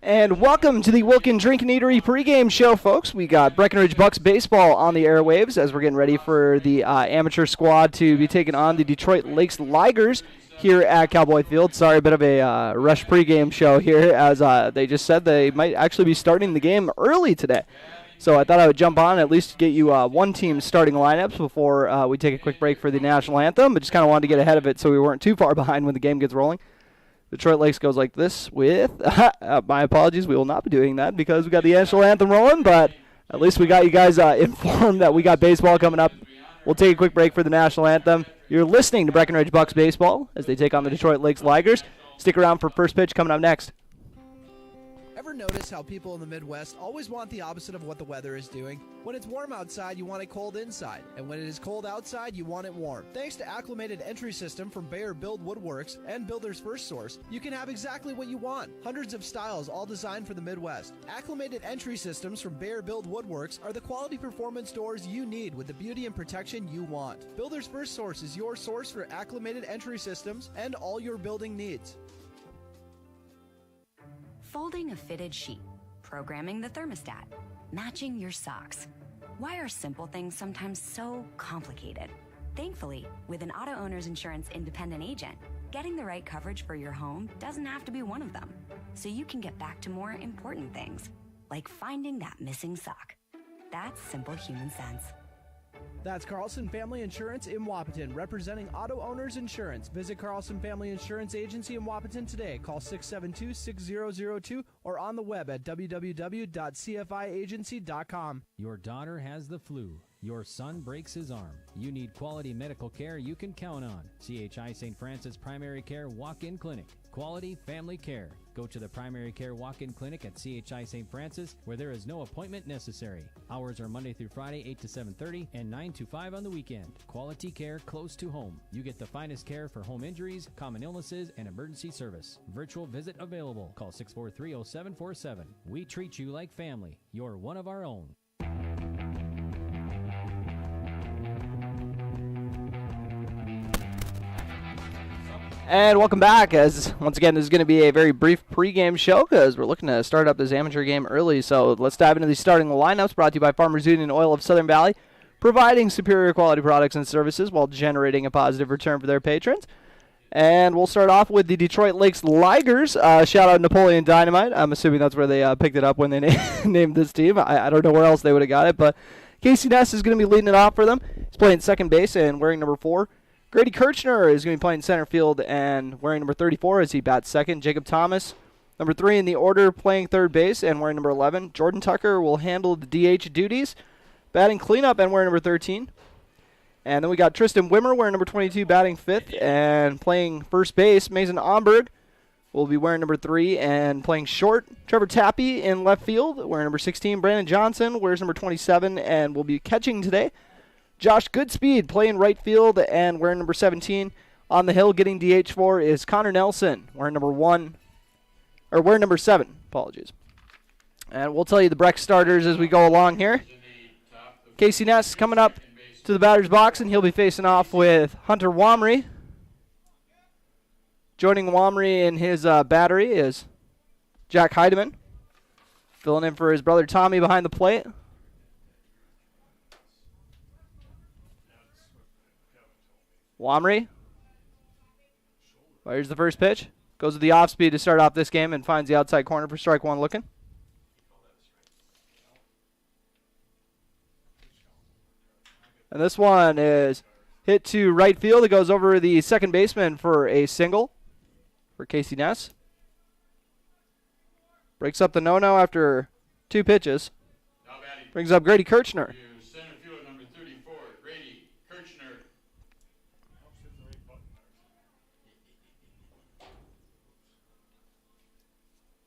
And welcome to the Wilkin Drink and Eatery pregame show, folks. We got Breckenridge Bucks baseball on the airwaves as we're getting ready for the amateur squad to be taking on the Detroit Lakes Ligers here at Cowboy Field. Sorry, a bit of a rush pregame show here as they just said they might actually be starting the game early today. So I thought I would jump on and at least get you one team's starting lineups before we take a quick break for the national anthem, but just kind of wanted to get ahead of it so we weren't too far behind when the game gets rolling. Detroit Lakes goes like this with, my apologies, we will not be doing that because we got the national anthem rolling, but at least we got you guys informed that we got baseball coming up. We'll take a quick break for the national anthem. You're listening to Breckenridge Bucks baseball as they take on the Detroit Lakes Ligers. Stick around for first pitch coming up next. Ever notice how people in the Midwest always want the opposite of what the weather is doing? When it's warm outside, you want it cold inside. And when it is cold outside, you want it warm. Thanks to Acclimated Entry System from Bayer Build Woodworks and Builder's First Source, you can have exactly what you want. Hundreds of styles, all designed for the Midwest. Acclimated Entry Systems from Bayer Build Woodworks are the quality performance doors you need with the beauty and protection you want. Builder's First Source is your source for acclimated entry systems and all your building needs. Folding a fitted sheet, programming the thermostat, matching your socks. Why are simple things sometimes so complicated? Thankfully, with an Auto Owners Insurance independent agent, getting the right coverage for your home doesn't have to be one of them. So you can get back to more important things, like finding that missing sock. That's simple human sense. That's Carlson Family Insurance in Wapaton, representing Auto Owners Insurance. Visit Carlson Family Insurance Agency in Wapaton today. Call 672-6002 or on the web at www.cfiagency.com. Your daughter has the flu. Your son breaks his arm. You need quality medical care you can count on. CHI St. Francis Primary Care Walk-In Clinic. Quality family care. Go to the Primary Care Walk-In Clinic at CHI St. Francis where there is no appointment necessary. Hours are Monday through Friday 8 to 7:30 and 9 to 5 on the weekend. Quality care close to home. You get the finest care for home injuries, common illnesses, and emergency service. Virtual visit available. Call 643-0747. We treat you like family. You're one of our own. And welcome back, as once again, this is going to be a very brief pregame show because we're looking to start up this amateur game early. So let's dive into the starting lineups brought to you by Farmers Union Oil of Southern Valley, providing superior quality products and services while generating a positive return for their patrons. And we'll start off with the Detroit Lakes Ligers. Shout out Napoleon Dynamite. I'm assuming that's where they picked it up when they named this team. I don't know where else they would have got it, but Casey Ness is going to be leading it off for them. He's playing second base and wearing number 4. Grady Kirchner is going to be playing center field and wearing number 34 as he bats second. Jacob Thomas, number 3 in the order, playing third base and wearing number 11. Jordan Tucker will handle the DH duties, batting cleanup and wearing number 13. And then we got Tristan Wimmer wearing number 22, batting fifth and playing first base. Mason Omberg will be wearing number 3 and playing short. Trevor Tappy in left field wearing number 16. Brandon Johnson wears number 27 and will be catching today. Josh Goodspeed playing right field and wearing number 17. On the hill getting DH for is Connor Nelson wearing wearing number 7. Apologies. And we'll tell you the Breck starters as we go along here. Casey Ness coming up to the batter's box and he'll be facing off with Hunter Womry. Joining Womry in his battery is Jack Heidemann, filling in for his brother Tommy behind the plate. Womry fires the first pitch. Goes with the off speed to start off this game and finds the outside corner for strike one looking. And this one is hit to right field. It goes over the second baseman for a single for Casey Ness. Breaks up the no-no after 2 pitches. Brings up Grady Kirchner.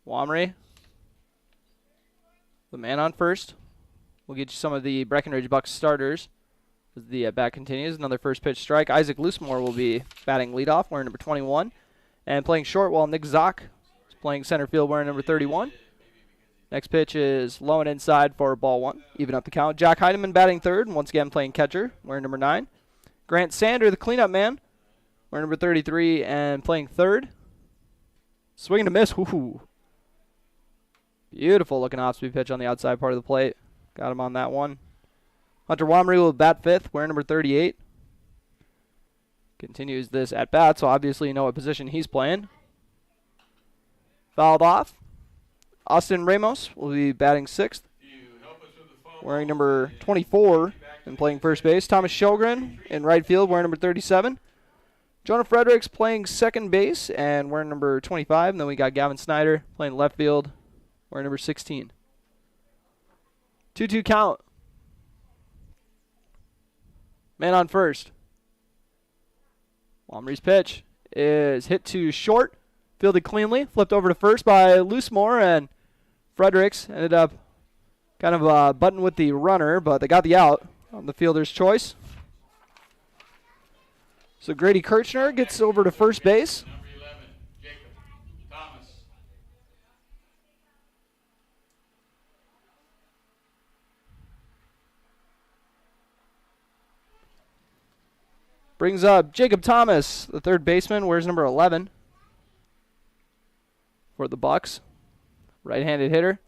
Womry, the man on first. We'll get you some of the Breckenridge Bucks starters as the bat continues. Another first pitch strike. Isaac Loosemore will be batting leadoff, wearing number 21. And playing short while Nick Zock is playing center field, wearing number 31. Next pitch is low and inside for ball 1. Even up the count. Jack Heidemann batting third, and once again playing catcher, wearing number 9. Grant Sander, the cleanup man, wearing number 33 and playing third. Swing and a miss. Ooh. Beautiful looking off-speed pitch on the outside part of the plate. Got him on that one. Hunter Wamry will bat fifth, wearing number 38. Continues this at bat, so obviously you know what position he's playing. Fouled off. Austin Ramos will be batting sixth, wearing number 24 and playing first base. Thomas Sjogren in right field, wearing number 37. Jonah Fredericks playing second base and wearing number 25. And then we got Gavin Snyder playing left field, wearing number 16. 2-2 count. Man on first. Wamry's pitch is hit to short, fielded cleanly, flipped over to first by Loosemore, and Fredericks ended up kind of butting with the runner, but they got the out on the fielder's choice. So Grady Kirchner gets over to first base. Number 11, Jacob Thomas. Brings up Jacob Thomas, the third baseman, wears number 11 for the Bucks. Right-handed hitter.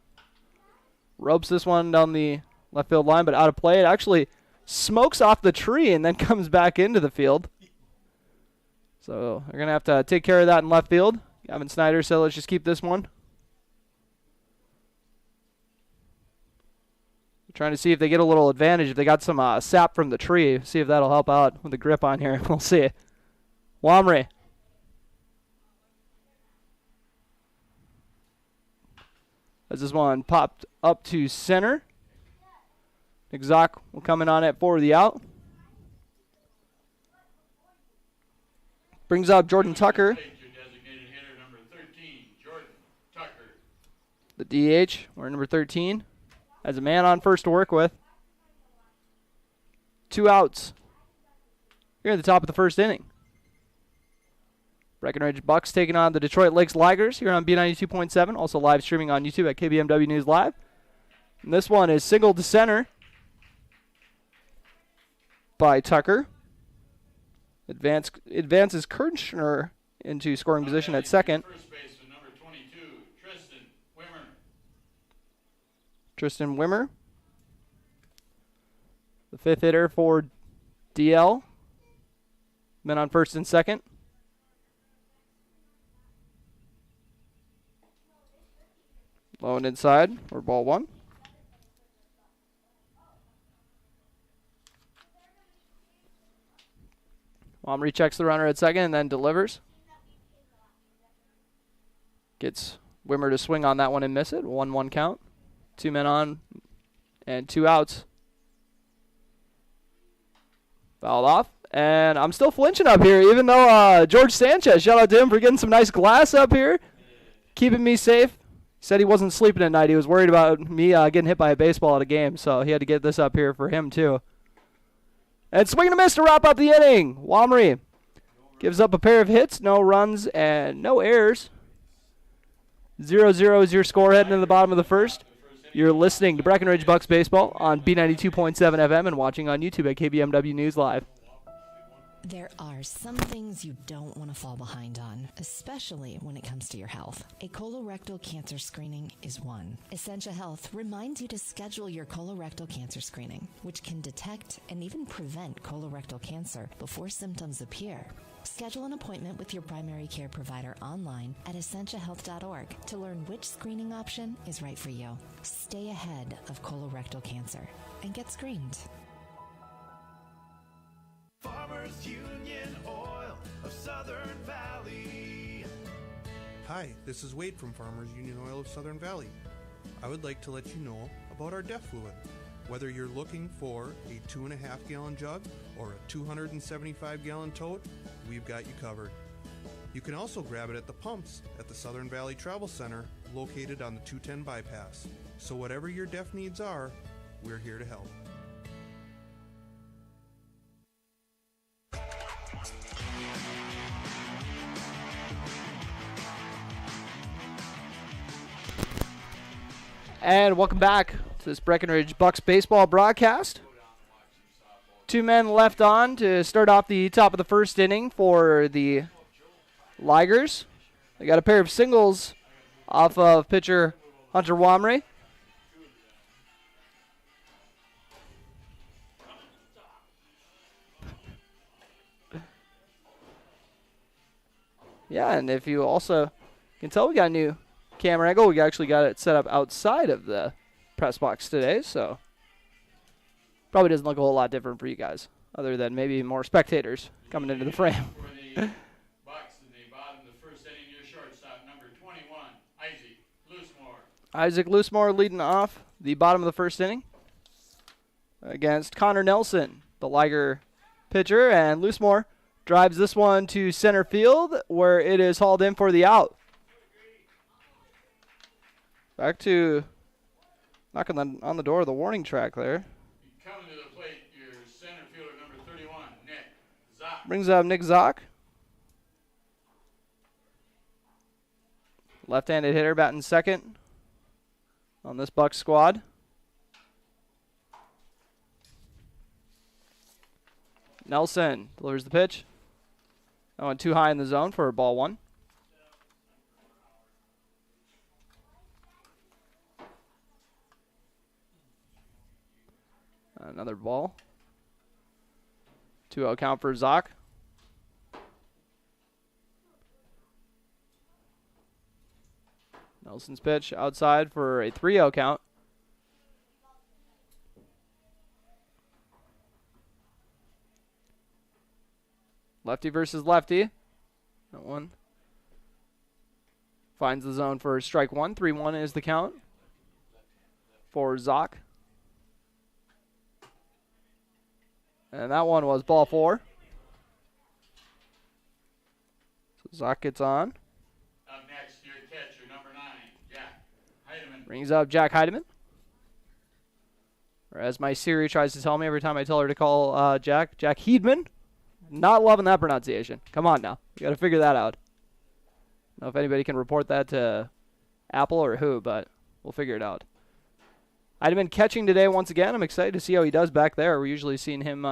Ropes this one down the left field line, but out of play. It actually smokes off the tree and then comes back into the field. So they're going to have to take care of that in left field. Gavin Snyder said, let's just keep this one. Trying to see if they get a little advantage, if they got some sap from the tree. See if that'll help out with the grip on here. We'll see. Wamry. As this one popped up to center. Nick Zock will come in on it for the out. Brings up Jordan Tucker. Designated hitter number 13, Jordan Tucker. The DH, or number 13. Has a man on first to work with. 2 outs. Here at the top of the first inning. Breckenridge Bucks taking on the Detroit Lakes Ligers here on B92.7. Also live streaming on YouTube at KBMW News Live. And this one is single to center by Tucker. Advances Kirchner into scoring position at second. First baseman number 22, Tristan Wimmer. Tristan Wimmer, the fifth hitter for DL. Men on first and second. Low and inside, or ball one. Wamry checks the runner at second and then delivers. Gets Wimmer to swing on that one and miss it. 1-1 count. 2 men on and 2 outs. Fouled off. And I'm still flinching up here, even though George Sanchez, shout out to him for getting some nice glass up here, keeping me safe. He said he wasn't sleeping at night. He was worried about me getting hit by a baseball at a game, so he had to get this up here for him too. And swing and a miss to wrap up the inning. Wamry gives up a pair of hits, no runs, and no errors. 0-0 is your score heading to the bottom of the first. You're listening to Breckenridge Bucks Baseball on B92.7 FM and watching on YouTube at KBMW News Live. There are some things you don't want to fall behind on, especially when it comes to your health. A colorectal cancer screening is one. Essentia Health reminds you to schedule your colorectal cancer screening, which can detect and even prevent colorectal cancer before symptoms appear. Schedule an appointment with your primary care provider online at essentiahealth.org to learn which screening option is right for you. Stay ahead of colorectal cancer and get screened. Farmers Union Oil of Southern Valley. Hi, this is Wade from Farmers Union Oil of Southern Valley. I would like to let you know about our DEF fluid. Whether you're looking for a 2.5 gallon jug or a 275 gallon tote, we've got you covered. You can also grab it at the pumps at the Southern Valley Travel Center located on the 210 bypass. So whatever your DEF needs are, we're here to help. And welcome back to this Breckenridge Bucks baseball broadcast. 2 men left on to start off the top of the first inning for the Ligers. They got a pair of singles off of pitcher Hunter Wamry. Yeah, and if you also can tell, we got a new camera angle. We actually got it set up outside of the press box today, so probably doesn't look a whole lot different for you guys, other than maybe more spectators coming into the frame. For the Bucks in the bottom of the first inning, your shortstop, number 21, Isaac Loosemore. Isaac Loosemore leading off the bottom of the first inning against Connor Nelson, the Liger pitcher, and Loosemore drives this one to center field, where it is hauled in for the out. Back to knocking on the door of the warning track there. Coming to the plate, your center fielder, number 31, Nick Zock. Brings up Nick Zock. Left-handed hitter batting second on this Bucks squad. Nelson delivers the pitch. That went too high in the zone for ball one. Another ball. 2-0 count for Zock. Nelson's pitch outside for a 3-0 count. Lefty versus lefty. That one finds the zone for strike one. 3-1 is the count for Zock. And that one was ball four. So Zock gets on. Up next, your catcher, number 9, Jack Heidemann. Brings up Jack Heidemann. Or as my Siri tries to tell me every time I tell her to call Jack Heedman. Not loving that pronunciation. Come on now. You got to figure that out. I don't know if anybody can report that to Apple or who, but we'll figure it out. Heidemann catching today once again. I'm excited to see how he does back there. We're usually seeing him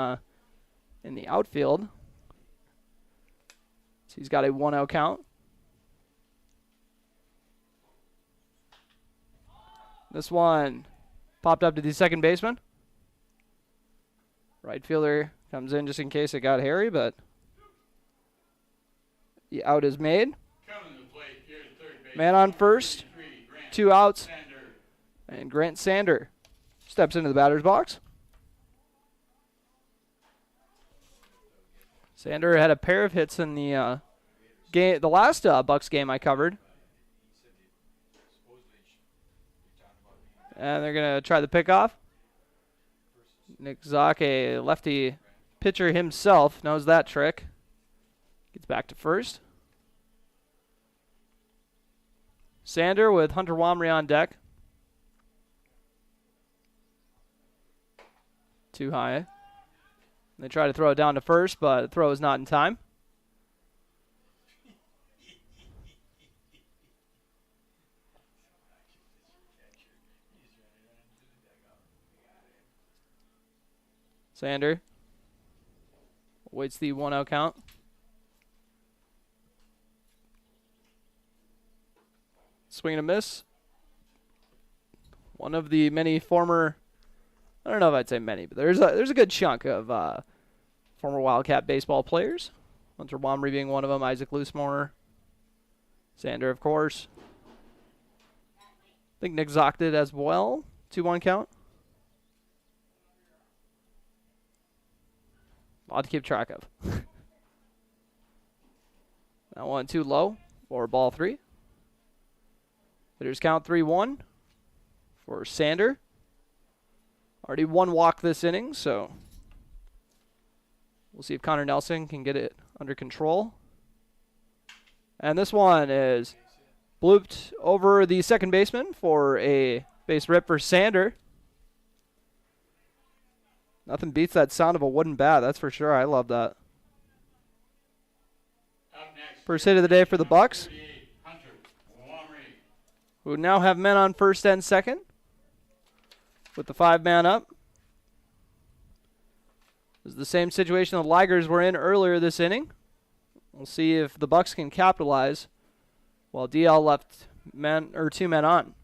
in the outfield. So he's got a 1-0 count. This one popped up to the second baseman. Right fielder comes in just in case it got hairy, but the out is made. Coming to the plate, your third base. Man on first, 33, 2 outs, Sander. and Grant Sander steps into the batter's box. Sander had a pair of hits in the game, the last Bucks game I covered. And they're going to try the pickoff. Nick Zock, a lefty pitcher himself, knows that trick. Gets back to first. Sander with Hunter Wamry on deck. Too high. They try to throw it down to first, but the throw is not in time. Sander waits the 1-0 count. Swing and a miss. One of the many former, I don't know if I'd say many, but there's a good chunk of former Wildcat baseball players. Hunter Wamry being one of them, Isaac Loosemore, Sander, of course. I think Nick Zock did as well. 2-1 count. A lot to keep track of. That one too low for ball 3. Hitters count 3-1 for Sander. Already one walk this inning, so we'll see if Connor Nelson can get it under control. And this one is blooped over the second baseman for a base rip for Sander. Nothing beats that sound of a wooden bat, that's for sure. I love that. Up next, First hit of the day for the Bucks, 38, Hunter Wamry. who now have men on first and second with the 5-man up. This is the same situation the Ligers were in earlier this inning. We'll see if the Bucks can capitalize while DL left 2 men on.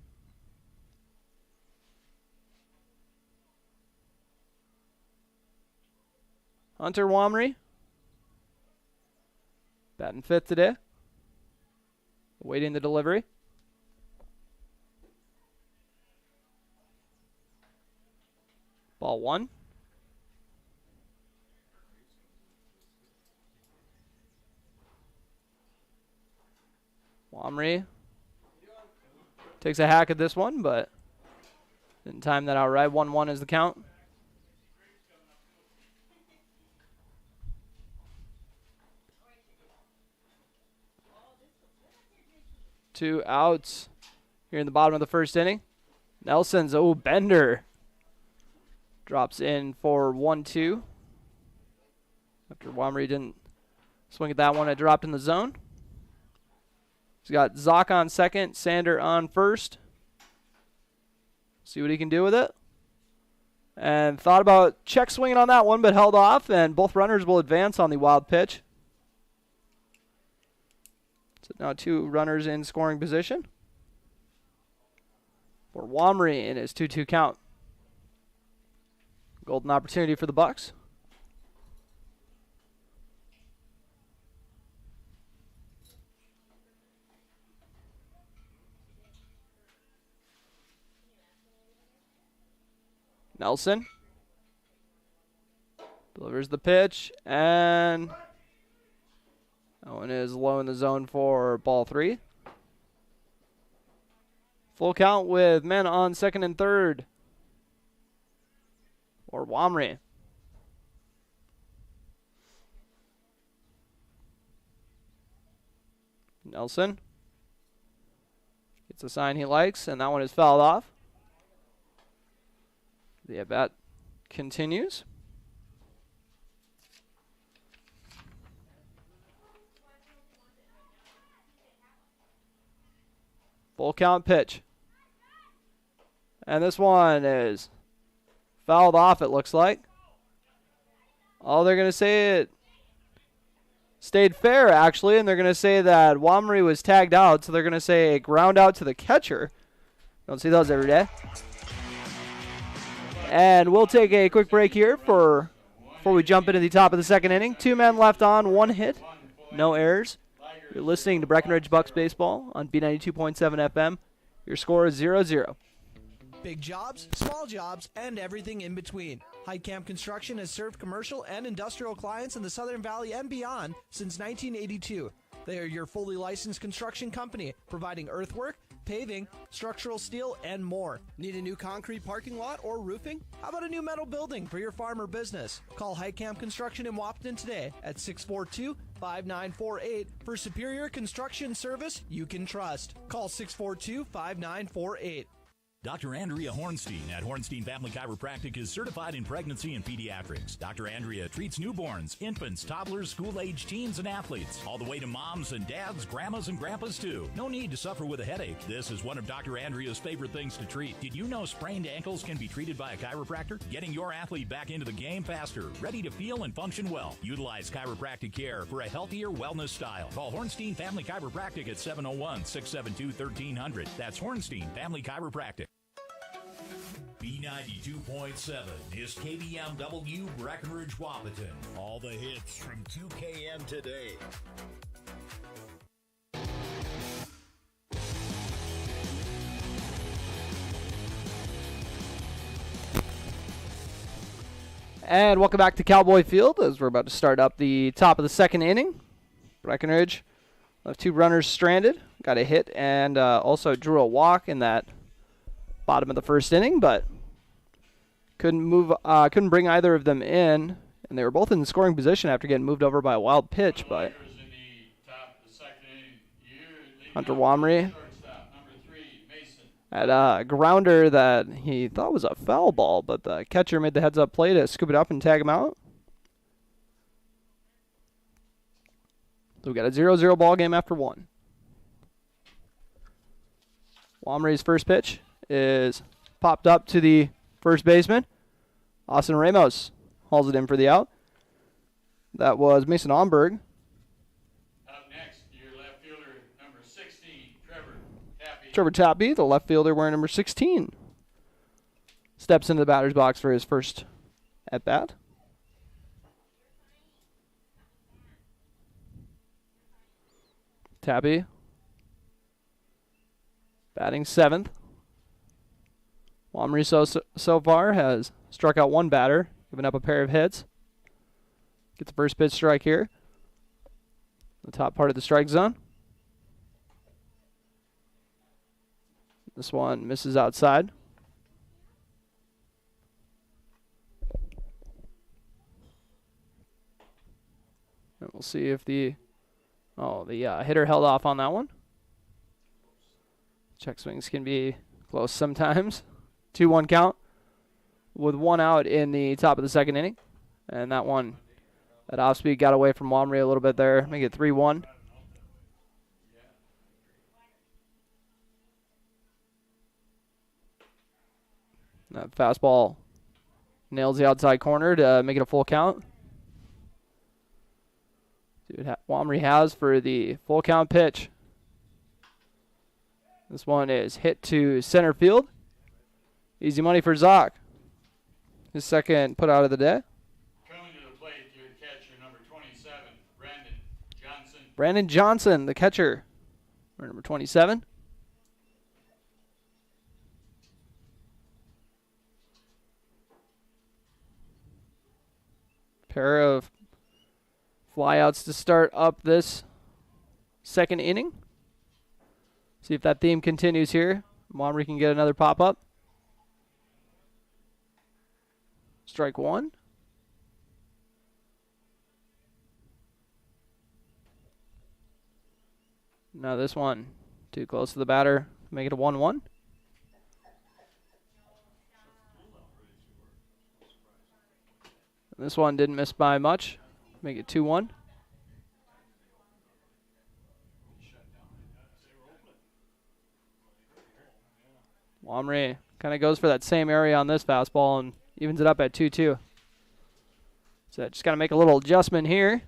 Hunter Womry. Batting fifth today. Waiting the delivery. Ball one. Womry takes a hack at this one, but didn't time that out right. 1-1 is the count. Two outs here in the bottom of the first inning. Nelson's, bender. Drops in for 1-2. After Womry didn't swing at that one, it dropped in the zone. He's got Zock on second, Sander on first. See what he can do with it. And thought about check swinging on that one, but held off, and both runners will advance on the wild pitch. So now two runners in scoring position for Womry in his 2-2 count. Golden opportunity for the Bucks. Nelson delivers the pitch, and that one is low in the zone for ball three. Full count with men on second and third for Womry. Nelson gets a sign he likes, and that one is fouled off. The at-bat continues. Full count pitch. And this one is fouled off, it looks like. Oh, they're going to say it stayed fair, actually, and they're going to say that Womry was tagged out, so they're going to say a ground out to the catcher. Don't see those every day. And we'll take a quick break here before we jump into the top of the second inning. 2 men left on, 1 hit, no errors. You're listening to Breckenridge Bucks Baseball on B92.7 FM. Your score is 0-0. Big jobs, small jobs, and everything in between. Heitkamp Construction has served commercial and industrial clients in the Southern Valley and beyond since 1982. They are your fully licensed construction company, providing earthwork, paving, structural steel, and more. Need a new concrete parking lot or roofing? How about a new metal building for your farm or business? Call Heitkamp Construction in Wapton today at 642-5948 for superior construction service you can trust. Call 642-5948. Dr. Andrea Hornstein at Hornstein Family Chiropractic is certified in pregnancy and pediatrics. Dr. Andrea treats newborns, infants, toddlers, school-age teens, and athletes, all the way to moms and dads, grandmas, and grandpas, too. No need to suffer with a headache. This is one of Dr. Andrea's favorite things to treat. Did you know sprained ankles can be treated by a chiropractor? Getting your athlete back into the game faster, ready to feel and function well. Utilize chiropractic care for a healthier wellness style. Call Hornstein Family Chiropractic at 701-672-1300. That's Hornstein Family Chiropractic. B92.7 is KBMW Breckenridge Wahpeton. All the hits from 2KM today. And welcome back to Cowboy Field as we're about to start up the top of the second inning. Breckenridge left 2 runners stranded, got a hit, and also drew a walk in that bottom of the first inning, but couldn't bring either of them in, and they were both in scoring position after getting moved over by a wild pitch. But Hunter Womry had a grounder that he thought was a foul ball, but the catcher made the heads-up play to scoop it up and tag him out. So we got a 0-0 ball game after 1. Womry's first pitch is popped up to the first baseman. Austin Ramos hauls it in for the out. That was Mason Omberg. Up next, your left fielder, number 16, Tappy. Trevor Tappy, the left fielder wearing number 16, steps into the batter's box for his first at-bat. Tappy batting 7th. Wamry so far has struck out 1 batter, giving up a pair of hits. Gets the first pitch strike here. The top part of the strike zone. This one misses outside. And we'll see if the hitter held off on that one. Check swings can be close sometimes. 2-1 count with 1 out in the top of the 2nd inning. And that one, that off speed got away from Wamry a little bit there. Make it 3-1. That fastball nails the outside corner to make it a full count. See what Wamry has for the full count pitch. This one is hit to center field. Easy money for Zoc. His second put out of the day. Coming to the plate, your catcher, number 27, Brandon Johnson. Brandon Johnson, the catcher, for number 27. Pair of flyouts to start up this 2nd inning. See if that theme continues here. Wamry can get another pop-up. Strike 1. Now this one too close to the batter. Make it a 1-1. This one didn't miss by much. Make it 2-1. Wamry kind of goes for that same area on this fastball and evens it up at 2-2. So just got to make a little adjustment here.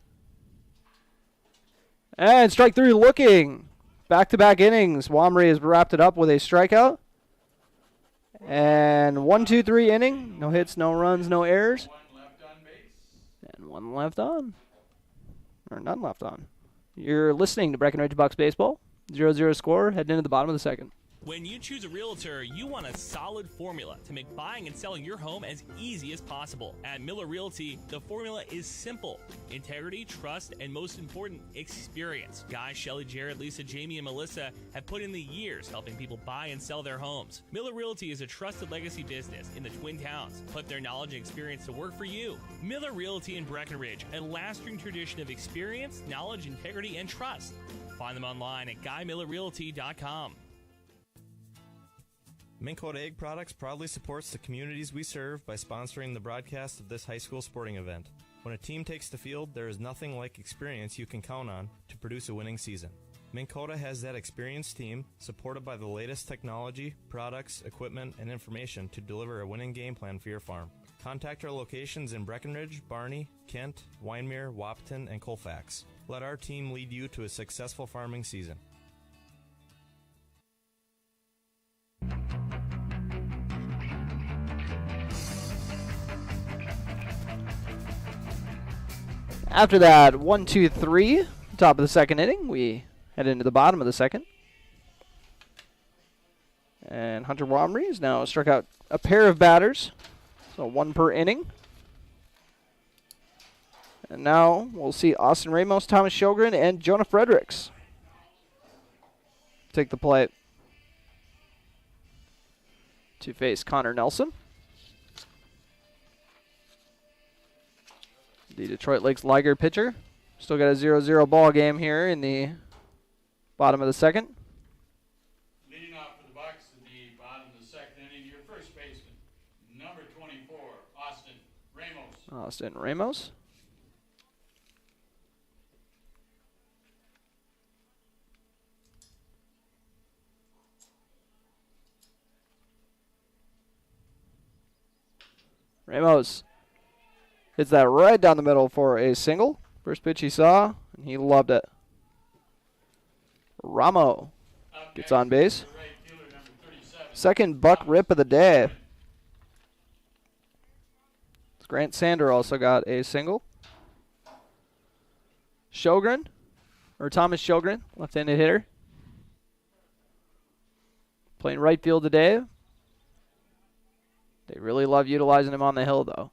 And strike 3 looking. Back-to-back innings. Wamry has wrapped it up with a strikeout. And 1-2-3 inning. No hits, no runs, no errors. 1 left on base. And 1 left on. Or none left on. You're listening to Breckenridge Bucks Baseball. 0-0 score, heading into the bottom of the 2nd. When you choose a realtor, you want a solid formula to make buying and selling your home as easy as possible. At Miller Realty, the formula is simple: integrity, trust, and most important, experience. Guy, Shelley, Jared, Lisa, Jamie, and Melissa have put in the years helping people buy and sell their homes. Miller Realty is a trusted legacy business in the Twin Towns. Put their knowledge and experience to work for you. Miller Realty in Breckenridge, a lasting tradition of experience, knowledge, integrity, and trust. Find them online at GuyMillerRealty.com. Minn Kota Egg Products proudly supports the communities we serve by sponsoring the broadcast of this high school sporting event. When a team takes the field, there is nothing like experience you can count on to produce a winning season. Minn Kota has that experienced team, supported by the latest technology, products, equipment, and information to deliver a winning game plan for your farm. Contact our locations in Breckenridge, Barney, Kent, Wyndmere, Wahpeton, and Colfax. Let our team lead you to a successful farming season. After that 1-2-3, top of the 2nd inning, we head into the bottom of the 2nd. And Hunter Wamry has now struck out a pair of batters, so 1 per inning. And now we'll see Austin Ramos, Thomas Sjogren, and Jonah Fredericks take the plate to face Connor Nelson. The Detroit Lakes Liger pitcher. Still got a 0-0 ball game here in the bottom of the 2nd. Leading off for the Bucks in the bottom of the 2nd inning, your first baseman, number 24, Austin Ramos. Austin Ramos. Ramos hits that right down the middle for a single. First pitch he saw, and he loved it. Ramo gets on base. Second Buck rip of the day. Grant Sander also got a single. Sjogren or Thomas Sjogren, left-handed hitter. Playing right field today. They really love utilizing him on the hill, though.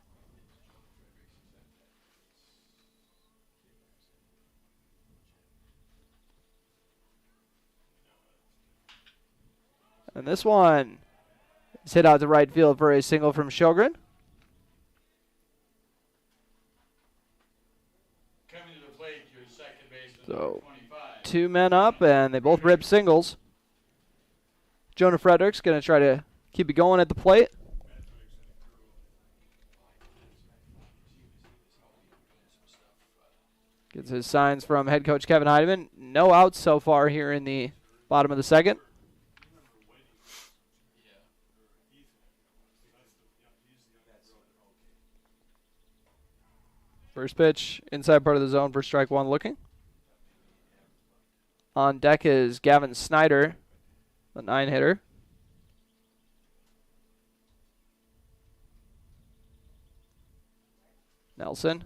And this one is hit out to right field for a single from Sjogren. Coming to the plate, your second baseman, So, 25. 2 men up, and they both rip singles. Jonah Frederick's going to try to keep it going at the plate. Gets his signs from head coach Kevin Heidemann. No outs so far here in the bottom of the second. First pitch, inside part of the zone for strike one looking. On deck is Gavin Snyder, the 9-hitter. Nelson.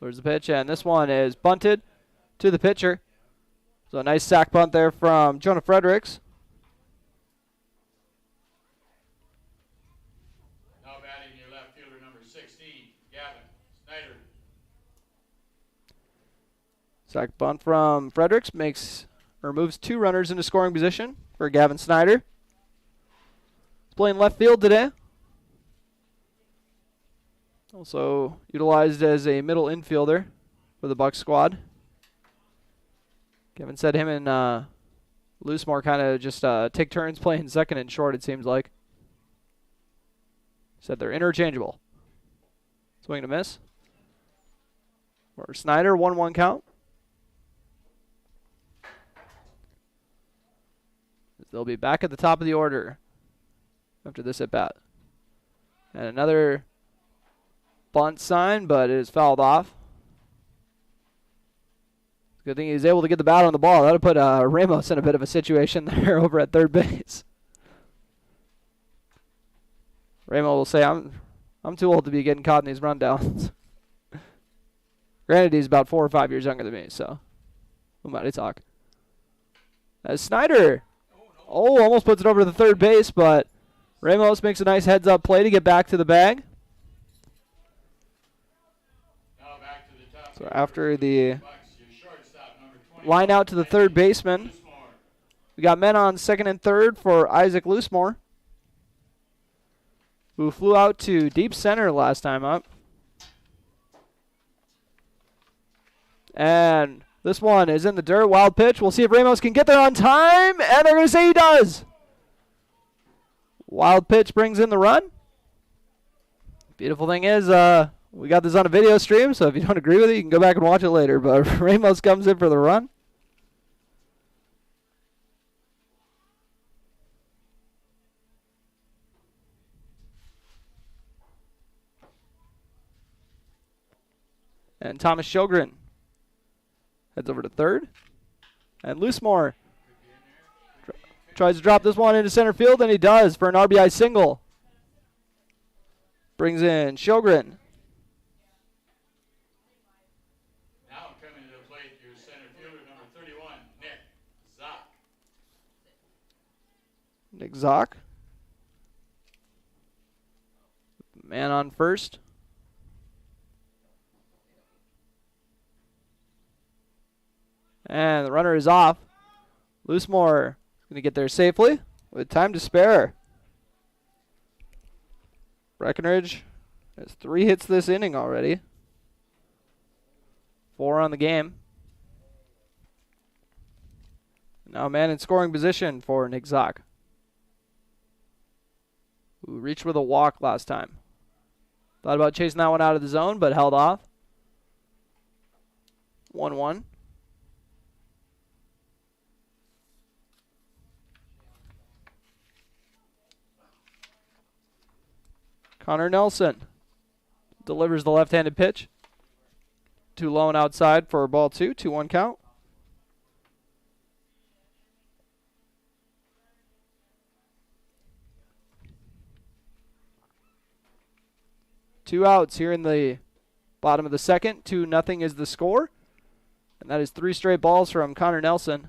There's the pitch, and this one is bunted to the pitcher. So a nice sack bunt there from Jonah Fredericks. Now batting your left fielder, number 16, Gavin Snyder. Sack bunt from Fredericks moves 2 runners into scoring position for Gavin Snyder. He's playing left field today. Also utilized as a middle infielder for the Bucs squad. Kevin said him and Loosemore kind of just take turns playing second and short, it seems like. Said they're interchangeable. Swing and a miss. For Snyder, 1-1 count. They'll be back at the top of the order after this at bat. And another bunt sign, but it is fouled off. Good thing he was able to get the bat on the ball. That would put Ramos in a bit of a situation there over at third base. Ramos will say, I'm too old to be getting caught in these rundowns. Granted, he's about 4 or 5 years younger than me, so who might I talk? As Snyder, almost puts it over to the third base, but Ramos makes a nice heads-up play to get back to the bag. So after the line out to the third baseman, we got men on second and third for Isaac Loosemore, who flew out to deep center last time up. And this one is in the dirt. Wild pitch. We'll see if Ramos can get there on time, and they're going to say he does. Wild pitch brings in the run. Beautiful thing is, we got this on a video stream, so if you don't agree with it, you can go back and watch it later. But Ramos comes in for the run. And Thomas Sjogren heads over to third. And Loosemore tries to drop this one into center field, and he does for an RBI single. Brings in Sjogren. Now coming to the plate, your center fielder, number 31, Nick Zock. Nick Zock. Man on first. And the runner is off. Loosemore is going to get there safely with time to spare. Breckenridge has 3 hits this inning already. 4 on the game. Now a man in scoring position for Nick Zock, who reached with a walk last time. Thought about chasing that one out of the zone, but held off. 1-1. Connor Nelson delivers the left-handed pitch. Too low and outside for ball 2. 2-1 count. Two outs here in the bottom of the second. 2-0 is the score. And that is 3 straight balls from Connor Nelson.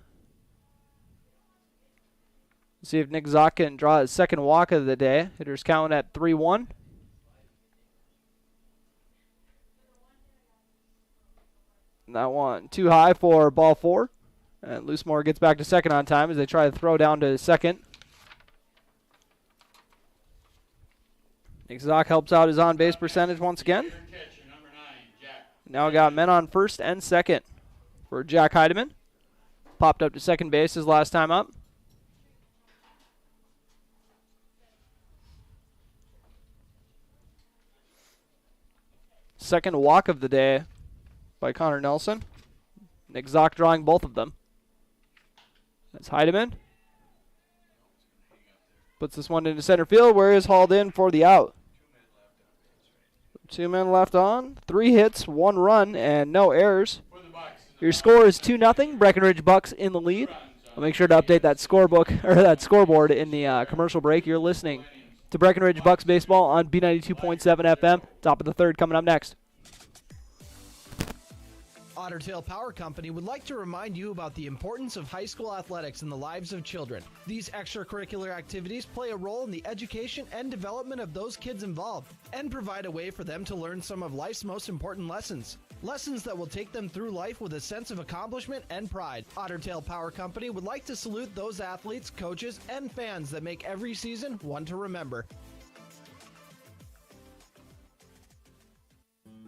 See if Nick Zock can draw his second walk of the day. Hitters count at 3-1. And that one too high for ball 4. And Loosemore gets back to second on time as they try to throw down to second. Nick Zock helps out his on-base percentage once again. Now got men on first and second for Jack Heidemann. Popped up to second base his last time up. Second walk of the day by Connor Nelson. Nick Zock drawing both of them. That's Heidemann. Puts this one into center field where is hauled in for the out. 2 men left on. 3 hits, 1 run, and no errors. Your score is 2-0. Breckenridge Bucks in the lead. I'll make sure to update that scorebook or that scoreboard in the commercial break. You're listening to Breckenridge Bucks baseball on B92.7 FM. Top of the third coming up next. Otter Tail Power Company would like to remind you about the importance of high school athletics in the lives of children. These extracurricular activities play a role in the education and development of those kids involved and provide a way for them to learn some of life's most important lessons. Lessons that will take them through life with a sense of accomplishment and pride. Otter Tail Power Company would like to salute those athletes, coaches, and fans that make every season one to remember.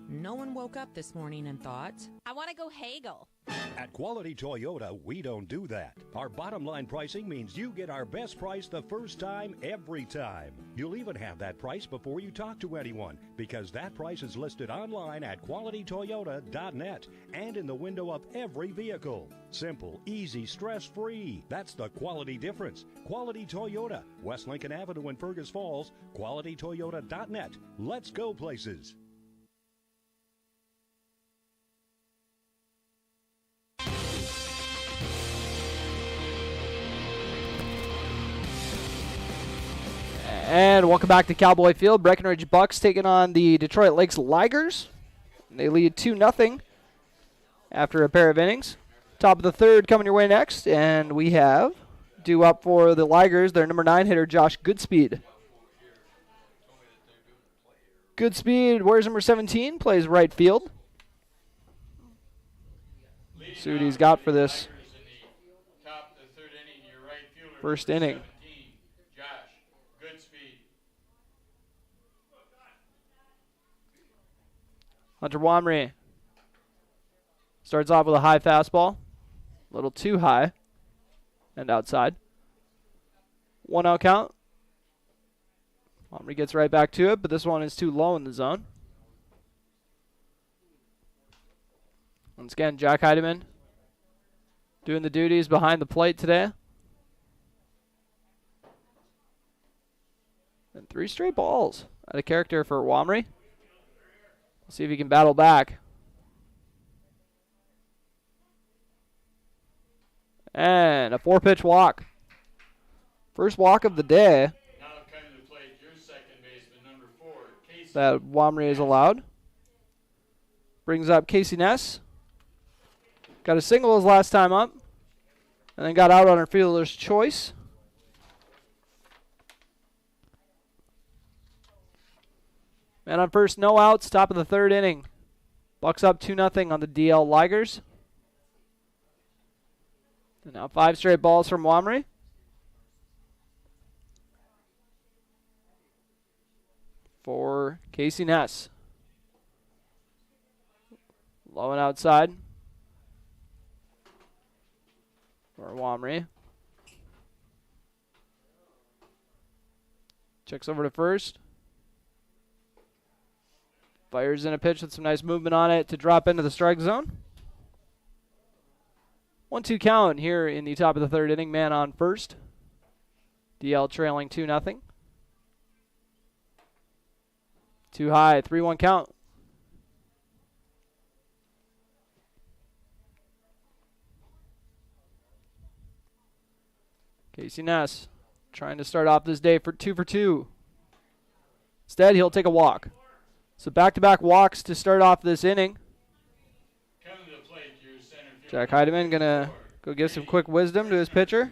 No one woke up this morning and thought, I want to go haggle. At Quality Toyota, we don't do that. Our bottom line pricing means you get our best price the first time, every time. You'll even have that price before you talk to anyone, because that price is listed online at qualitytoyota.net and in the window of every vehicle. Simple, easy, stress-free. That's the quality difference. Quality Toyota, West Lincoln Avenue in Fergus Falls, qualitytoyota.net. Let's go places. And welcome back to Cowboy Field. Breckenridge Bucks taking on the Detroit Lakes Ligers. They lead 2-0 after a pair of innings. Top of the third coming your way next. And we have due up for the Ligers, their number 9 hitter, Josh Goodspeed. Goodspeed wears number 17, plays right field. See what he's got for this first inning. Hunter Wamry starts off with a high fastball. A little too high and outside. 1-0 count. Wamry gets right back to it, but this one is too low in the zone. Once again, Jack Heidemann doing the duties behind the plate today. And 3 straight balls out of character for Wamry. See if he can battle back. And a 4-pitch walk. First walk of the day. Now coming to the plate, your second baseman, number 4, Casey. That Wamry is allowed. Brings up Casey Ness. Got a single his last time up. And then got out on her fielder's choice. Man on first, no outs, top of the third inning. Bucks up 2-0 on the DL Ligers. And now 5 straight balls from Wamry. For Casey Ness. Low and outside. For Wamry. Checks over to first. Fires in a pitch with some nice movement on it to drop into the strike zone. 1-2 count here in the top of the third inning. Man on first. DL trailing 2-0. Too high, 3-1 count. Casey Ness trying to start off this day for 2 for 2. Instead, he'll take a walk. So back-to-back walks to start off this inning. Coming to the plate, plate, your center fielder. Jack Heidemann going to go give some quick wisdom to his pitcher.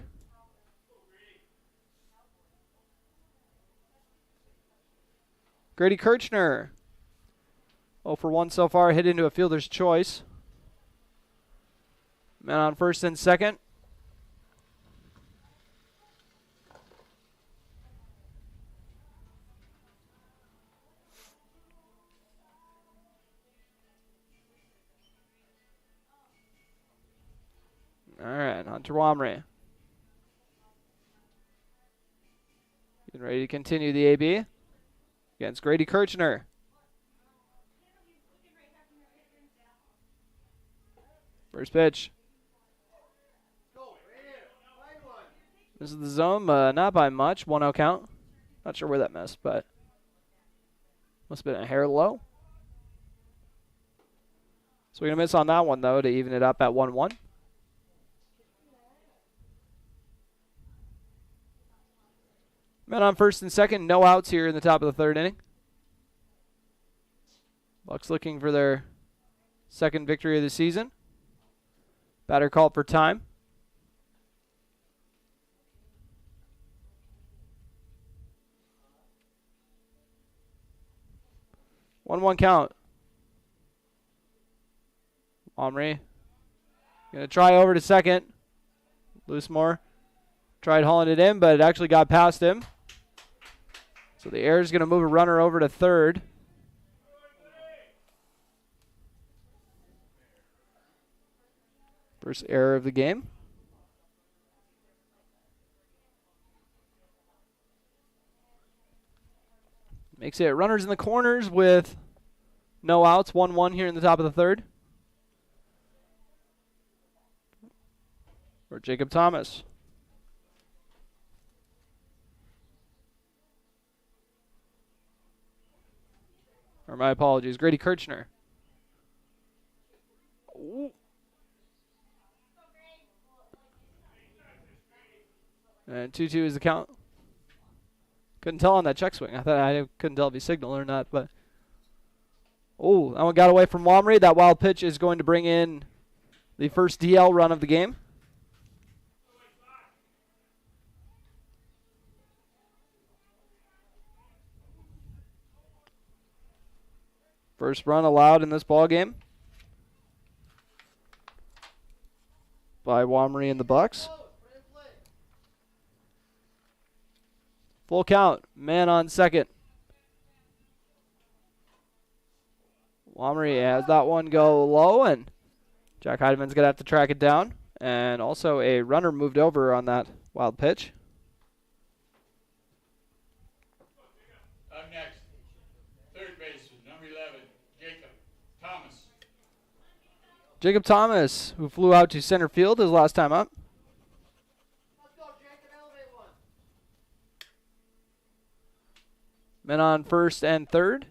Grady Kirchner. 0 for 1 so far, hit into a fielder's choice. Man on first and second. All right, Hunter Womry. Getting ready to continue the AB against Grady Kirchner. First pitch. This is the zone, not by much. 1-0 count. Not sure where that missed, but must have been a hair low. So we're going to miss on that one, though, to even it up at 1-1. Men on first and second, no outs here in the top of the third inning. Bucks looking for their second victory of the season. Batter called for time. One count. Omri going to try over to second. Loosemore tried hauling it in, but it actually got past him. So the error is going to move a runner over to third. First error of the game. Makes it runners in the corners with no outs. 1-1 here in the top of the third. For Jacob Thomas. Or my apologies, Grady Kirchner. Ooh. And 2-2 is the count. Couldn't tell on that check swing. I couldn't tell if he signaled or not, but oh, that one got away from Womry. That wild pitch is going to bring in the first DL run of the game. First run allowed in this ball game by Womry and the Bucks. Full count, man on second. Womry has that one go low, and Jack Heidemann's going to have to track it down. And also a runner moved over on that wild pitch. Up next, third baseman, number 11, Jacob Thomas. Jacob Thomas, who flew out to center field his last time up. Men on first and third.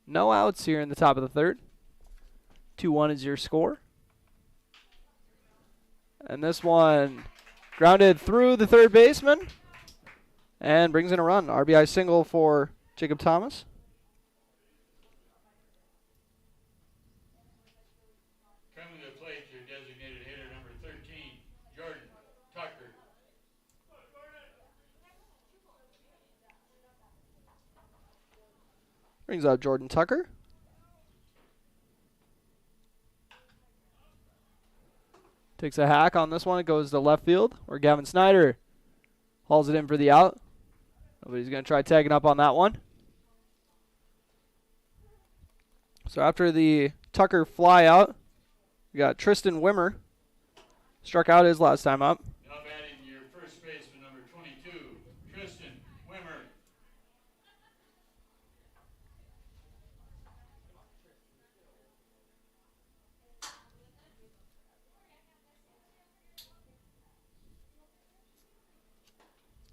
No outs here in the top of the third. 2-1 is your score. And this one grounded through the third baseman and brings in a run. RBI single for Jacob Thomas. Coming to the plate, your designated hitter, number 13, Jordan Tucker. Brings out Jordan Tucker. Takes a hack on this one. It goes to left field, where Gavin Snyder hauls it in for the out. Nobody's going to try tagging up on that one. So after the Tucker fly out, we got Tristan Wimmer. Struck out his last time up. Now batting your first baseman, number 22, Tristan Wimmer.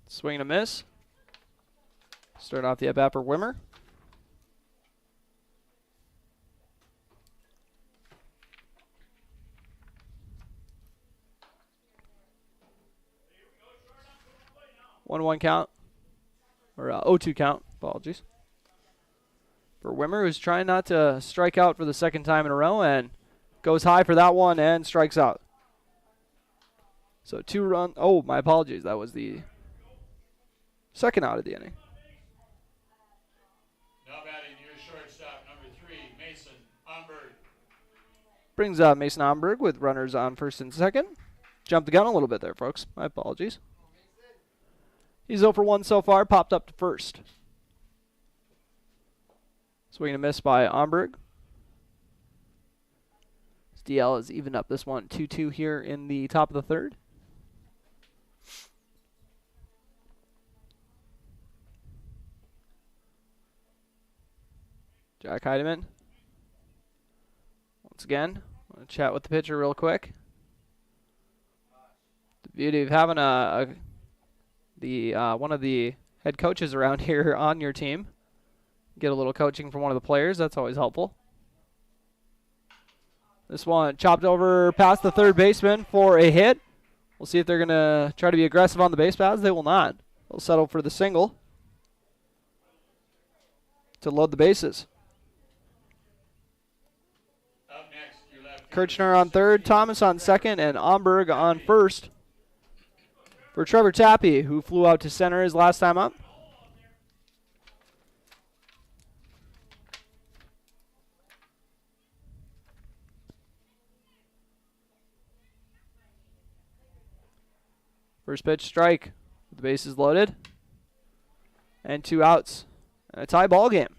Swing and a miss. Start off the at-bat for Wimmer. One count. Or 0-2 count. Apologies. for Wimmer, who's trying not to strike out for the second time in a row, and goes high for that one and strikes out. So 2 run. Oh, my apologies. That was the second out of the inning. Now batting your shortstop, number 3, Mason Omberg. Brings up Mason Omberg with runners on first and second. Jumped the gun a little bit there, folks. My apologies. He's 0 for 1 so far, popped up to first. Swing and a miss by Omberg. DL has evened up this one 2-2 here in the top of the third. Jack Heidemann. Once again, I'm going to chat with the pitcher real quick. The beauty of having one of the head coaches around here on your team. Get a little coaching from one of the players. That's always helpful. This one chopped over past the third baseman for a hit. We'll see if they're going to try to be aggressive on the base paths. They will not. They'll settle for the single to load the bases. Kirchner on third, Thomas on second, and Omberg on first for Trevor Tappy, who flew out to center his last time up. First pitch, strike. The base is loaded. And 2 outs. And a tie ball game.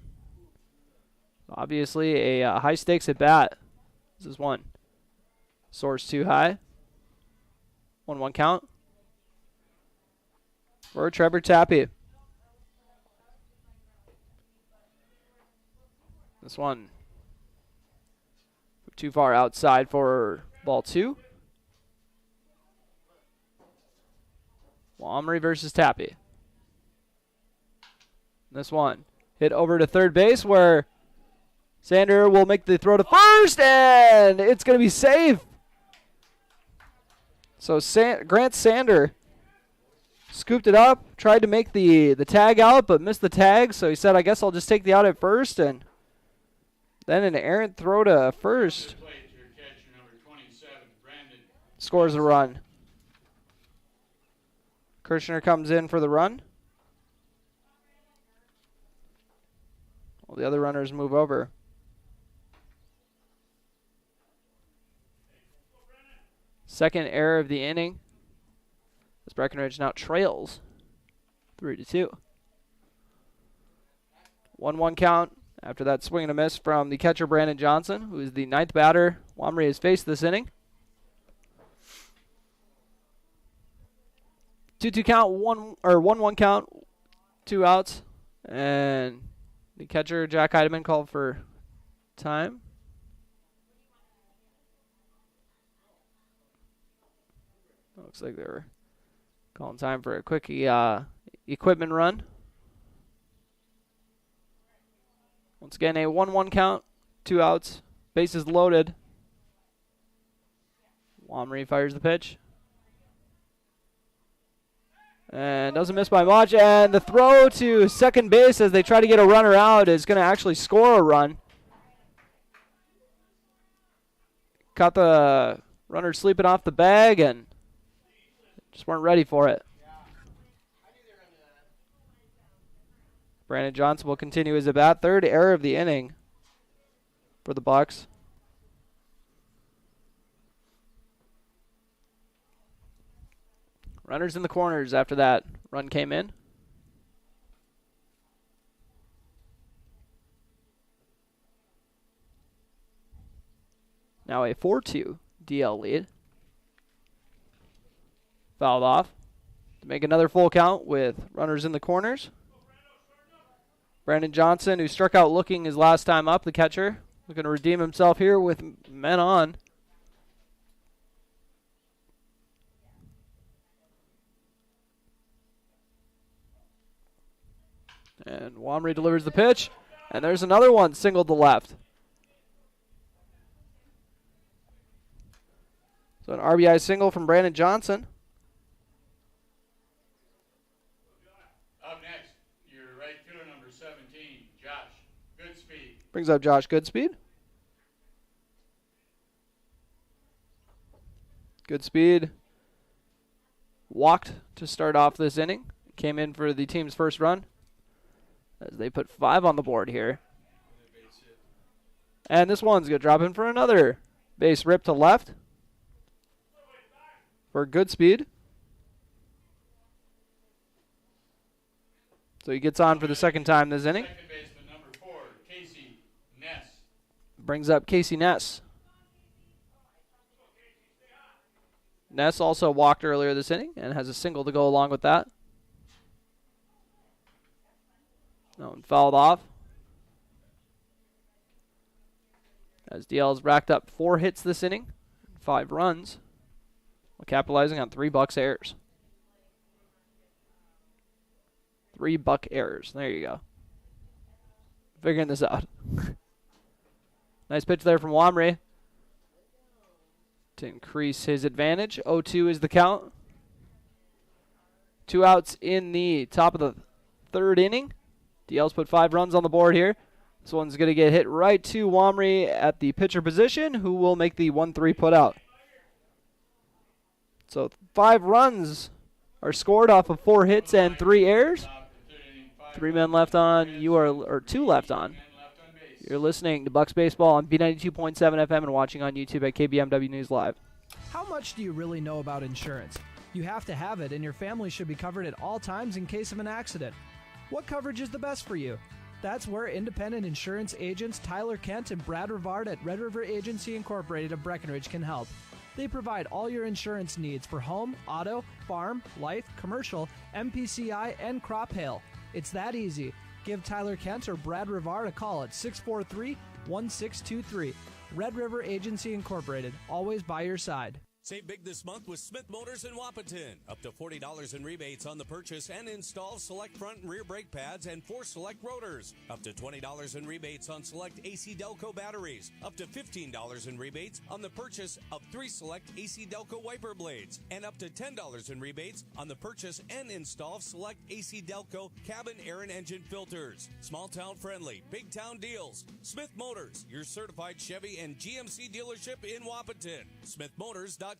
Obviously a high stakes at bat. This is one. Soars too high. 1-1 count. For Trevor Tappy. This one too far outside for ball 2. Omri versus Tappy. This one hit over to third base where Sander will make the throw to first, and it's going to be safe. So Grant Sander scooped it up, tried to make the tag out, but missed the tag. So he said, I guess I'll just take the out at first, and then an errant throw to first. Scores a run. Kirchner comes in for the run. Well, the other runners move over. Second error of the inning. As Breckenridge now trails 3-2. 1-1 count after that swing and a miss from the catcher Brandon Johnson, who is the 9th batter Wamry has faced this inning. 2-2 count, 1-1 count, 2 outs, and the catcher Jack Heidemann called for time. Looks like they were calling time for a quick equipment run. Once again, a 1-1 count, 2 outs, bases loaded. Wamry fires the pitch. And doesn't miss by much. And the throw to second base as they try to get a runner out is going to actually score a run. Caught the runner sleeping off the bag and just weren't ready for it. Brandon Johnson will continue his at bat. 3rd error of the inning for the Bucks. Runners in the corners after that run came in. Now a 4-2 DL lead. Fouled off to make another full count with runners in the corners. Brandon Johnson, who struck out looking his last time up, the catcher, looking to redeem himself here with men on. And Wamry delivers the pitch. And there's another one singled to left. So an RBI single from Brandon Johnson. Up next, your right fielder, number 17, Josh Goodspeed. Brings up Josh Goodspeed. Goodspeed walked to start off this inning. Came in for the team's first run as they put 5 on the board here. And this one's going to drop in for another base rip to left for Goodspeed. So he gets on for the second time this inning. Second baseman number 4, Casey Ness. Brings up Casey Ness. Ness also walked earlier this inning and has a single to go along with that. No one fouled off. As DL's racked up 4 hits this inning, 5 runs, while capitalizing on 3 Bucks errors. 3 Buck errors. There you go. Figuring this out. Nice pitch there from Wamre to increase his advantage. 0-2 is the count. 2 outs in the top of the 3rd inning. DL's put 5 runs on the board here. This one's going to get hit right to Wamre at the pitcher position, who will make the 1-3 put out. So 5 runs are scored off of 4 hits and 3 errors. 3 men left on. Or 2 left on. You're listening to Bucks Baseball on B92.7 FM and watching on YouTube at KBMW News Live. How much do you really know about insurance? You have to have it, and your family should be covered at all times in case of an accident. What coverage is the best for you? That's where independent insurance agents Tyler Kent and Brad Rivard at Red River Agency Incorporated of Breckenridge can help. They provide all your insurance needs for home, auto, farm, life, commercial, MPCI, and crop hail. It's that easy. Give Tyler Kent or Brad Rivard a call at 643-1623. Red River Agency Incorporated, always by your side. Save big this month with Smith Motors in Wapaton. Up to $40 in rebates on the purchase and install select front and rear brake pads and 4 select rotors. Up to $20 in rebates on select AC Delco batteries. Up to $15 in rebates on the purchase of 3 select AC Delco wiper blades. And up to $10 in rebates on the purchase and install select AC Delco cabin air and engine filters. Small town friendly, big town deals. Smith Motors, your certified Chevy and GMC dealership in Wapaton. SmithMotors.com.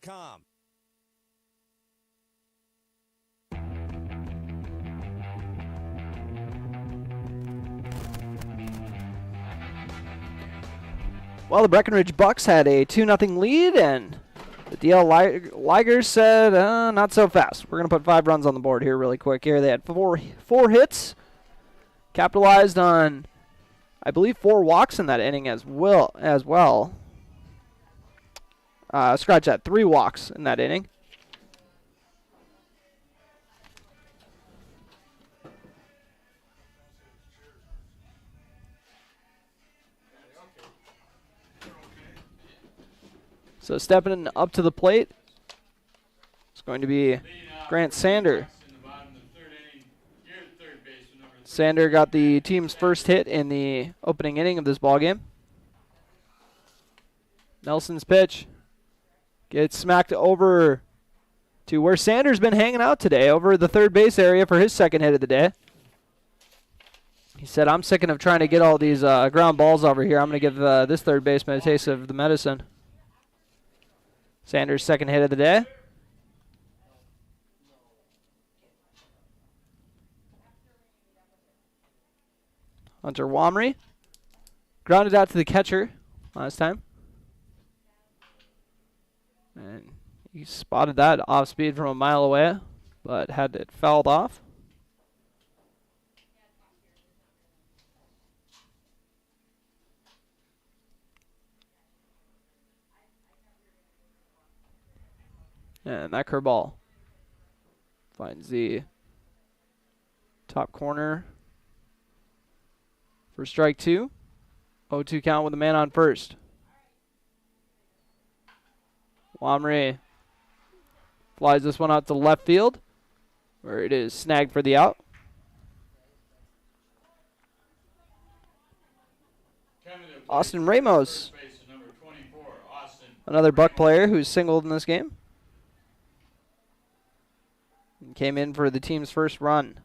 Well, the Breckenridge Bucks had a 2-0 lead, and the DL Ligers said, not so fast. We're going to put 5 runs on the board here really quick. Here they had four hits, capitalized on, I believe, 4 walks in that inning as well. Scratch that, 3 walks in that inning. So stepping up to the plate, it's going to be Grant Sander. Sander got the team's first hit in the opening inning of this ballgame. Nelson's pitch gets smacked over to where Sander's been hanging out today, over the third base area for his second hit of the day. He said, I'm sick of trying to get all these ground balls over here. I'm going to give this third baseman a taste of the medicine. Sanders' second hit of the day. Hunter Wamre grounded out to the catcher last time. And he spotted that off speed from a mile away, but had it fouled off. And that curveball finds the top corner for strike 2. 0-2 count with a man on first. Wamre flies this one out to left field, where it is snagged for the out. Austin Ramos, another Buck player who's singled in this game. And came in for the team's first run.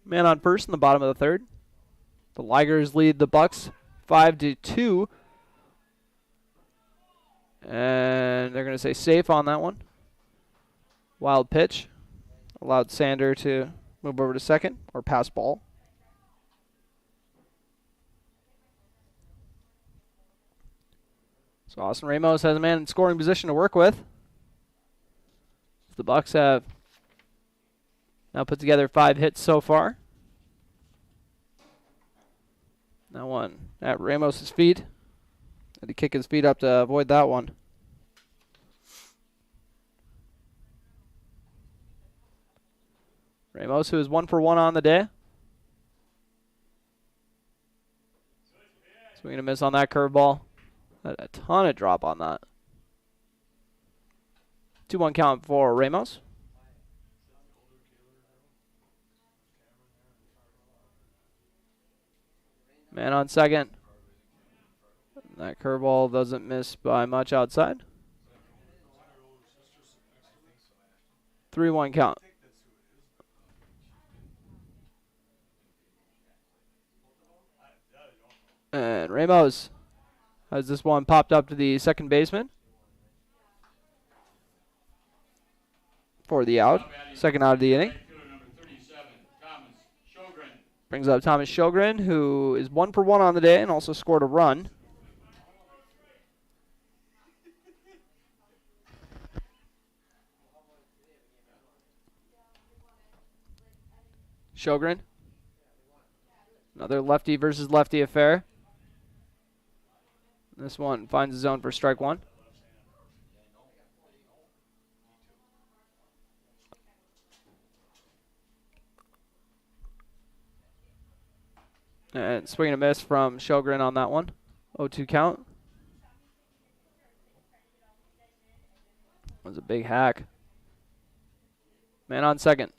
Man on first in the bottom of the third. The Ligers lead the Bucks 5-2. And they're going to say safe on that one. Wild pitch. Allowed Sander to move over to second or pass ball. So Austin Ramos has a man in scoring position to work with. The Bucks have now put together 5 hits so far. That one at Ramos' feet. Had to kick his feet up to avoid that one. Ramos, who is 1 for 1 on the day. Swing and a miss on that curveball. Had a ton of drop on that. 2-1 count for Ramos. Man on second. That curveball doesn't miss by much outside. 3-1 count. And Ramos has this one popped up to the second baseman for the out. Second out of the inning. Brings up Thomas Sjogren, who is 1 for 1 on the day and also scored a run. Sjogren. Another lefty versus lefty affair. This one finds the zone for strike 1. And swing and a miss from Sjogren on that one. 0-2 count. That was a big hack. Man on second.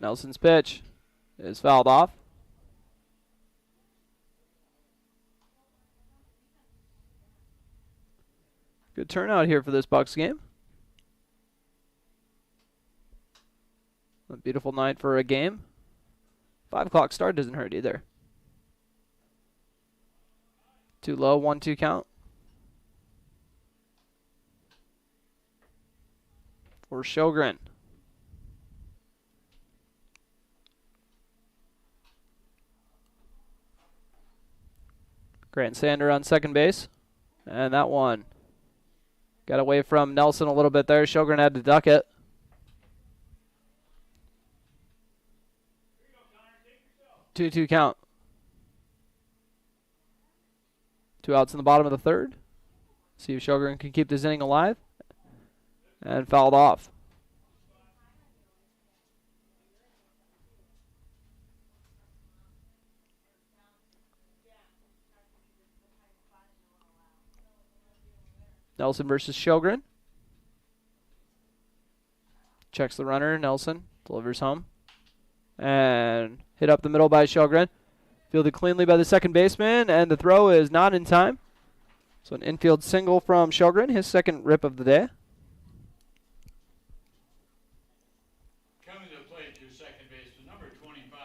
Nelson's pitch is fouled off. Good turnout here for this Bucks game. A beautiful night for a game. 5 o'clock start doesn't hurt either. Too low, 1-2 count. For Sjogren. Grant Sander on second base. And that one got away from Nelson a little bit there. Sjogren had to duck it. Two count. 2 outs in the bottom of the third. See if Sjogren can keep this inning alive. And fouled off. Nelson versus Sjogren. Checks the runner. Nelson delivers home. And hit up the middle by Sjogren. Fielded cleanly by the second baseman. And the throw is not in time. So an infield single from Sjogren. His second rip of the day. Coming to the plate, your second baseman, number 25,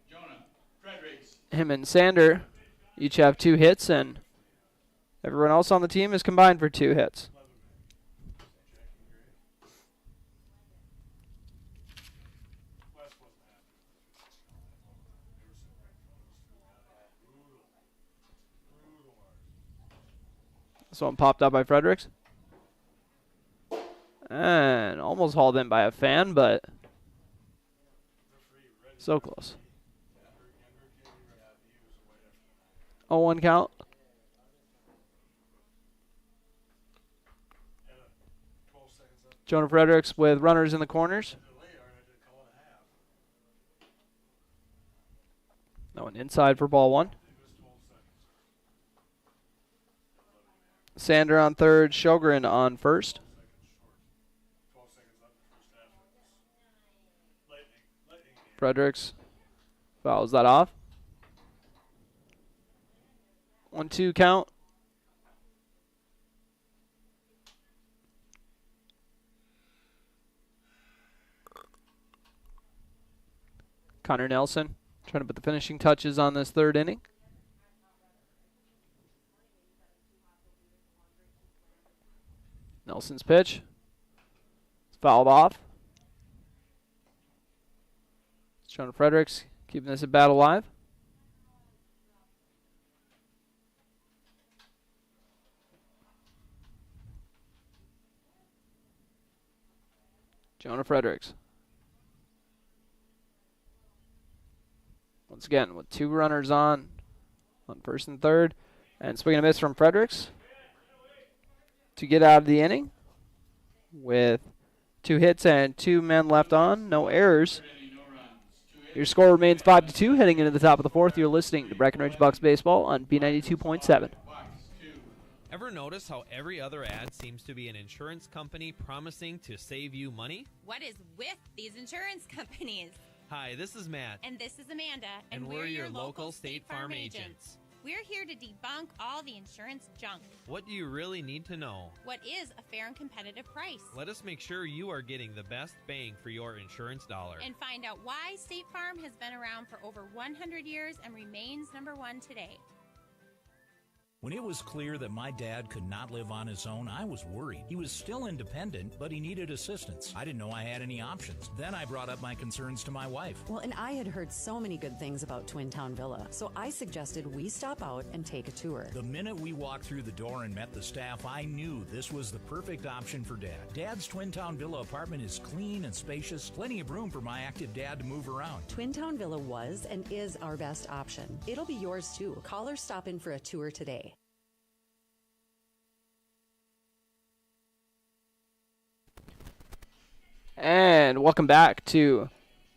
Jonah Fredericks. Him and Sander each have 2 hits. And everyone else on the team is combined for 2 hits. This one popped up by Fredericks. And almost hauled in by a fan, but so close. 0-1 count. Jonah Fredericks with runners in the corners. That one inside for ball 1. Sander on third, Sjogren on first. Fredericks fouls that off. 1-2 count. Connor Nelson trying to put the finishing touches on this third inning. Nelson's pitch. It's fouled off. Jonah Fredericks keeping this at bat alive. Jonah Fredericks. Once again, with 2 runners on first and third. And swing and a miss from Fredericks to get out of the inning with 2 hits and 2 men left on. No errors. Your score remains 5-2 heading into the top of the 4th. You're listening to Breckenridge Bucks Baseball on B92.7. Ever notice how every other ad seems to be an insurance company promising to save you money? What is with these insurance companies? Hi, this is Matt. And this is Amanda. And we're your local State Farm agents. We're here to debunk all the insurance junk. What do you really need to know? What is a fair and competitive price? Let us make sure you are getting the best bang for your insurance dollar. And find out why State Farm has been around for over 100 years and remains number 1 today. When it was clear that my dad could not live on his own, I was worried. He was still independent, but he needed assistance. I didn't know I had any options. Then I brought up my concerns to my wife. Well, and I had heard so many good things about Twin Town Villa, so I suggested we stop out and take a tour. The minute we walked through the door and met the staff, I knew this was the perfect option for Dad. Dad's Twin Town Villa apartment is clean and spacious, plenty of room for my active dad to move around. Twin Town Villa was and is our best option. It'll be yours too. Call or stop in for a tour today. And welcome back to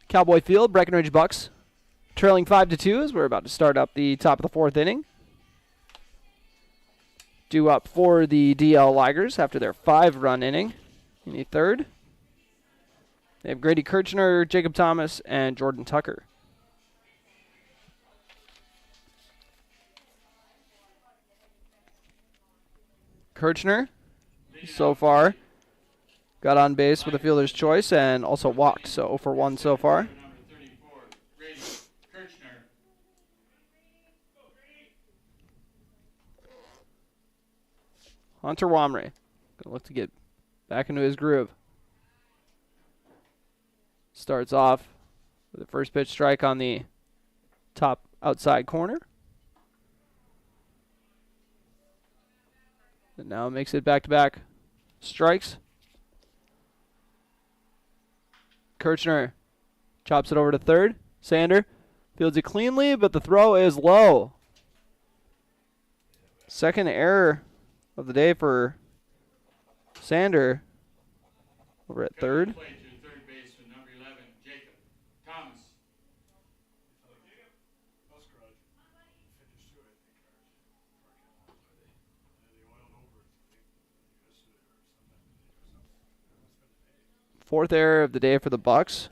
Cowboy Field. Breckenridge Bucks trailing 5-2 as we're about to start up the top of the 4th inning. Due up for the DL Ligers after their 5-run inning in the 3rd. They have Grady Kirchner, Jacob Thomas, and Jordan Tucker. Kirchner, so far, got on base with a fielder's choice and also walked, so 0 for 1 so far. Hunter Wamre, gonna look to get back into his groove. Starts off with a first pitch strike on the top outside corner. And now makes it back-to-back strikes. Kirchner chops it over to third. Sander fields it cleanly, but the throw is low. Second error of the day for Sander over at third. Fourth error of the day for the Bucks.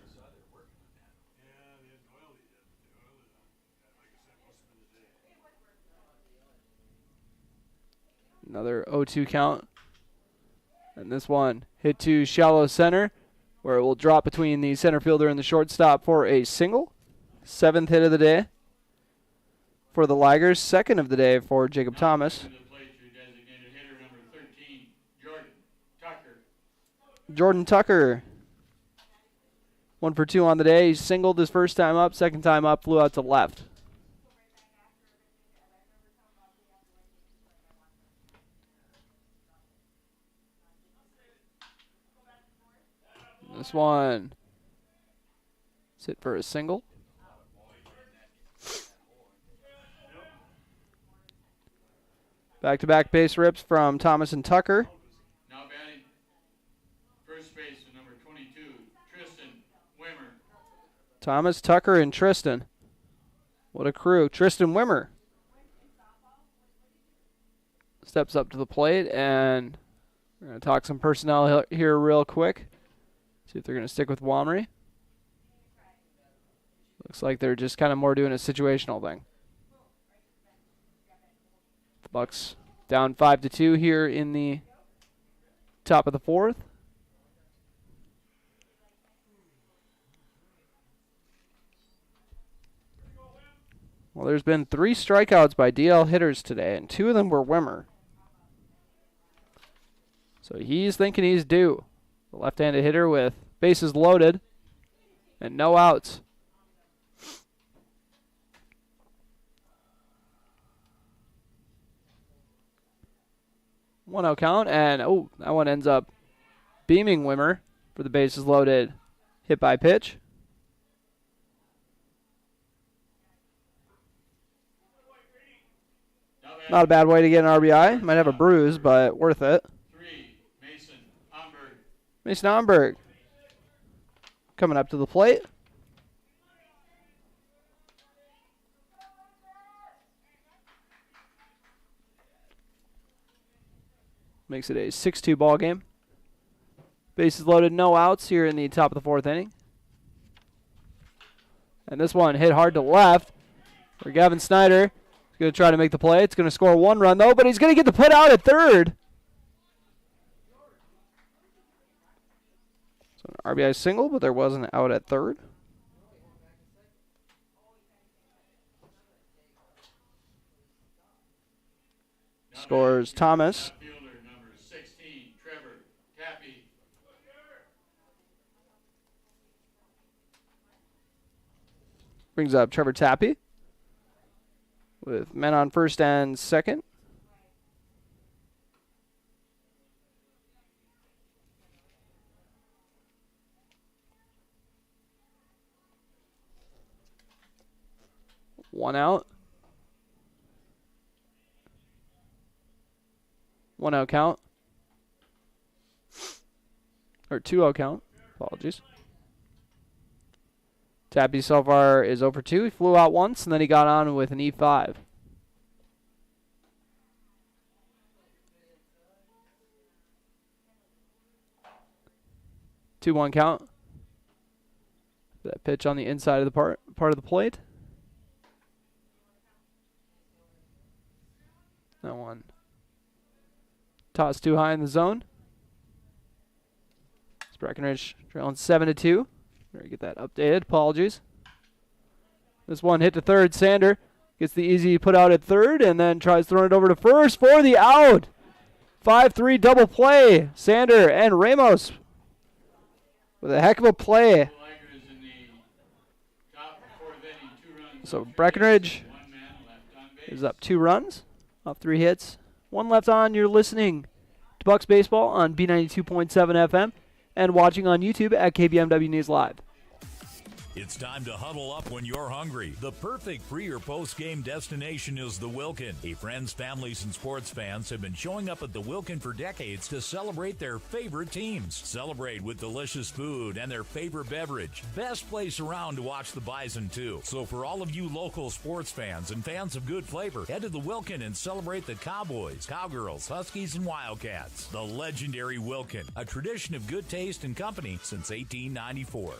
Another 0-2 count. And this one hit to shallow center, where it will drop between the center fielder and the shortstop for a single. 7th hit of the day for the Ligers. 2nd of the day for Jacob Thomas. Jordan Tucker, 1 for 2 on the day. He singled his first time up, second time up, flew out to left. This one is hit for a single. Back-to-back base rips from Thomas and Tucker. Now batting first baseman number 22, Tristan Wimmer. Thomas, Tucker, and Tristan. What a crew. Tristan Wimmer steps up to the plate, and we're going to talk some personnel here real quick. See if they're going to stick with Wamry. Looks like they're just kind of more doing a situational thing. The Bucks down 5-2 here in the top of the 4th. Well, there's been 3 strikeouts by DL hitters today, and 2 of them were Wimmer. So he's thinking he's due. The left-handed hitter with bases loaded and no outs. One out count, and that one ends up beaming Wimmer for the bases loaded hit by pitch. Not a bad way to get an RBI. Might have a bruise, but worth it. Mason Omberg coming up to the plate. Makes it a 6-2 ball game. Bases loaded, no outs here in the top of the 4th inning. And this one hit hard to left for Gavin Snyder. He's going to try to make the play. It's going to score 1 run, though, but he's going to get the put out at third. So an RBI single, but there was an out at third. Scores Thomas. Brings up Trevor Tappy with men on first and second. One out. 1 out count. Or 2 out count. Apologies. Tappy so far is 0 for 2. He flew out once, and then he got on with an E5. Two one count. That pitch on the inside of the part of the plate. That one tossed too high in the zone. It's Breckenridge trailing 7-2. Better get that updated. Apologies. This one hit to third. Sander gets the easy put out at third and then tries throwing it over to first for the out. 5-3 double play. Sander and Ramos with a heck of a play. So Breckenridge is up 2 runs off 3 hits. 1 left on. You're listening to Bucks Baseball on B92.7 FM. And watching on YouTube at KBMW News Live. It's time to huddle up when you're hungry. The perfect pre- or post-game destination is the Wilkin. Friends, families, and sports fans have been showing up at the Wilkin for decades to celebrate their favorite teams. Celebrate with delicious food and their favorite beverage. Best place around to watch the Bison, too. So for all of you local sports fans and fans of good flavor, head to the Wilkin and celebrate the Cowboys, Cowgirls, Huskies, and Wildcats. The legendary Wilkin, a tradition of good taste and company since 1894.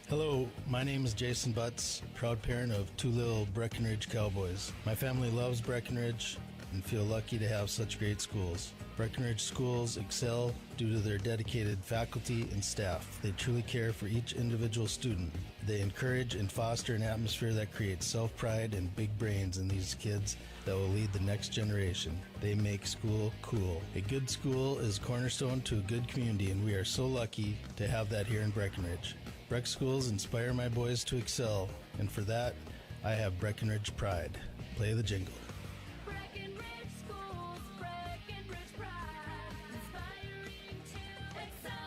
Hello, my name is Jason Butts, proud parent of 2 little Breckenridge Cowboys. My family loves Breckenridge and feel lucky to have such great schools. Breckenridge schools excel due to their dedicated faculty and staff. They truly care for each individual student. They encourage and foster an atmosphere that creates self-pride and big brains in these kids that will lead the next generation. They make school cool. A good school is cornerstone to a good community, and we are so lucky to have that here in Breckenridge. Breck schools inspire my boys to excel, and for that, I have Breckenridge pride. Play the jingle. Breckenridge schools, Breckenridge pride, inspiring to excel.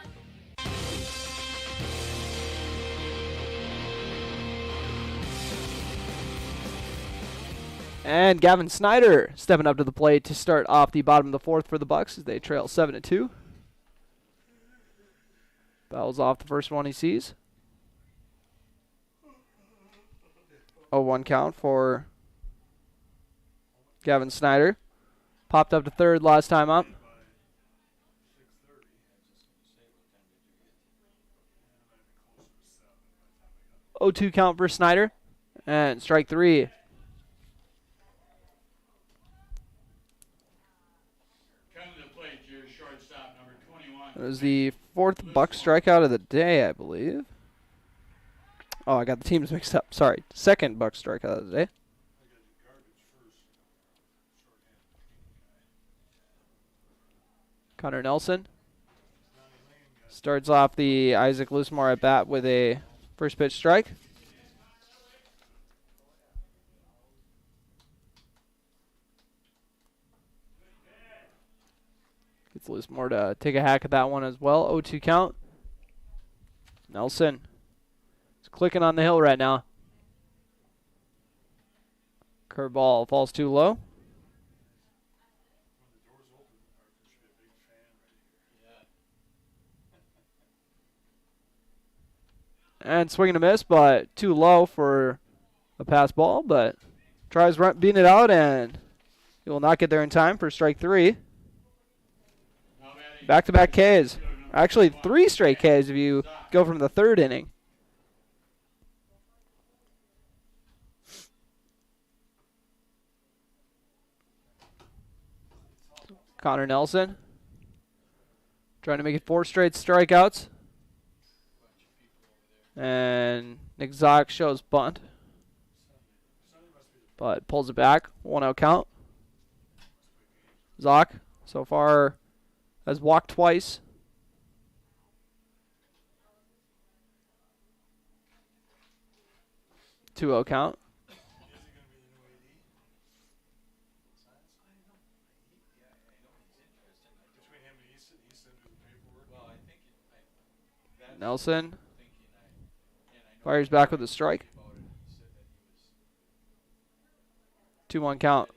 And Gavin Snyder stepping up to the plate to start off the bottom of the 4th for the Bucks as they trail 7-2. Fouls off the first one he sees. 0-1 count for Gavin Snyder. Popped up to third last time up. 0-2 count for Snyder. And strike 3. It was the 4th Buck strikeout of the day, I believe. Oh, I got the teams mixed up. Sorry. 2nd Buck strikeout of the day. Connor Nelson starts off the Isaac Loosemore at bat with a first pitch strike. Gets Loosemore to take a hack at that one as well. 0-2 count. Nelson is clicking on the hill right now. Curveball falls too low. And swing and a miss, but too low for a pass ball. But tries beating it out, and he will not get there in time for strike 3. Back-to-back Ks. Actually, 3 straight Ks if you go from the 3rd inning. Connor Nelson trying to make it 4 straight strikeouts. And Nick Zock shows bunt, but pulls it back. 1-0 count. Zock so far has walked twice. 2-0 count. Nelson fires back with a strike. 2-1 count.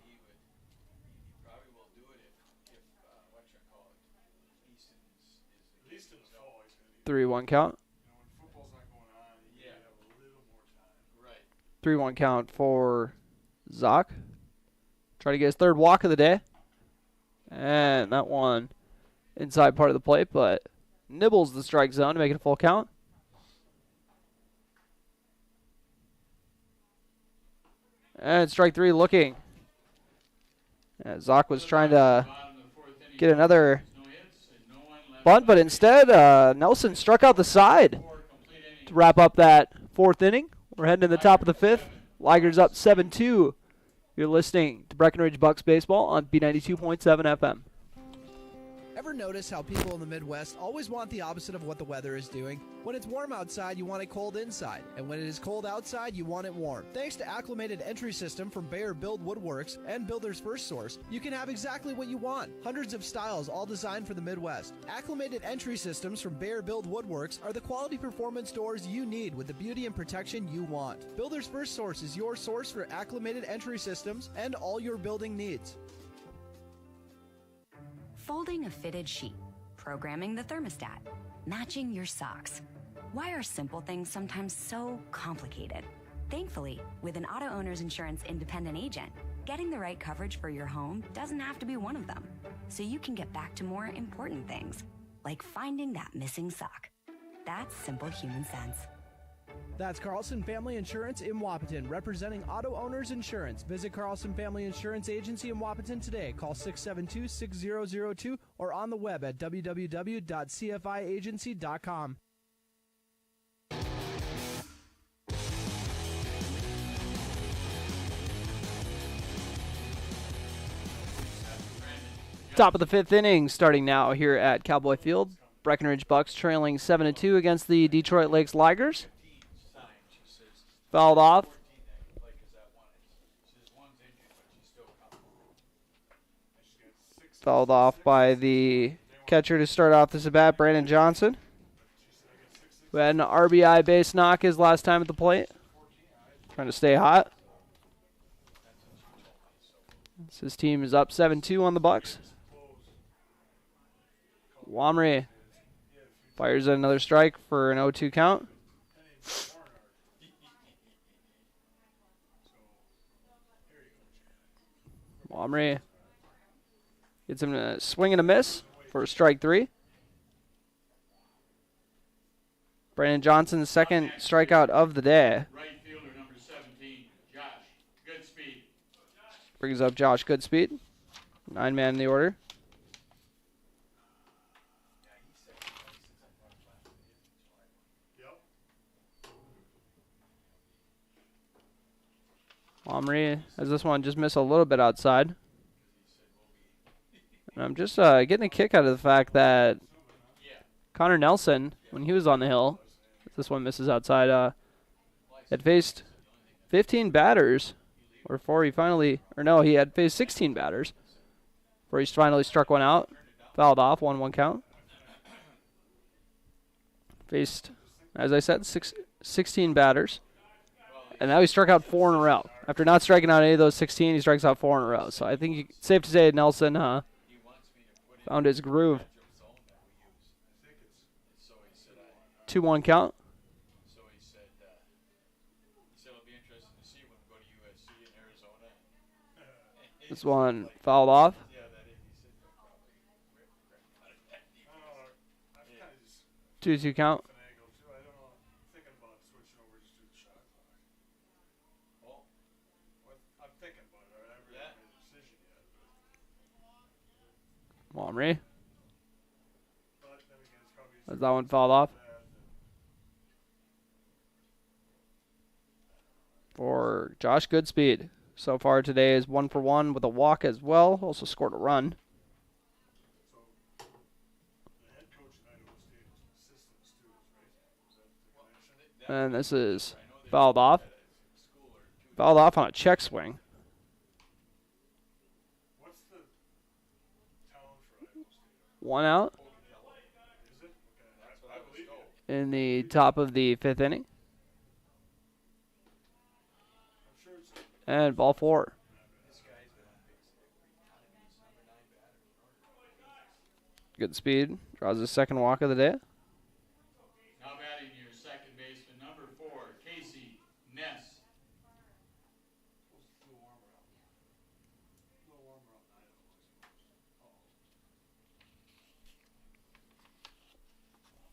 3-1 count. 3-1 count for Zock. Try to get his 3rd walk of the day. And that one inside part of the plate, but nibbles the strike zone to make it a full count. And strike 3 looking. Zock was trying to get another bunt, but instead Nelson struck out the side to wrap up that 4th inning. We're heading to the top of the 5th. Ligers up 7-2. You're listening to Breckenridge Bucks Baseball on B92.7 FM. Ever notice how people in the Midwest always want the opposite of what the weather is doing? When it's warm outside, you want it cold inside. And when it is cold outside, you want it warm. Thanks to Acclimated Entry System from Bayer Build Woodworks and Builder's First Source, you can have exactly what you want. Hundreds of styles, all designed for the Midwest. Acclimated Entry Systems from Bayer Build Woodworks are the quality performance doors you need with the beauty and protection you want. Builder's First Source is your source for acclimated entry systems and all your building needs. Folding a fitted sheet, programming the thermostat, matching your socks. Why are simple things sometimes so complicated? Thankfully, with an auto owner's insurance independent agent, getting the right coverage for your home doesn't have to be one of them. So you can get back to more important things, like finding that missing sock. That's simple human sense. That's Carlson Family Insurance in Wapaton, representing auto owners insurance. Visit Carlson Family Insurance Agency in Wapaton today. Call 672-6002 or on the web at www.cfiagency.com. Top of the 5th inning starting now here at Cowboy Field. Breckenridge Bucks trailing 7-2 against the Detroit Lakes Ligers. Fouled off. Fouled off by the catcher to start off this at bat, Brandon Johnson, who had an RBI base knock his last time at the plate. Trying to stay hot. His team is up 7-2 on the Bucks. Wamry fires another strike for an 0-2 count. Wamry gets him a swing and a miss for strike 3. Brandon Johnson's 2nd strikeout of the day. Right fielder number 17, Josh Goodspeed. Brings up Josh Goodspeed. 9-man in the order. Omri has this one just missed a little bit outside. And I'm just getting a kick out of the fact that Connor Nelson, when he was on the hill, this one misses outside, had faced 15 batters before he finally, he had faced 16 batters before he finally struck one out, fouled off, 1-1 count. Faced, as I said, 16 batters. And now he struck out 4 in a row. After not striking out any of those 16, he strikes out 4 in a row. So I think it's safe to say Nelson found his groove. 2-1 count. This one fouled off. 2-2 count. Omri. As that one fouled off. For Josh Goodspeed. So far today is 1 for 1 with a walk as well. Also scored a run. And this is fouled off. Fouled off on a check swing. One out in the top of the 5th inning. And ball 4. Goodspeed draws his second walk of the day. Now batting your second baseman, number 4, Casey Ness.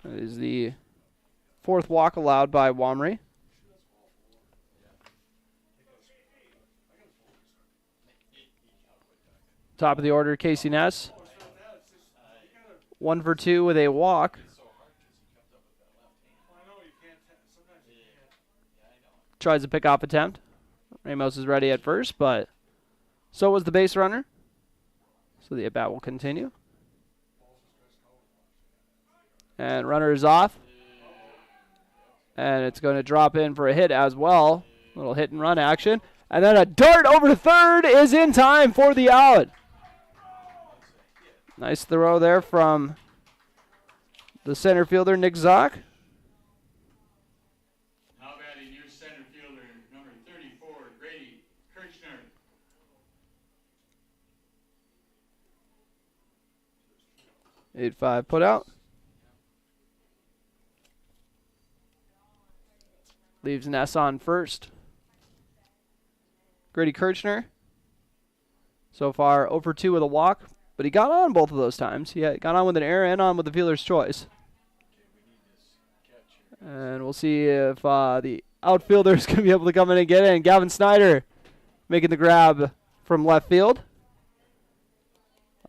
That is the 4th walk allowed by Wamry. Top of the order, Casey Ness. 1 for 2 with a walk. Tries a pickoff attempt. Ramos is ready at first, but so was the base runner. So the at-bat will continue. And runner is off. And it's going to drop in for a hit as well. Little hit and run action. And then a dart over to third is in time for the out. Nice throw there from the center fielder, Nick Zock. Now batting your center fielder, number 34, Grady Kirchner. Eight 5 put out. Leaves Ness on first. Grady Kirchner, so far 0 for 2 with a walk, but he got on both of those times. He got on with an error and on with the fielder's choice. And we'll see if the outfielder is going to be able to come in and get in. Gavin Snyder making the grab from left field.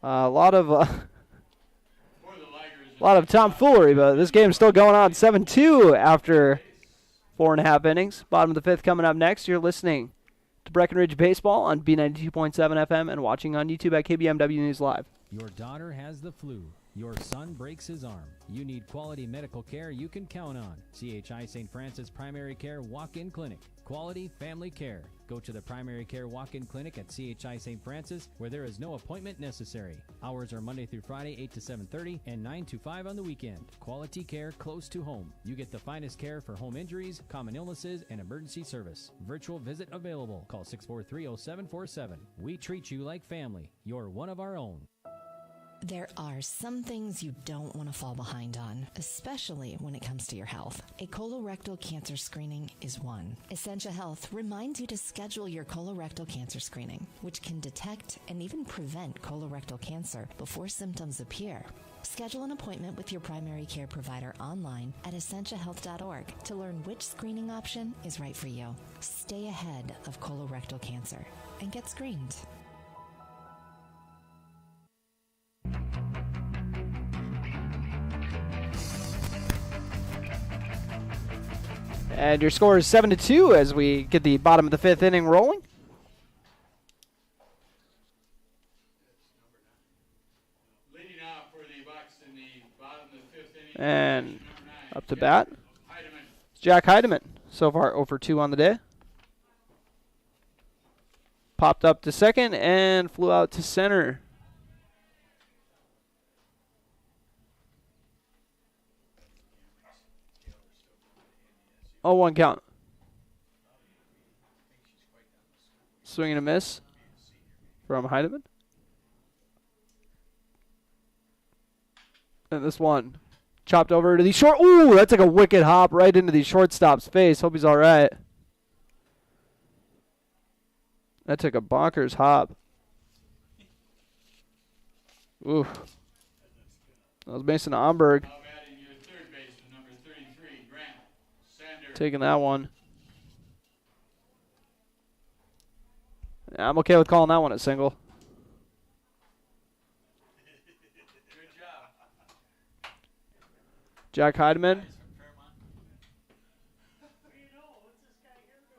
A lot of tomfoolery, but this game's still going on. 7-2 after 4.5 innings. Bottom of the 5th coming up next. You're listening to Breckenridge Baseball on B92.7 FM and watching on YouTube at KBMW News Live. Your daughter has the flu. Your son breaks his arm. You need quality medical care you can count on. CHI St. Francis Primary Care Walk-In Clinic. Quality family care. Go to the Primary Care Walk-In Clinic at CHI St. Francis, where there is no appointment necessary. Hours are Monday through Friday, 8 to 7:30 and 9 to 5 on the weekend. Quality care close to home. You get the finest care for home injuries, common illnesses, and emergency service. Virtual visit available. Call 643-0747. We treat you like family. You're one of our own. There are some things you don't want to fall behind on, especially when it comes to your health. A colorectal cancer screening is one. Essentia Health reminds you to schedule your colorectal cancer screening, which can detect and even prevent colorectal cancer before symptoms appear. Schedule an appointment with your primary care provider online at essentiahealth.org to learn which screening option is right for you. Stay ahead of colorectal cancer and get screened. And your score is 7-2 as we get the bottom of the 5th inning rolling. And up to bat. It's Jack Heidemann. So far 0 for 2 on the day. Popped up to second and flew out to center. 0-1 count. Swing and a miss from Heidemann. And this one chopped over to the short. Ooh, that's like a wicked hop right into the shortstop's face. Hope he's all right. That took a bonkers hop. Ooh. That was Mason Omberg. Taking that one. Yeah, I'm okay with calling that one a single. Jack Heidemann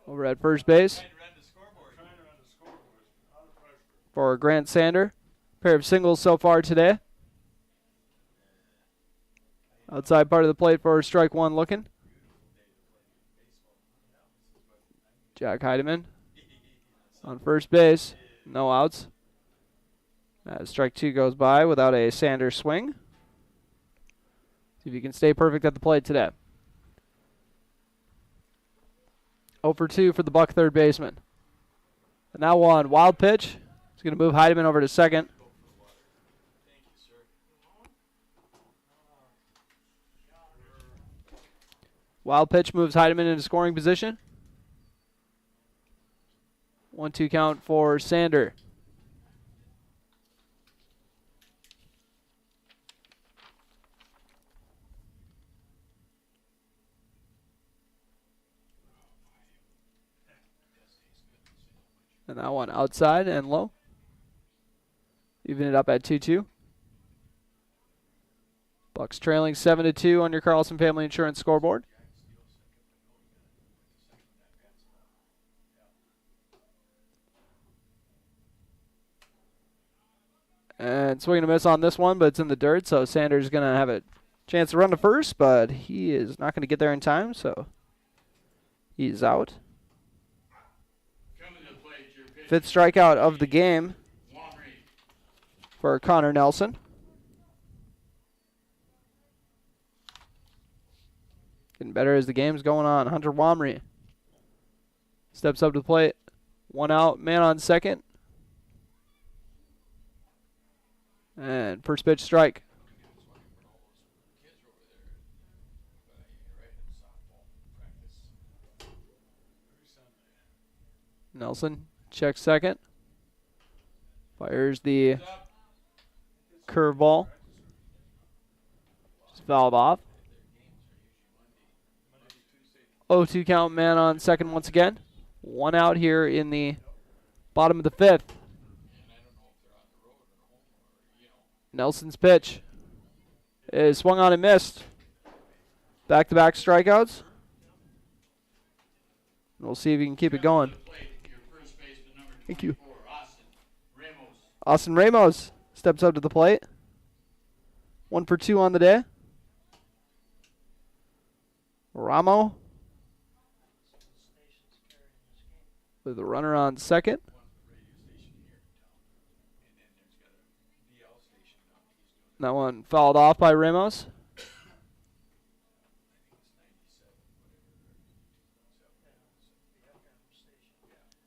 over at first base for Grant Sander. Pair of singles so far today. Outside part of the plate for strike one looking. Jack Heidemann on first base. No outs. As strike two goes by without a Sander swing. See if you can stay perfect at the plate today. 0 for 2 for the Buck third baseman. And now one wild pitch. He's going to move Heidemann over to second. Wild pitch moves Heidemann into scoring position. 1-2 count for Sander. And that one outside and low. Even it up at 2-2. Bucks trailing 7-2 on your Carlson Family Insurance scoreboard. And swing and a miss on this one, but it's in the dirt, so Sanders is going to have a chance to run to first, but he is not going to get there in time, so he's out. Fifth strikeout of the game for Connor Nelson. Getting better as the game's going on. Hunter Womry steps up to the plate. One out, man on second. And first pitch strike. Nelson checks second. Fires the curveball. Just fouled off. 0-2 count, man on second once again. One out here in the bottom of the fifth. Nelson's pitch is swung on and missed. Back-to-back strikeouts. We'll see if he can keep it going. Thank you. Austin Ramos steps up to the plate. 1 for 2 on the day. Ramo with a runner on second. That one fouled off by Ramos.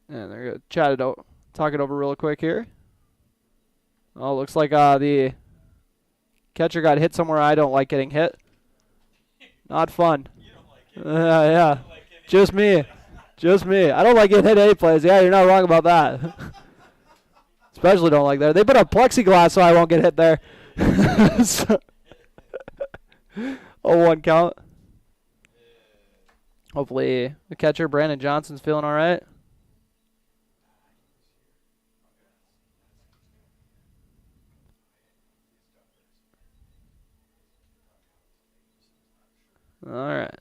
And they're going to talk it over real quick here. Oh, looks like the catcher got hit somewhere I don't like getting hit. Not fun. Yeah. Just me. Just me. I don't like getting hit any place. Yeah, you're not wrong about that. Especially don't like that. They put up plexiglass so I won't get hit there. 0-1 count. Hopefully the catcher, Brandon Johnson's feeling all right. All right.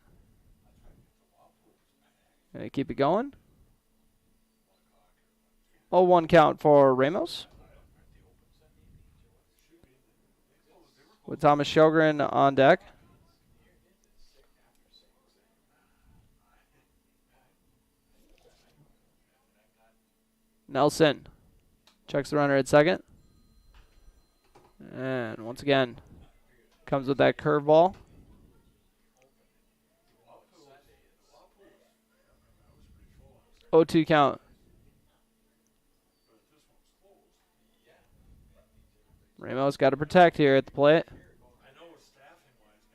Gonna keep it going. 0-1 count for Ramos. With Thomas Sjogren on deck. Nelson checks the runner at second. And once again, comes with that curveball. Oh, 2 count. Ramos got to protect here at the plate.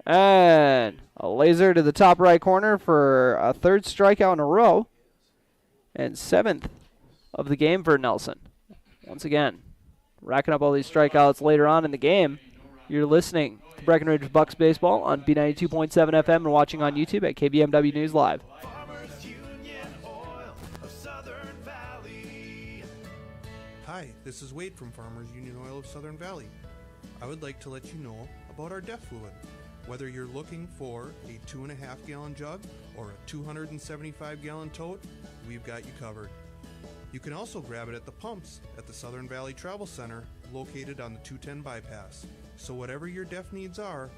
And a laser to the top right corner for a 3rd strikeout in a row. And 7th of the game for Nelson. Once again, racking up all these strikeouts later on in the game. You're listening to Breckenridge Bucks Baseball on B92.7 FM and watching on YouTube at KBMW News Live. Hi, this is Wade from Farmers Union Oil of Southern Valley. I would like to let you know about our DEF fluid. Whether you're looking for a 2.5 gallon jug or a 275 gallon tote, we've got you covered. You can also grab it at the pumps at the Southern Valley Travel Center located on the 210 bypass. So whatever your DEF needs are,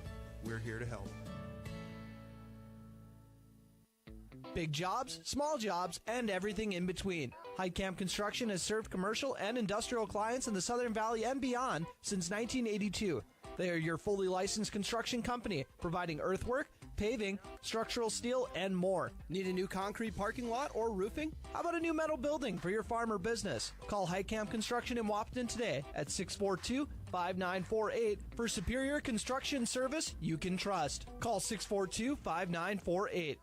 we're here to help. Big jobs, small jobs, and everything in between. Heitkamp Construction has served commercial and industrial clients in the Southern Valley and beyond since 1982. They are your fully licensed construction company, providing earthwork, paving, structural steel, and more. Need a new concrete parking lot or roofing? How about a new metal building for your farm or business? Call Heitkamp Construction in Wapaton today at 642-5948 for superior construction service you can trust. Call 642-5948.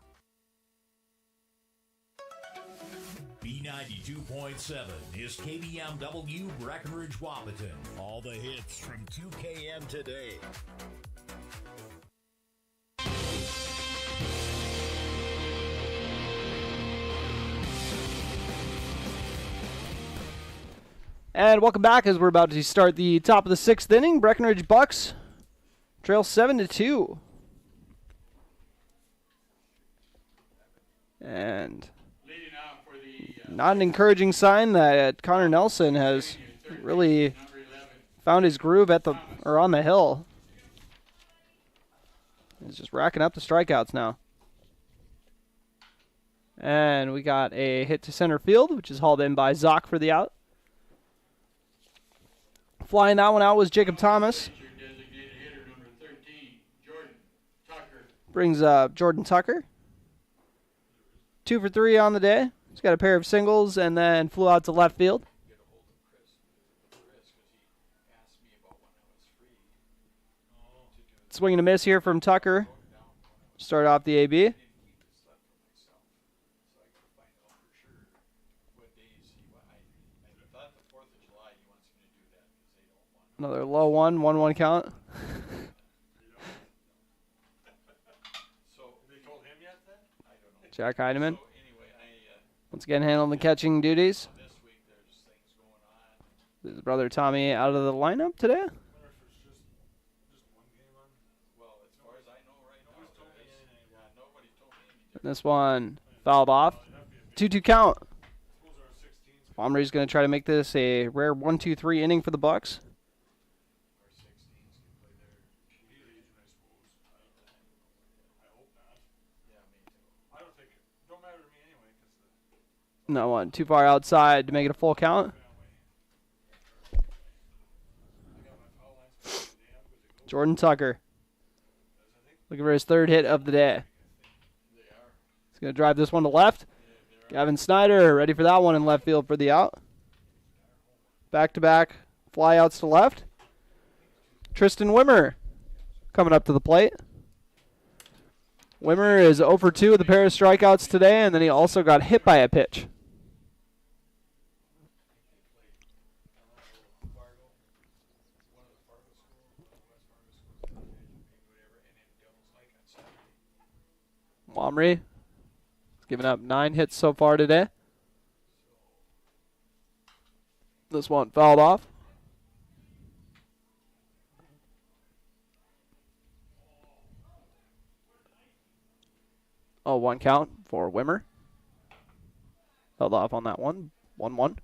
B92.7 is KBMW Breckenridge Wapaton. All the hits from 2KN today. And welcome back as we're about to start the top of the 6th inning. Breckenridge Bucks trail 7-2. And not an encouraging sign that Connor Nelson has really found his groove at on the hill. He's just racking up the strikeouts now. And we got a hit to center field, which is hauled in by Zock for the out. Flying that one out was Jacob Thomas. Brings up Jordan Tucker. 2 for 3 on the day. He's got a pair of singles and then flew out to left field. Swing and a miss here from Tucker. Start off the AB. Another low 1-1 count. Jack Heidemann. Once again, handling the catching duties. His brother Tommy out of the lineup today. This one fouled off. 2-2 count. Montgomery's going to try to make this a rare 1-2-3 inning for the Bucks. No one too far outside to make it a full count. Jordan Tucker looking for his 3rd hit of the day. He's going to drive this one to left. Gavin Snyder ready for that one in left field for the out. Back-to-back flyouts to left. Tristan Wimmer coming up to the plate. Wimmer is 0 for 2 with a pair of strikeouts today, and then he also got hit by a pitch. Montgomery has given up 9 hits so far today. This one fouled off. Oh, 1 count for Wimmer. Held off on that one. 1-1.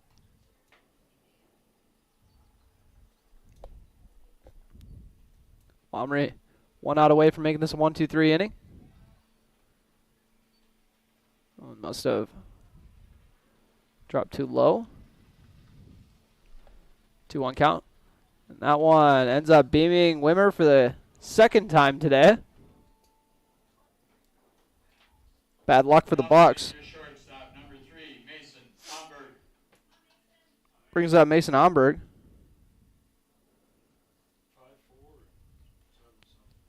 Montgomery 1 out away from making this a 1-2-3 inning. Oh, must have dropped too low. 2-1 count. And that one ends up beaming Wimmer for the second time today. Bad luck for the Bucks. Shortstop, number 3, Mason Homburg. Brings up Mason Homburg.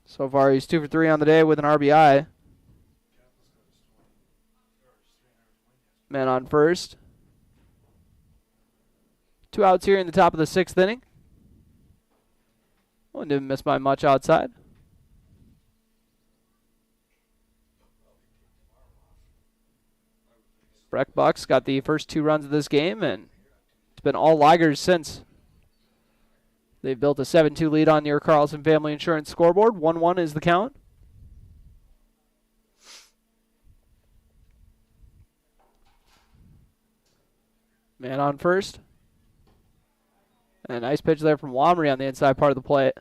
So far, he's 2 for 3 on the day with an RBI. Man on first. 2 outs here in the top of the 6th inning. One didn't miss by much outside. Breck Bucks got the first 2 runs of this game, and it's been all Ligers since. They've built a 7-2 lead on your Carlson Family Insurance scoreboard. 1-1 is the count. Man on first. And a nice pitch there from Wamry on the inside part of the plate.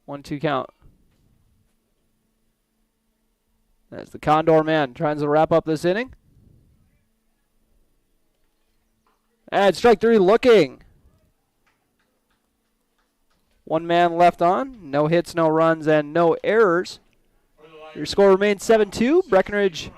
1-2 count. That's the Condor man trying to wrap up this inning. And strike 3 looking. 1 man left on. No hits, no runs, and no errors. Your score remains 7-2. Breckenridge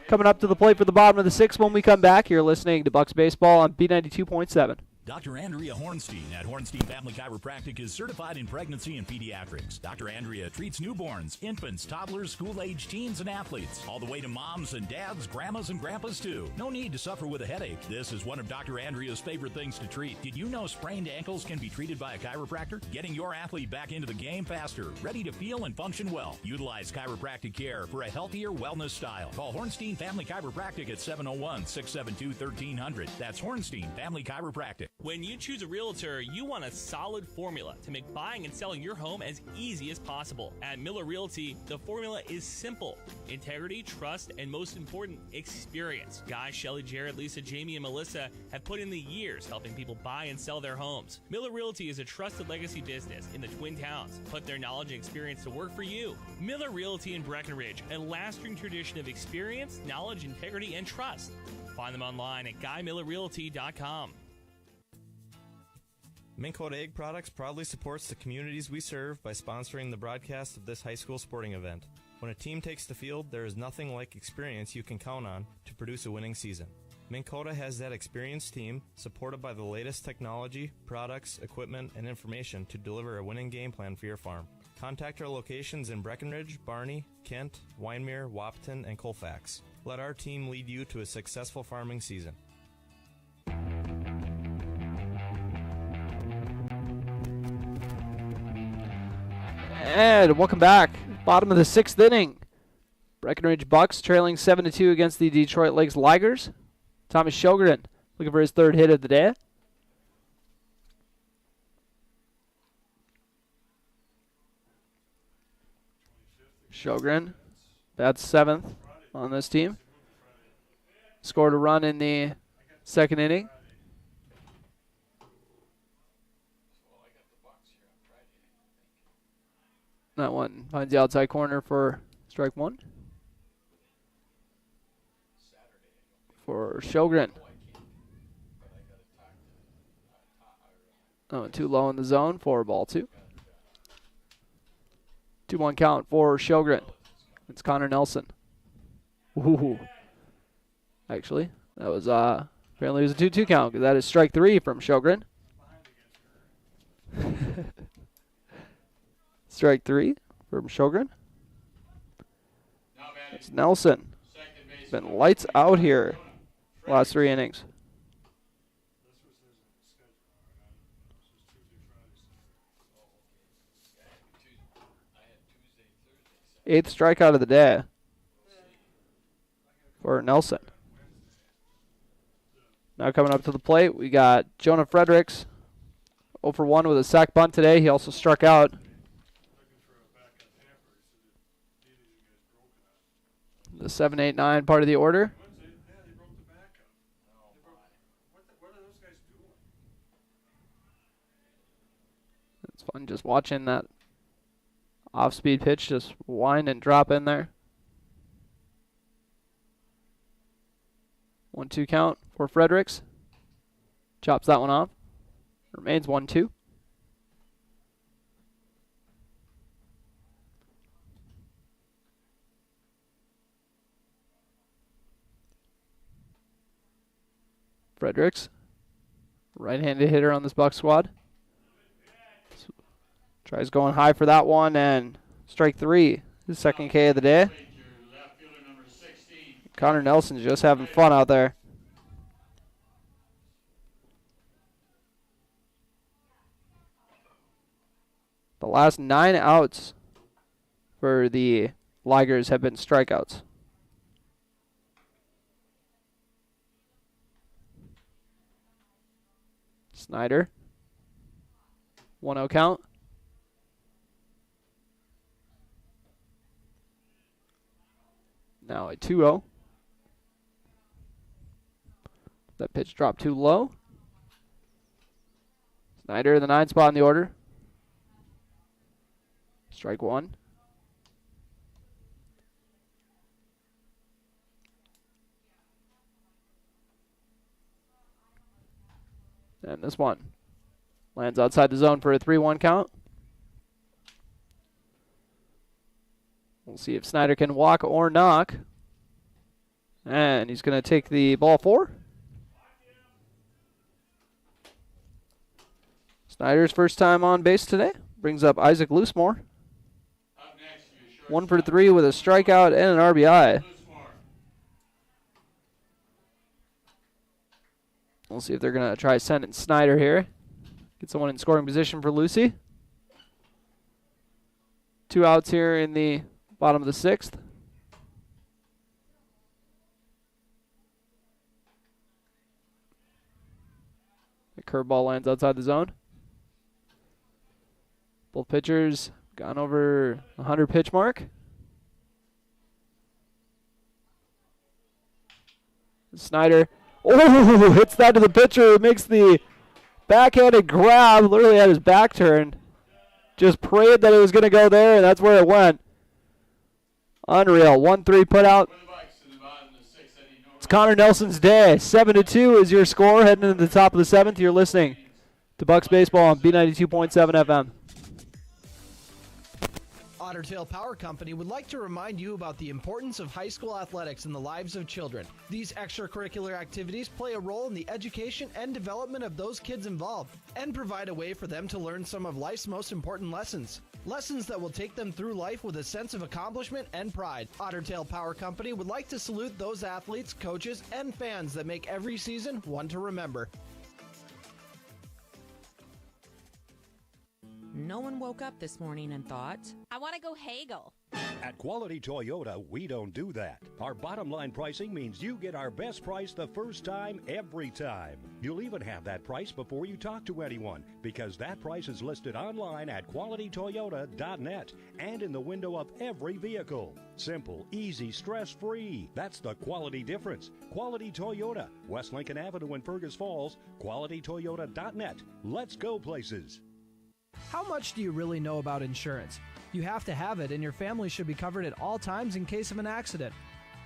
coming up to the plate for the bottom of the 6th when we come back. You're listening to Bucks Baseball on B92.7. Dr. Andrea Hornstein at Hornstein Family Chiropractic is certified in pregnancy and pediatrics. Dr. Andrea treats newborns, infants, toddlers, school-age teens, and athletes, all the way to moms and dads, grandmas, and grandpas, too. No need to suffer with a headache. This is one of Dr. Andrea's favorite things to treat. Did you know sprained ankles can be treated by a chiropractor? Getting your athlete back into the game faster, ready to feel and function well. Utilize chiropractic care for a healthier wellness style. Call Hornstein Family Chiropractic at 701-672-1300. That's Hornstein Family Chiropractic. When you choose a realtor, you want a solid formula to make buying and selling your home as easy as possible. At Miller Realty, the formula is simple: integrity, trust, and most important, experience. Guy, Shelley, Jared, Lisa, Jamie, and Melissa have put in the years helping people buy and sell their homes. Miller Realty is a trusted legacy business in the Twin Towns. Put their knowledge and experience to work for you. Miller Realty in Breckenridge, a lasting tradition of experience, knowledge, integrity, and trust. Find them online at GuyMillerRealty.com. Minn Kota Egg Products proudly supports the communities we serve by sponsoring the broadcast of this high school sporting event. When a team takes the field, there is nothing like experience you can count on to produce a winning season. Minn Kota has that experienced team, supported by the latest technology, products, equipment, and information to deliver a winning game plan for your farm. Contact our locations in Breckenridge, Barney, Kent, Wyndmere, Wahpeton, and Colfax. Let our team lead you to a successful farming season. And welcome back. Bottom of the 6th inning. Breckenridge Bucks trailing 7-2 against the Detroit Lakes Ligers. Thomas Sjogren looking for his 3rd hit of the day. Sjogren, that's 7th on this team. Scored a run in the 2nd inning. That one finds the outside corner for strike 1. For Sjogren. Oh, too low in the zone for ball 2. 2-1 count for Sjogren. It's Connor Nelson. Ooh. Actually, that was apparently it was a 2-2 count because that is strike 3 from Sjogren. Strike 3 from Sjogren. It's Nelson. Been lights out here last 3 innings. 8th strikeout of the day for Nelson. Now coming up to the plate, we got Jonah Fredericks, 0 for 1 with a sac bunt today. He also struck out. The 7-8-9 part of the order. It's fun just watching that off-speed pitch just wind and drop in there. 1-2 count for Fredericks. Chops that one off. Remains 1-2. Fredericks, right-handed hitter on this Buck squad. Tries going high for that one, and strike 3. His second K of the day. Connor Nelson's just having fun out there. The last 9 outs for the Ligers have been strikeouts. Snyder. 1-0 count. Now a 2-0. That pitch dropped too low. Snyder in the 9 spot in the order. Strike 1. And this one lands outside the zone for a 3-1 count. We'll see if Snyder can walk or knock. And he's going to take the ball 4. Snyder's first time on base today. Brings up Isaac Loosemore. 1 for 3 with a strikeout and an RBI. We'll see if they're going to try sending Snyder here. Get someone in scoring position for Lucy. 2 outs here in the bottom of the 6th. The curveball lands outside the zone. Both pitchers gone over 100 pitch mark. Snyder, hits that to the pitcher. Makes the backhanded grab, literally had his back turned. Just prayed that it was going to go there, and that's where it went. Unreal. 1-3 put out. It's Connor Nelson's day. 7-2 is your score. Heading into the top of the 7th, you're listening to Bucks Baseball on B92.7 FM. Otter Tail Power Company would like to remind you about the importance of high school athletics in the lives of children. These extracurricular activities play a role in the education and development of those kids involved and provide a way for them to learn some of life's most important lessons. Lessons that will take them through life with a sense of accomplishment and pride. Otter Tail Power Company would like to salute those athletes, coaches, and fans that make every season one to remember. No one woke up this morning and thought, I want to go haggle. At Quality Toyota, we don't do that. Our bottom line pricing means you get our best price the first time, every time. You'll even have that price before you talk to anyone, because that price is listed online at qualitytoyota.net and in the window of every vehicle. Simple, easy, stress-free. That's the quality difference. Quality Toyota, West Lincoln Avenue in Fergus Falls, qualitytoyota.net. Let's go places. How much do you really know about insurance? You have to have it, and your family should be covered at all times in case of an accident.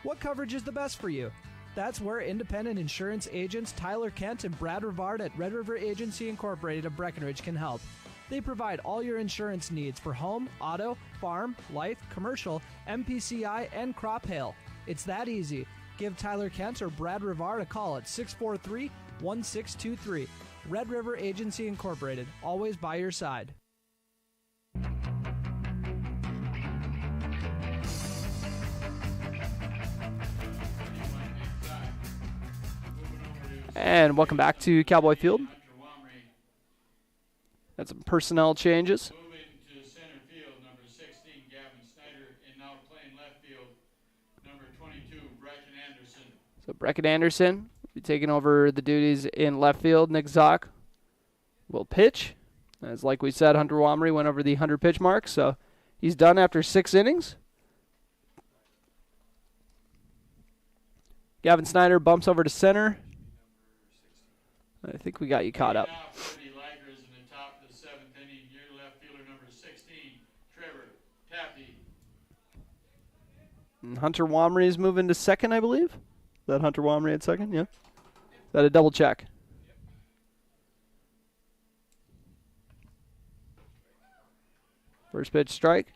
What coverage is the best for you? That's where independent insurance agents Tyler Kent and Brad Rivard at Red River Agency Incorporated of Breckenridge can help. They provide all your insurance needs for home, auto, farm, life, commercial, MPCI, and crop hail. It's that easy. Give Tyler Kent or Brad Rivard a call at 643-1623. Red River Agency Incorporated, always by your side. And welcome back to Cowboy Field. Had some personnel changes. Moving to center field, number 16, Gavin Snyder, and now playing left field, number 22, Brecken Anderson. So Brecken Anderson will be taking over the duties in left field. Nick Zock will pitch. As like we said, Hunter Wamry went over the 100 pitch mark, so he's done after 6 innings. Gavin Snyder bumps over to center. I think we got you caught up. Now for the Ligers in the top of the 7th inning, your left fielder, number 16, Trevor Taffy. And Hunter Wamry is moving to second, I believe. Is that Hunter Wamry at second? Yeah. Is that a double check? First pitch strike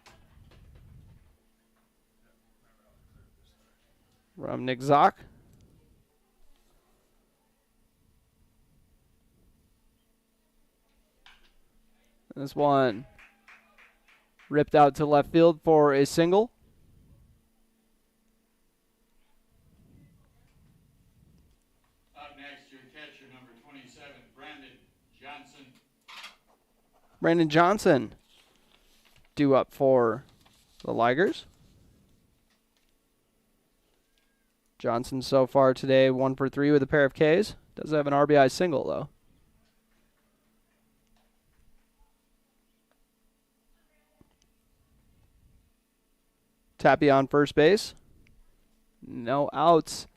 from Nick Zock. This one ripped out to left field for a single. Up next, your catcher, number 27, Brandon Johnson. Brandon Johnson due up for the Ligers. Johnson so far today 1 for 3 with a pair of Ks. Does have an RBI single though. Tappy on first base. No outs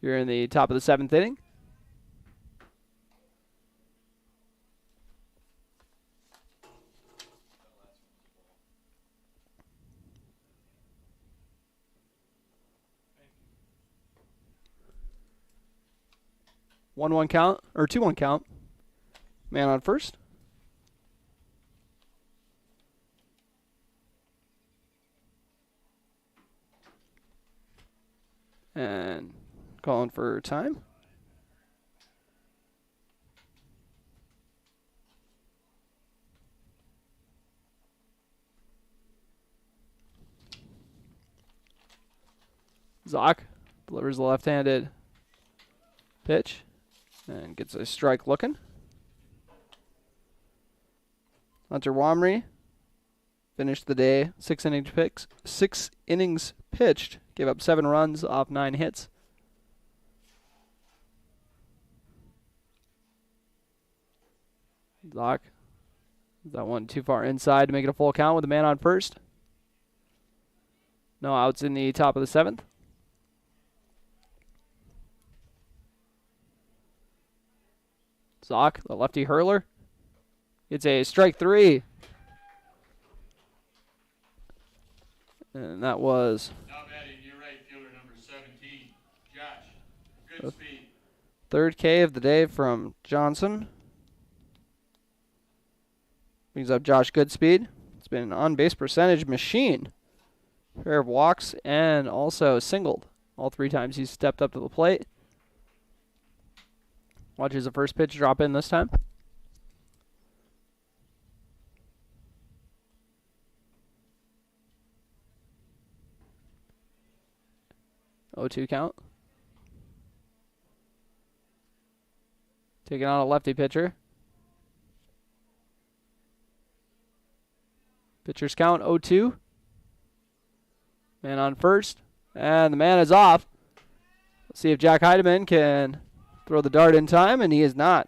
here in the top of the 7th inning. One count, or 2-1 count. Man on first. And calling for time. Zock delivers the left-handed pitch and gets a strike looking. Hunter Wamry finished the day 6 innings pitched, gave up 7 runs off 9 hits. Zock, that one too far inside to make it a full count with a man on first. No outs in the top of the 7th. Zock, the lefty hurler. It's a strike 3. And that was Now batting your right fielder, number 17, Josh Goodspeed. third K of the day from Johnson. Brings up Josh Goodspeed. It's been an on-base percentage machine. Pair of walks and also singled. All 3 times he's stepped up to the plate. Watches the first pitch drop in this time. Oh, 2 count. Taking on a lefty pitcher. Pitcher's count 0-2. Man on first. And the man is off. Let's see if Jack Heidemann can throw the dart in time, and he is not.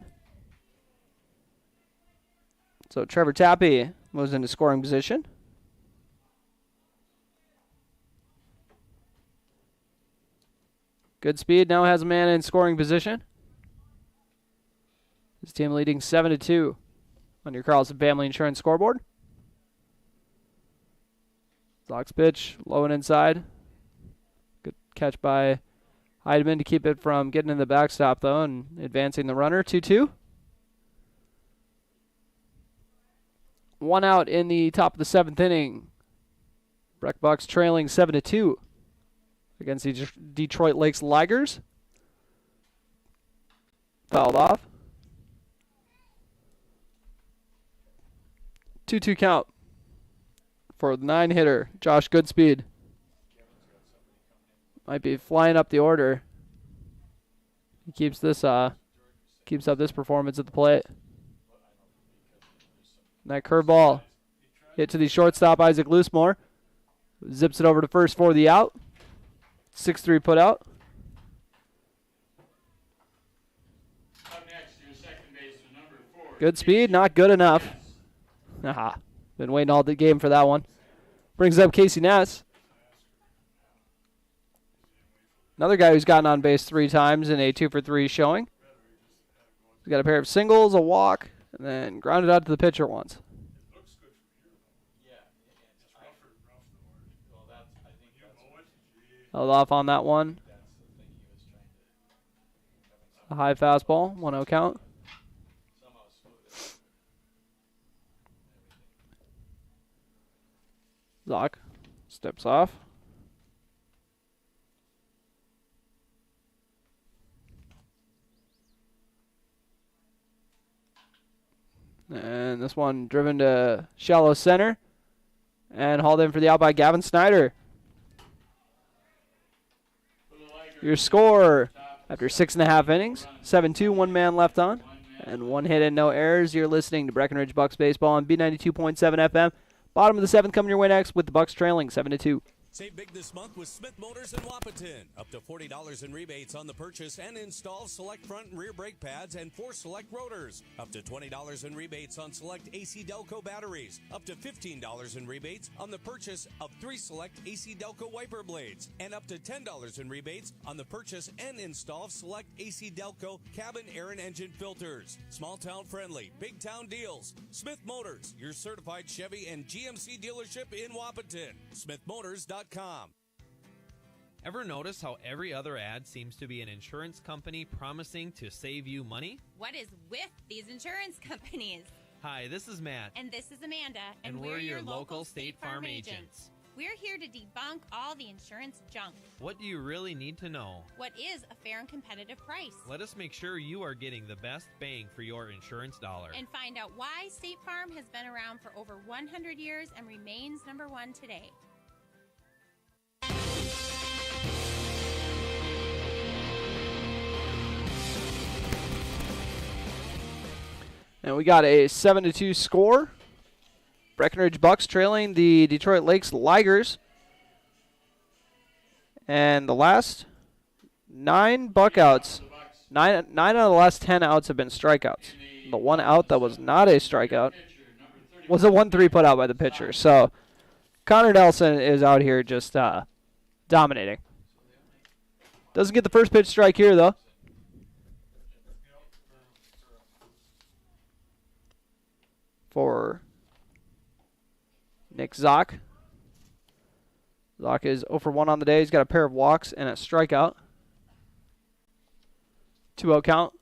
So Trevor Tappy moves into scoring position. Goodspeed now has a man in scoring position. His team leading 7-2 on your Carlson Family Insurance scoreboard. Zock's pitch, low and inside. Good catch by Heidemann to keep it from getting in the backstop, though, and advancing the runner. 2-2. 1 out in the top of the 7th inning. Breck Bucks trailing 7-2 against the Detroit Lakes Ligers. Fouled off. 2-2 count for the 9-hitter, Josh Goodspeed. Might be flying up the order. He keeps this keeps up this performance at the plate. And that curveball hit to the shortstop, Isaac Loosemore. Zips it over to first for the out. 6-3 put out. Up next, your second baseman, number 4. Goodspeed, not good enough. Aha. Been waiting all the game for that one. Brings up Casey Ness. Another guy who's gotten on base 3 times in a 2-for-3 showing. He's got a pair of singles, a walk, and then grounded out to the pitcher once. Held off on that one. A high fastball, 1-0 count. Zock steps off. And this one driven to shallow center. And hauled in for the out by Gavin Snyder. Your score after 6.5 innings, 7-2, 1 man left on, and 1 hit and no errors. You're listening to Breckenridge Bucks Baseball on B92.7 FM. Bottom of the 7th coming your way next with the Bucks trailing 7-2. Save big this month with Smith Motors in Wapaton. Up to $40 in rebates on the purchase and install select front and rear brake pads and 4 select rotors. Up to $20 in rebates on select AC Delco batteries. Up to $15 in rebates on the purchase of 3 select AC Delco wiper blades. And up to $10 in rebates on the purchase and install of select AC Delco cabin air and engine filters. Small town friendly, big town deals. Smith Motors, your certified Chevy and GMC dealership in Wapaton. SmithMotors.com. Ever notice how every other ad seems to be an insurance company promising to save you money? What is with these insurance companies? Hi, this is Matt. And this is Amanda. And we're your local State Farm agents. We're here to debunk all the insurance junk. What do you really need to know? What is a fair and competitive price? Let us make sure you are getting the best bang for your insurance dollar. And find out why State Farm has been around for over 100 years and remains number 1 today. And we got a 7-2 score. Breckenridge Bucks trailing the Detroit Lakes Ligers. And the last 9 buck outs, 9 out of the last 10 outs have been strikeouts. The one out that was not a strikeout was a 1-3 put out by the pitcher. So Connor Nelson is out here just dominating. Doesn't get the first pitch strike here, though. For Nick Zock. Zock is 0 for 1 on the day. He's got a pair of walks and a strikeout. 2-0 count.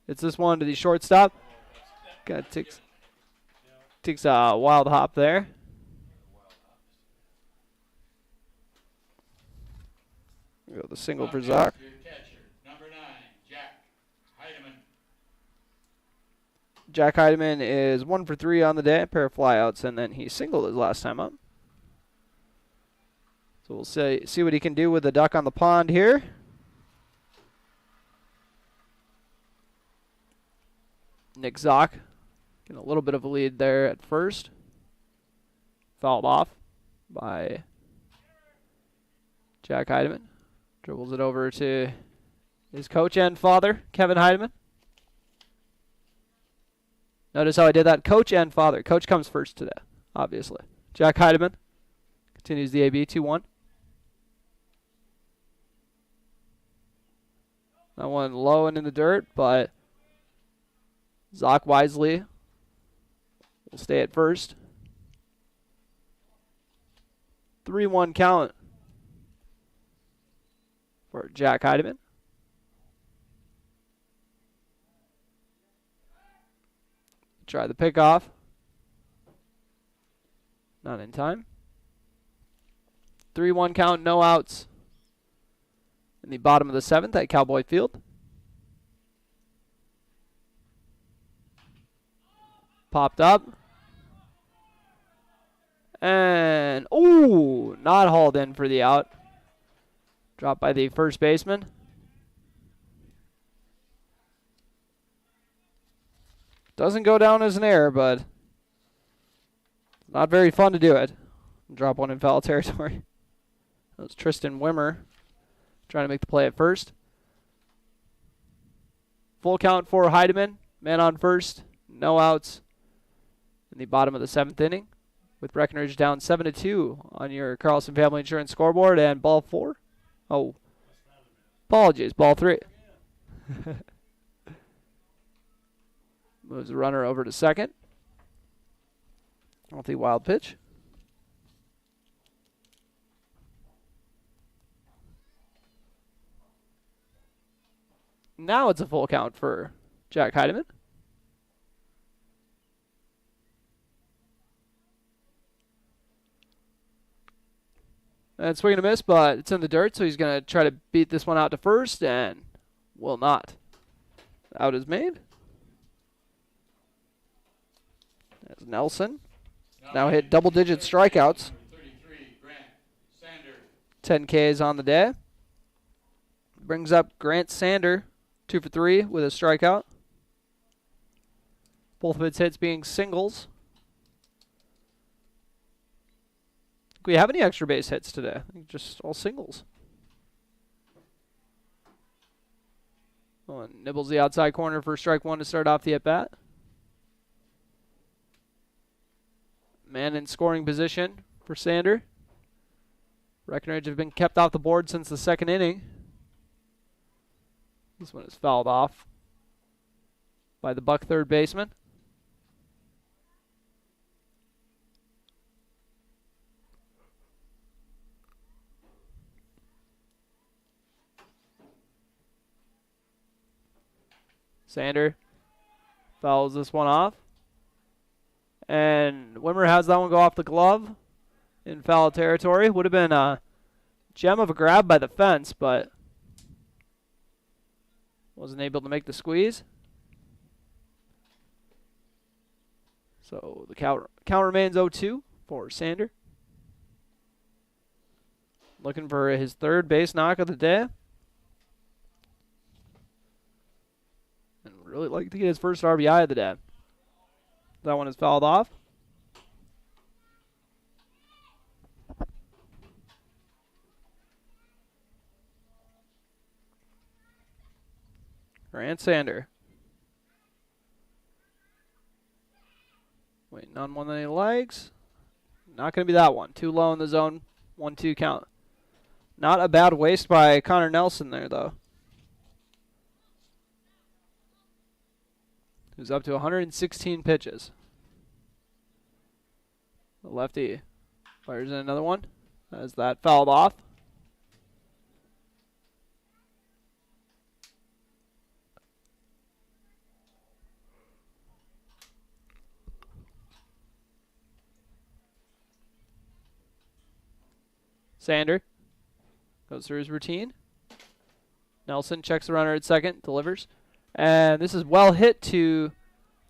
It's this one to the shortstop. Kind of takes a wild hop there. We go the single for Zock. Number 9, Jack Heidemann. Jack Heidemann is 1 for 3 on the day, a pair of flyouts, and then he singled his last time up. So we'll see what he can do with the duck on the pond here. Nick Zock getting a little bit of a lead there at first. Fouled off by Jack Heidemann. Dribbles it over to his coach and father, Kevin Heidemann. Notice how I did that. Coach and father. Coach comes first today, obviously. Jack Heidemann continues the AB 2-1. That one low and in the dirt, but Zock wisely will stay at first. 3-1 count for Jack Heidemann. Try the pickoff. Not in time. 3-1 count, no outs. In the bottom of the 7th at Cowboy Field. Popped up. And, ooh, not hauled in for the out. Dropped by the first baseman. Doesn't go down as an error, but not very fun to do it. Drop one in foul territory. That was Tristan Wimmer trying to make the play at first. Full count for Heidemann. Man on first. No outs in the bottom of the 7th inning. With Breckenridge down 7-2 on your Carlson Family Insurance scoreboard. And ball 4. Oh, apologies. Ball 3. Moves the runner over to second. Healthy wild pitch. Now it's a full count for Jack Heidemann. And swing and a miss, but it's in the dirt, so he's going to try to beat this one out to first, and will not. Out is made. As Nelson now hit double-digit strikeouts. 10 Ks on the day. Brings up Grant Sander, 2 for 3 with a strikeout. Both of its hits being singles. Do we have any extra base hits today? I think just all singles. Oh, and nibbles the outside corner for strike one to start off the at-bat. Man in scoring position for Sander. Breckenridge have been kept off the board since the second inning. This one is fouled off by the Buck third baseman. Sander fouls this one off. And Wimmer has that one go off the glove in foul territory. Would have been a gem of a grab by the fence, but wasn't able to make the squeeze. So the count remains 0-2 for Sander. Looking for his third base knock of the day. And really like to get his first RBI of the day. That one is fouled off. Grant Sander. Waiting on one that he likes. Not going to be that one. Too low in the zone. 1-2 count. Not a bad waste by Connor Nelson there, though. Who's up to 116 pitches. The lefty fires in another one as that fouled off. Sander goes through his routine. Nelson checks the runner at second, delivers. And this is well hit to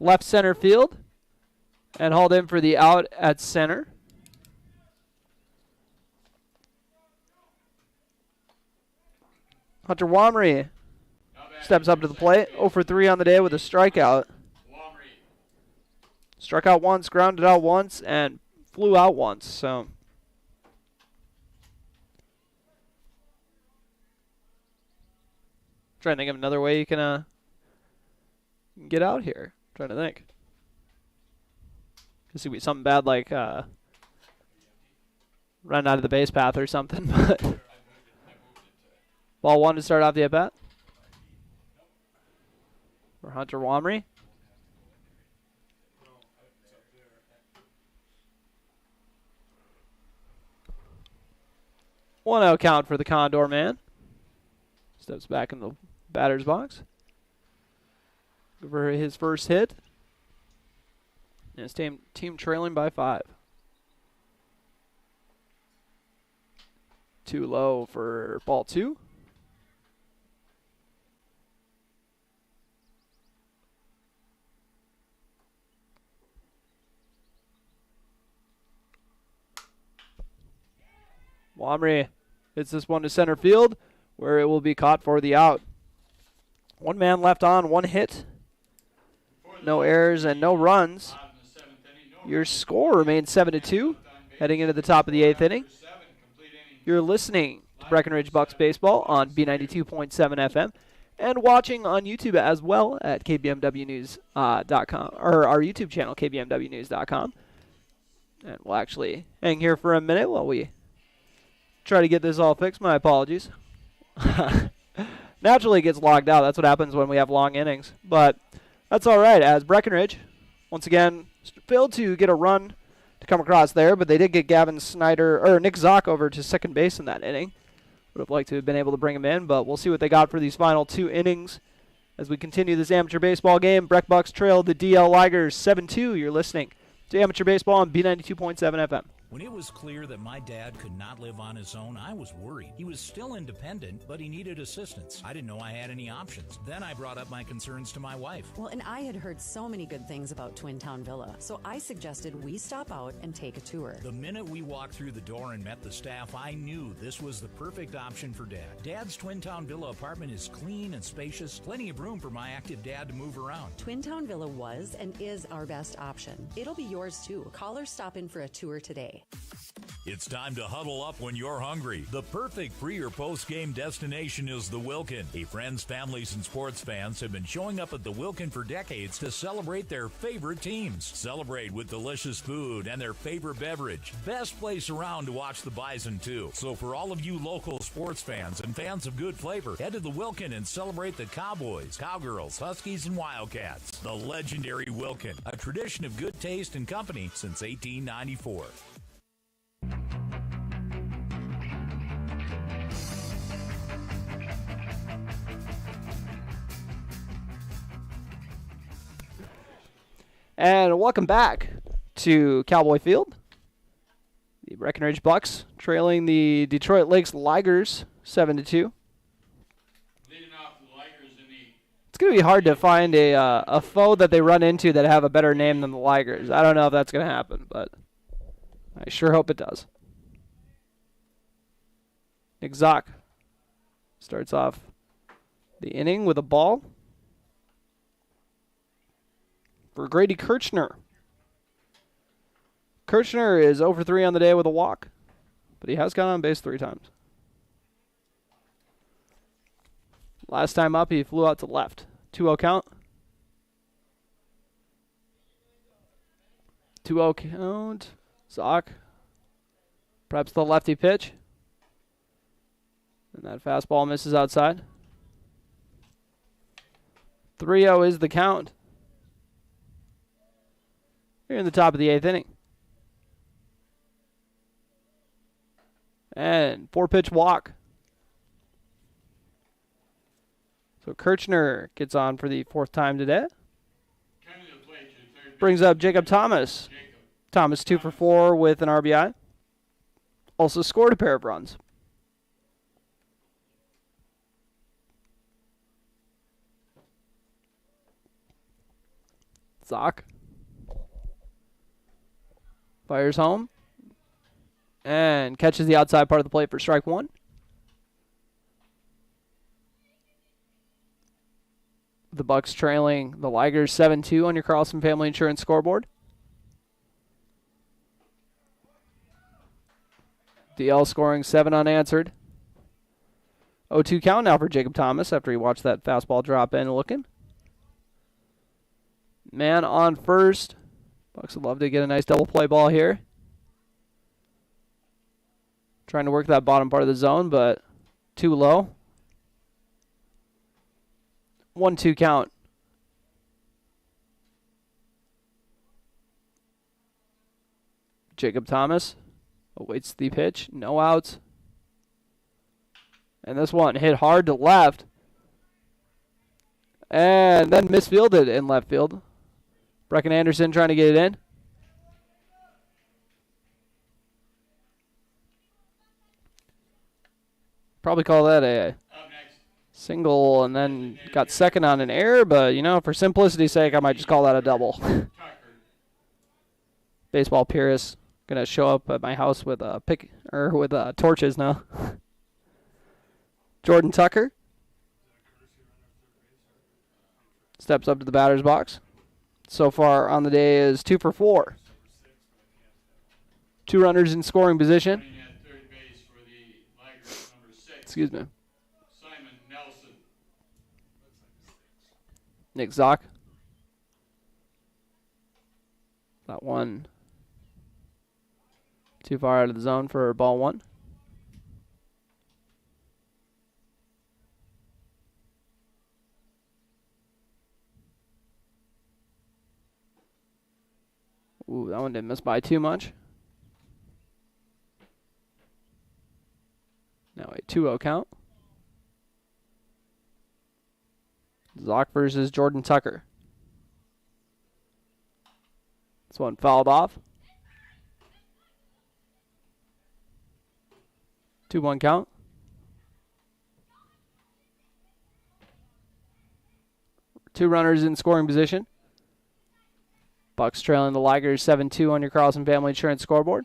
left center field and hauled in for the out at center. Hunter Wamry steps up to the plate. 0 for 3 on the day with a strikeout. Struck out once, grounded out once, and flew out once. So trying to think of another way you can get out here. Trying to think. This would be something bad like run out of the base path or something. But ball one to start off the at-bat for Hunter Wamry. One out count for the Condor man. Steps back in the batter's box for his first hit. And his team trailing by 5. Too low for ball 2. Wamry hits this one to center field, where it will be caught for the out. One man left on, one hit. No errors and no runs. Your score remains 7-2, heading into the top of the 8th inning. You're listening to Breckenridge Bucks Baseball on B92.7 FM and watching on YouTube as well at kbmwnews.com, or our YouTube channel, kbmwnews.com. And we'll actually hang here for a minute while we try to get this all fixed. My apologies. Naturally it gets logged out. That's what happens when we have long innings. But that's all right, as Breckenridge, once again, failed to get a run to come across there, but they did get Gavin Snyder, or Nick Zock over to second base in that inning. Would have liked to have been able to bring him in, but we'll see what they got for these final 2 innings as we continue this amateur baseball game. Breck Bucks trail the DL Ligers 7-2. You're listening to Amateur Baseball on B92.7 FM. When it was clear that my dad could not live on his own, I was worried. He was still independent, but he needed assistance. I didn't know I had any options. Then I brought up my concerns to my wife. Well, and I had heard so many good things about Twin Town Villa, so I suggested we stop out and take a tour. The minute we walked through the door and met the staff, I knew this was the perfect option for Dad. Dad's Twin Town Villa apartment is clean and spacious, plenty of room for my active dad to move around. Twin Town Villa was and is our best option. It'll be yours too. Call or stop in for a tour today. It's time to huddle up when you're hungry. The perfect pre- or post-game destination is the Wilkin. Hey, friends, families, and sports fans have been showing up at the Wilkin for decades to celebrate their favorite teams. Celebrate with delicious food and their favorite beverage. Best place around to watch the Bison, too. So for all of you local sports fans and fans of good flavor, head to the Wilkin and celebrate the Cowboys, Cowgirls, Huskies, and Wildcats. The legendary Wilkin, a tradition of good taste and company since 1894. And welcome back to Cowboy Field. The Breckenridge Bucks trailing the Detroit Lakes Ligers 7-2. It's going to be hard to find a foe that they run into that have a better name than the Ligers. I don't know if that's going to happen, but I sure hope it does. Nick Zock starts off the inning with a ball for Grady Kirchner. Kirchner is 0 for 3 on the day with a walk, but he has gone on base 3 times. Last time up, he flew out to left. 2-0 count. 2-0 count. Zock. Perhaps the lefty pitch. And that fastball misses outside. 3-0 is the count. Here in the top of the 8th inning. And 4-pitch walk. So Kirchner gets on for the 4th time today. Brings up Jacob Thomas. Thomas 2 for 4 with an RBI. Also scored a pair of runs. Zock fires home and catches the outside part of the plate for strike 1. The Bucks trailing the Ligers 7-2 on your Carlson Family Insurance scoreboard. DL scoring 7 unanswered. 0-2 count now for Jacob Thomas after he watched that fastball drop in looking. Man on first. Bucks would love to get a nice double play ball here. Trying to work that bottom part of the zone, but too low. 1-2 count. Jacob Thomas awaits the pitch. No outs. And this one hit hard to left. And then misfielded in left field. Brecken Anderson trying to get it in. Probably call that a single and then got second on an error, but, you know, for simplicity's sake, I might just call that a double. Baseball purists going to show up at my house with torches now. Jordan Tucker steps up to the batter's box. So far on the day is 2 for 4. 2 runners in scoring position. Excuse me. Simon Nelson. Nick Zock. That one too far out of the zone for ball 1. Ooh, that one didn't miss by too much. Now a 2-0 count. Zock versus Jordan Tucker. This one fouled off. 2-1 count. Two runners in scoring position. Bucks trailing the Ligers 7-2 on your Carlson Family Insurance scoreboard.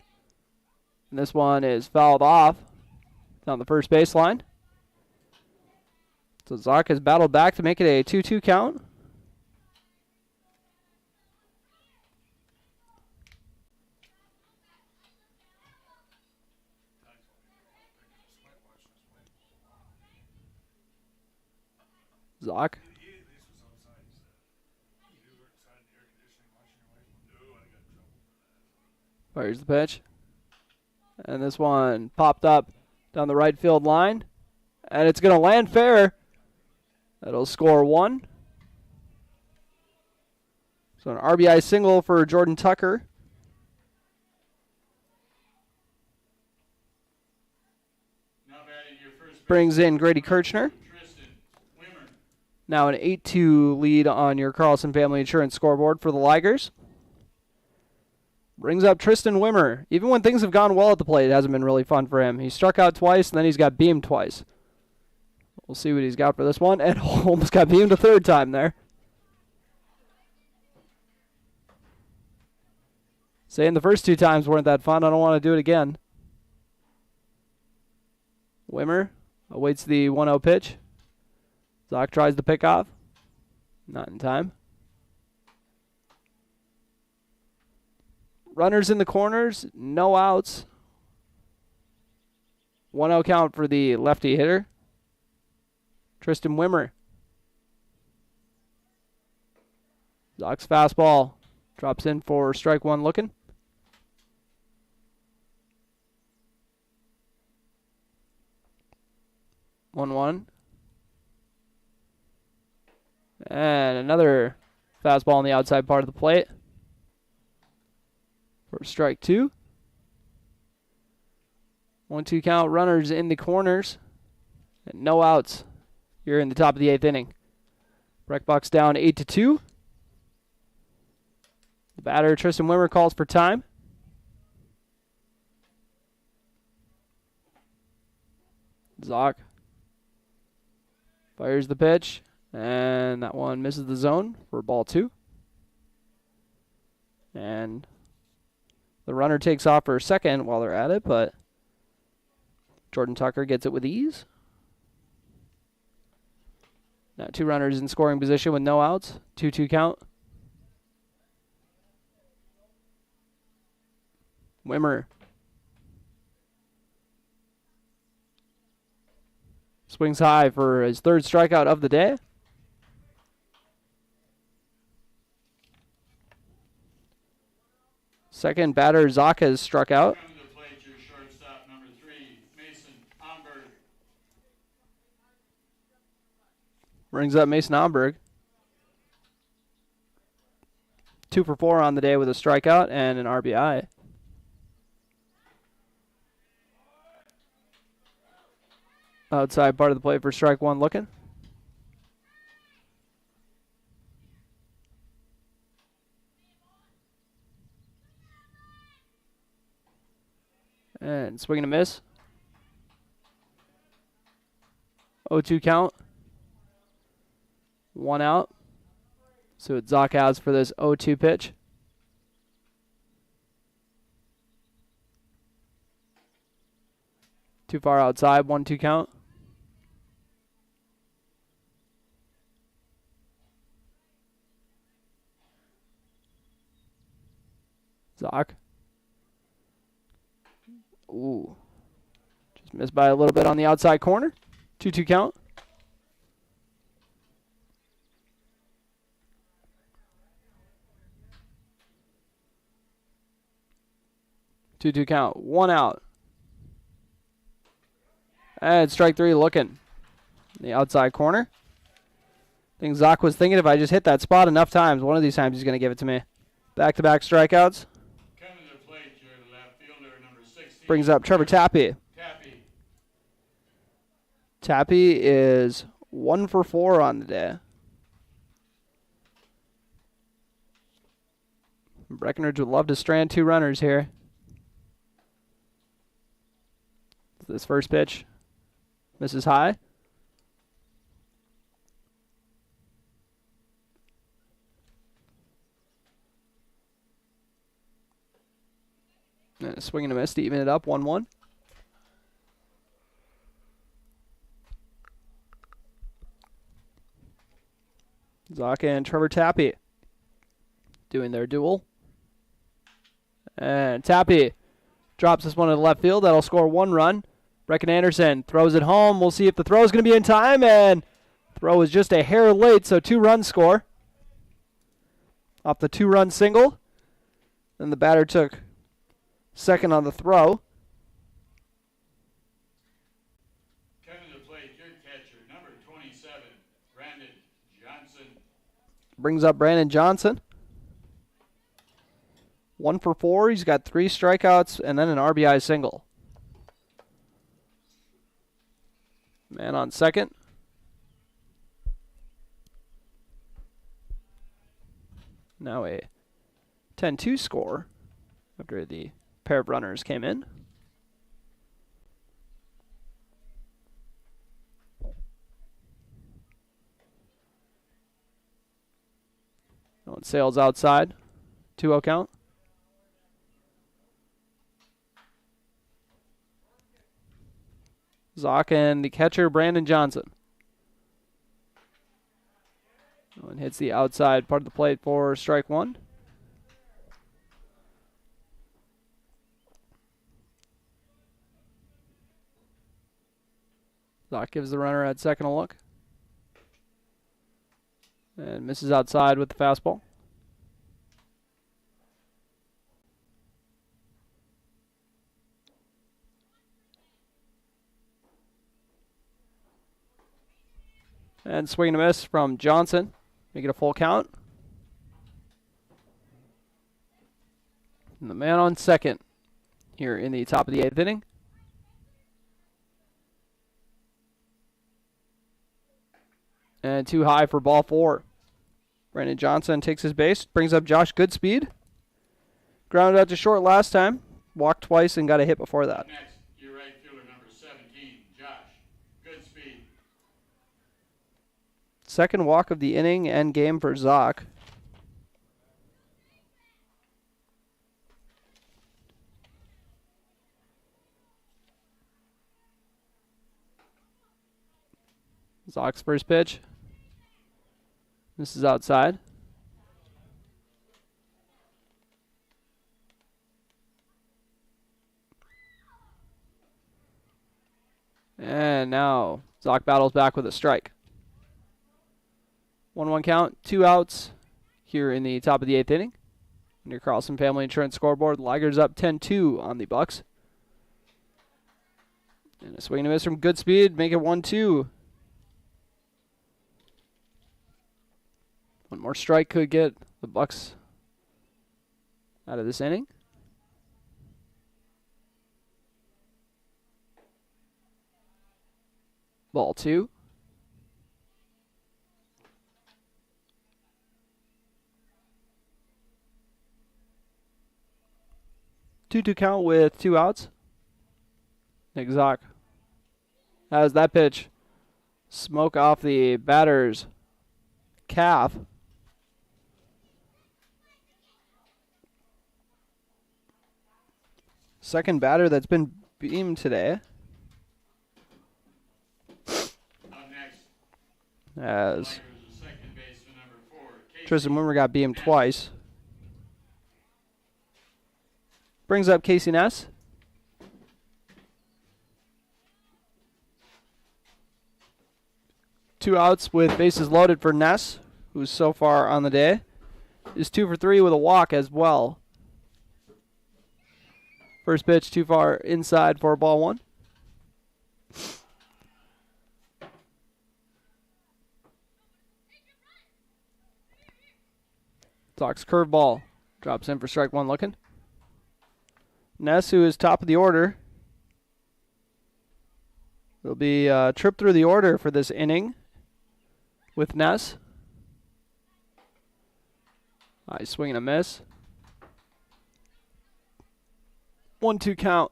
And this one is fouled off down the first baseline. So Zock has battled back to make it a 2-2 count. Zock. Fires the pitch. And this one popped up down the right field line. And it's going to land fair. That'll score 1. So an RBI single for Jordan Tucker. Brings in Grady Kirchner. Now an 8-2 lead on your Carlson Family Insurance scoreboard for the Ligers. Brings up Tristan Wimmer. Even when things have gone well at the plate, it hasn't been really fun for him. He struck out twice, and then he's got beamed twice. We'll see what he's got for this one. And almost got beamed a third time there. Saying the first 2 times weren't that fun. I don't want to do it again. Wimmer awaits the 1-0 pitch. Zock tries to pick off. Not in time. Runners in the corners. No outs. 1-0 count for the lefty hitter. Tristan Wimmer. Zock's fastball drops in for strike 1 looking. One. And another fastball on the outside part of the plate. For strike 2. 1-2 count, runners in the corners. And no outs here in the top of the 8th inning. Breck Bucks down 8-2. The batter, Tristan Wimmer, calls for time. Zock fires the pitch. And that one misses the zone for ball 2. And the runner takes off for second while they're at it, but Jordan Tucker gets it with ease. Now 2 runners in scoring position with no outs. 2-2 count. Wimmer. Swings high for his 3rd strikeout of the day. Second batter, Zock, has struck out. Coming to the plate, your shortstop, number 3, Mason Omberg. Brings up Mason Omberg. 2 for 4 on the day with a strikeout and an RBI. Outside part of the plate for strike 1 looking. And swing and a miss. 0-2 count. 1 out. So it's Zock has for this 0-2 pitch. Too far outside, 1-2 count. Zock. Ooh. Just missed by a little bit on the outside corner. 2-2 count. Two count. 1 out. And strike 3 looking. The outside corner. I think Zock was thinking if I just hit that spot enough times, one of these times he's going to give it to me. Back-to-back strikeouts. Coming to the plate, your left fielder, number 16. Brings up Trevor Tappy. Tappy is 1 for 4 on the day. Breckenridge would love to strand 2 runners here. This first pitch misses high. And a swing and a miss to even it up, 1-1. Zock and Trevor Tappy doing their duel. And Tappy drops this one to the left field. That'll score 1 run. Brecken Anderson throws it home. We'll see if the throw is going to be in time. And throw is just a hair late, so 2-run score. Off the 2-run single. Then the batter took second on the throw. Coming to plate, your catcher, number 27, Brandon Johnson. Brings up Brandon Johnson. 1 for 4. He's got 3 strikeouts and then an RBI single. Man on second. Now a 10-2 score after the pair of runners came in. Going Sales outside. 2-0 count. Zock and the catcher, Brandon Johnson. And hits the outside part of the plate for strike 1. Zock gives the runner at second a look. And misses outside with the fastball. And swing and a miss from Johnson. Make it a full count. And the man on second here in the top of the 8th inning. And too high for ball 4. Brandon Johnson takes his base, brings up Josh Goodspeed. Grounded out to short last time. Walked twice and got a hit before that. Next, your right fielder, number 17, Josh Goodspeed. Second walk of the inning and game for Zock. Zock's first pitch. This is outside. And now Zock battles back with a strike. 1-1 count, 2 outs here in the top of the 8th inning. On your Carlson Family Insurance scoreboard, Ligers up 10-2 on the Bucks. And a swing and a miss from Goodspeed, make it 1-2. One more strike could get the Bucks out of this inning. Ball 2. Two count with 2 outs. Nick Zock has that pitch smoke off the batter's calf. Second batter that's been beamed today. As Tristan Wimmer got beamed twice. Brings up Casey Ness. Two outs with bases loaded for Ness, who's so far on the day is 2 for 3 with a walk as well. First pitch too far inside for ball 1. Zock's curveball drops in for strike 1 looking. Ness, who is top of the order, will be tripped through the order for this inning with Ness. High swing and a miss. 1-2 count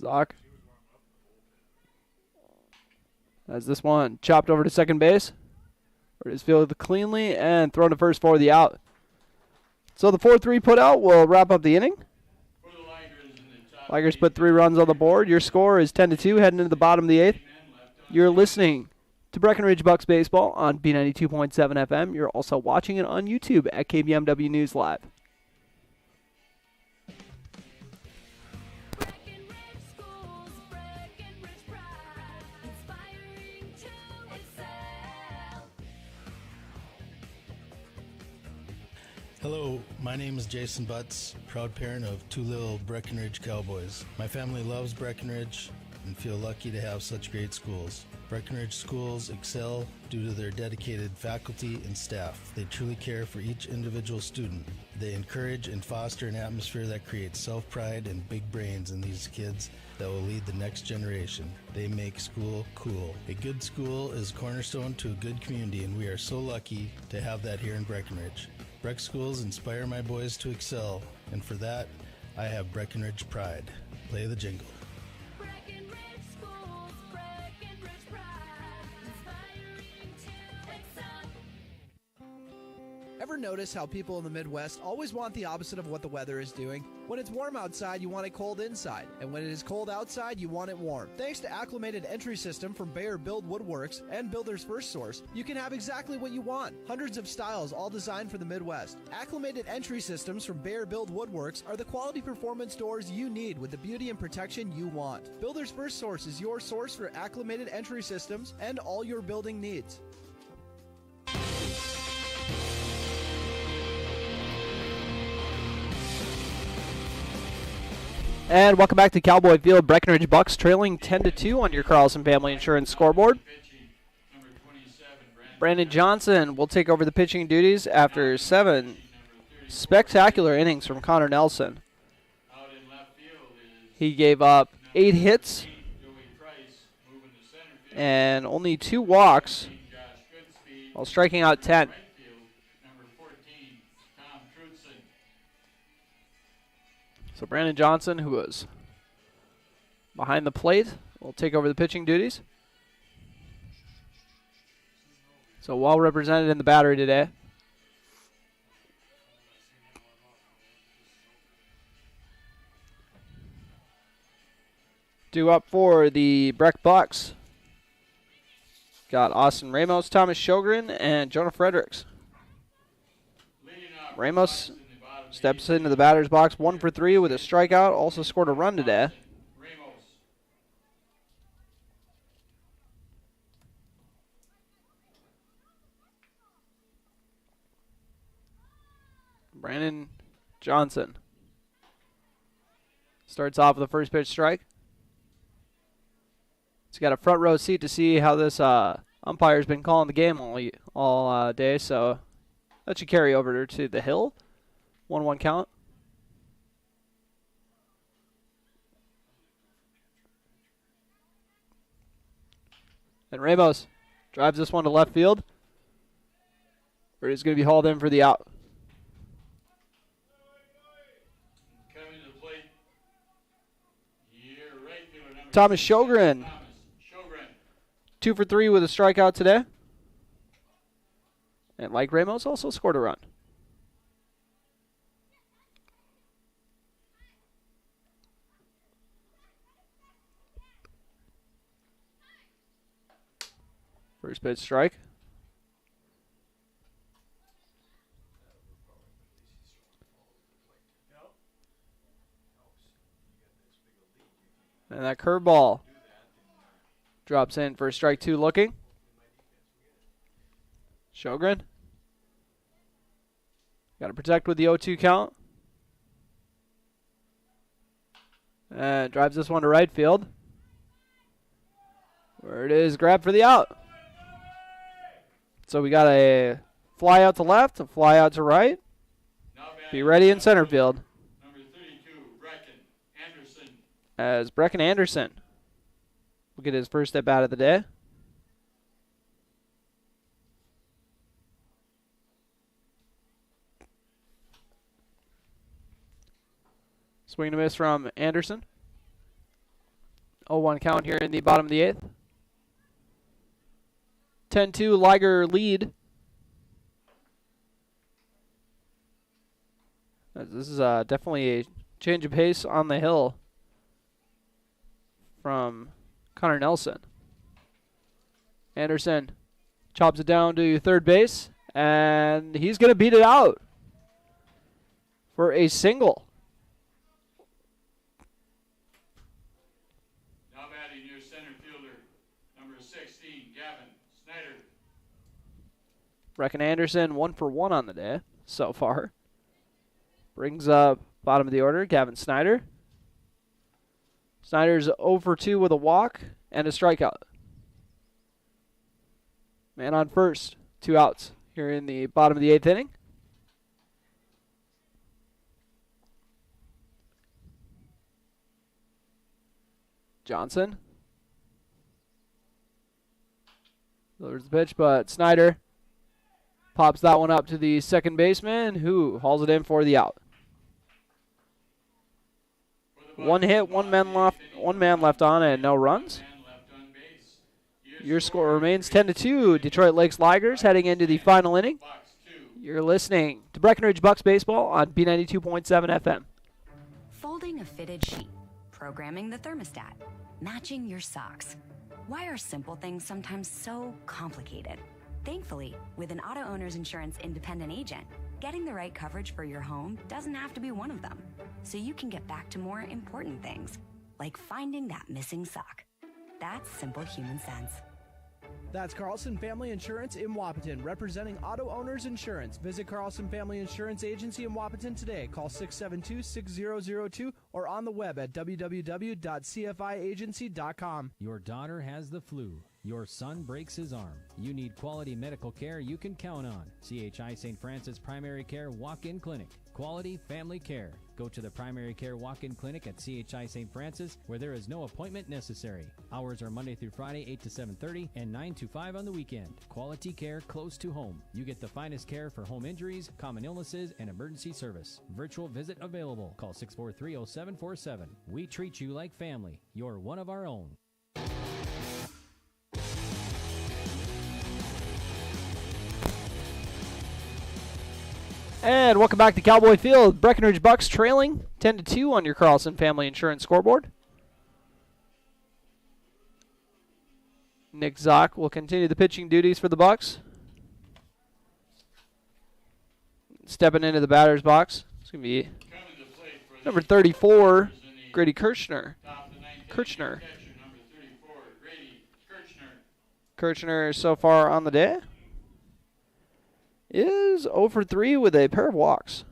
Zock. As this one chopped over to second base. It is fielded cleanly and thrown to first for the out. So the 4-3 put out will wrap up the inning. Ligers put 3 runs on the board. Your score is 10-2 heading into the bottom of the 8th. You're listening to Breckenridge Bucks Baseball on B92.7 FM. You're also watching it on YouTube at KBMW News Live. Hello, my name is Jason Butts, proud parent of 2 little Breckenridge Cowboys. My family loves Breckenridge and feel lucky to have such great schools. Breckenridge schools excel due to their dedicated faculty and staff. They truly care for each individual student. They encourage and foster an atmosphere that creates self-pride and big brains in these kids that will lead the next generation. They make school cool. A good school is a cornerstone to a good community, and we are so lucky to have that here in Breckenridge. Breck schools inspire my boys to excel, and for that, I have Breckenridge pride. Play the jingle. Breckenridge schools, Breckenridge pride, inspiring to excel. Ever notice how people in the Midwest always want the opposite of what the weather is doing? When it's warm outside, you want it cold inside. And when it is cold outside, you want it warm. Thanks to Acclimated Entry System from Bayer Build Woodworks and Builder's First Source, you can have exactly what you want. Hundreds of styles, all designed for the Midwest. Acclimated Entry Systems from Bayer Build Woodworks are the quality performance doors you need with the beauty and protection you want. Builder's First Source is your source for acclimated entry systems and all your building needs. And welcome back to Cowboy Field. Breckenridge Bucks trailing 10-2 on your Carlson Family Insurance scoreboard. Brandon Johnson will take over the pitching duties after 7 spectacular innings from Connor Nelson. He gave up 8 hits and only 2 walks while striking out 10. So Brandon Johnson, who was behind the plate, will take over the pitching duties. So well represented in the battery today. Due up for the Breck Bucks. Got Austin Ramos, Thomas Sjogren, and Jonah Fredericks. Ramos steps into the batter's box 1 for 3 with a strikeout. Also scored a run today. Brandon Johnson starts off with a first pitch strike. He's got a front row seat to see how this umpire's been calling the game all day, so that should carry over to the hill. 1-1 count. And Ramos drives this one to left field, where he's going to be hauled in for the out. Thomas Sjogren. 2 for 3 with a strikeout today. And like Ramos, also scored a run. First pitch strike. And that curveball drops in for strike 2 looking. Sjogren. Got to protect with the 0-2 count. And drives this one to right field, where it is grabbed for the out. So we got a fly out to left, a fly out to right. Be ready in center field. As Brecken Anderson will get his first at bat of the day. Swing and a miss from Anderson. 0-1 count here in the bottom of the 8th. 10-2 Liger lead. This is definitely a change of pace on the hill from Connor Nelson. Anderson chops it down to third base, and he's going to beat it out for a single. Now batting your center fielder, number 16, Gavin Snyder. Brecken Anderson 1 for 1 on the day so far. Brings up bottom of the order, Gavin Snyder. Snyder's 0 for 2 with a walk and a strikeout. Man on first, 2 outs here in the bottom of the 8th inning. Johnson delivers the pitch, but Snyder pops that one up to the second baseman, who hauls it in for the out. 1 hit, 1 man left on, and no runs. Your score remains 10-2. Detroit Lakes Ligers heading into the final inning. You're listening to Breckenridge Bucks baseball on B92.7 FM. Folding a fitted sheet, programming the thermostat, matching your socks. Why are simple things sometimes so complicated? Thankfully, with an auto owner's insurance independent agent, getting the right coverage for your home doesn't have to be one of them. So you can get back to more important things, like finding that missing sock. That's simple human sense. That's Carlson Family Insurance in Wapaton, representing auto owners insurance. Visit Carlson Family Insurance Agency in Wapaton today. Call 672-6002 or on the web at www.cfiagency.com. Your daughter has the flu. Your son breaks his arm. You need quality medical care you can count on. CHI St. Francis Primary Care Walk-In Clinic. Quality family care. Go to the Primary Care Walk-In Clinic at CHI St. Francis, where there is no appointment necessary. Hours are Monday through Friday, 8 to 7:30 and 9 to 5 on the weekend. Quality care close to home. You get the finest care for home injuries, common illnesses, and emergency service. Virtual visit available. Call 643-0747. We treat you like family. You're one of our own. And welcome back to Cowboy Field. Breckenridge Bucks trailing 10-2 on your Carlson Family Insurance scoreboard. Nick Zock will continue the pitching duties for the Bucks. Stepping into the batter's box, it's going to be number 34, Grady Kirchner. Kirchner so far on the day is 0 for 3 with a pair of walks.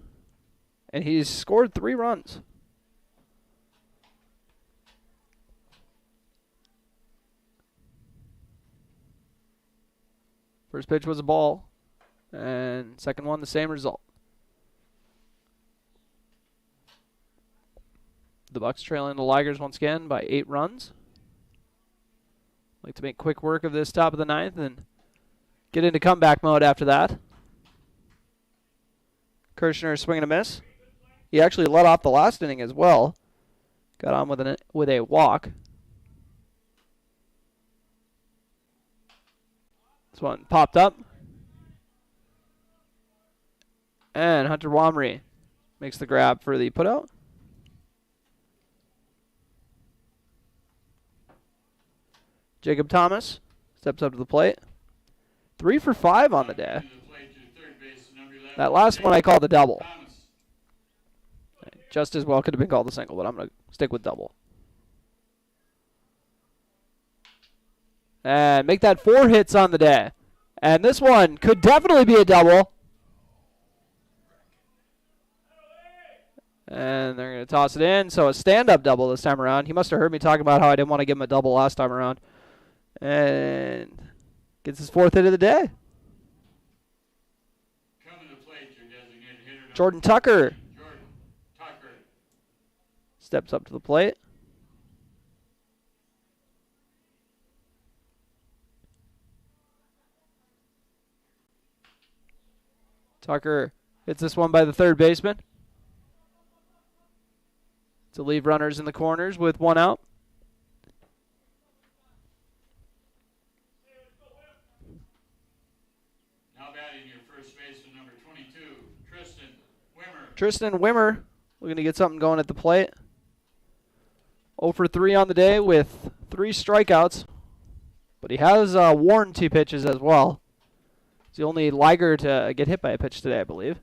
And he's scored 3 runs. First pitch was a ball. And second one, the same result. The Bucks trailing the Ligers once again by 8 runs. Like to make quick work of this top of the 9th and get into comeback mode after that. Kirchner swinging a miss. He actually let off the last inning as well. Got on with a walk. This one popped up. And Hunter Wamry makes the grab for the putout. Jacob Thomas steps up to the plate. 3 for 5 on the day. That last one I called a double. Just as well could have been called a single, but I'm going to stick with double. And make that 4 hits on the day. And this one could definitely be a double. And they're going to toss it in. So a stand-up double this time around. He must have heard me talking about how I didn't want to give him a double last time around. And gets his 4th hit of the day. Jordan Tucker steps up to the plate. Tucker hits this one by the third baseman to leave runners in the corners with 1 out. Tristan Wimmer looking to get something going at the plate. 0 for 3 on the day with 3 strikeouts. But he has worn 2 pitches as well. He's the only Liger to get hit by a pitch today, I believe.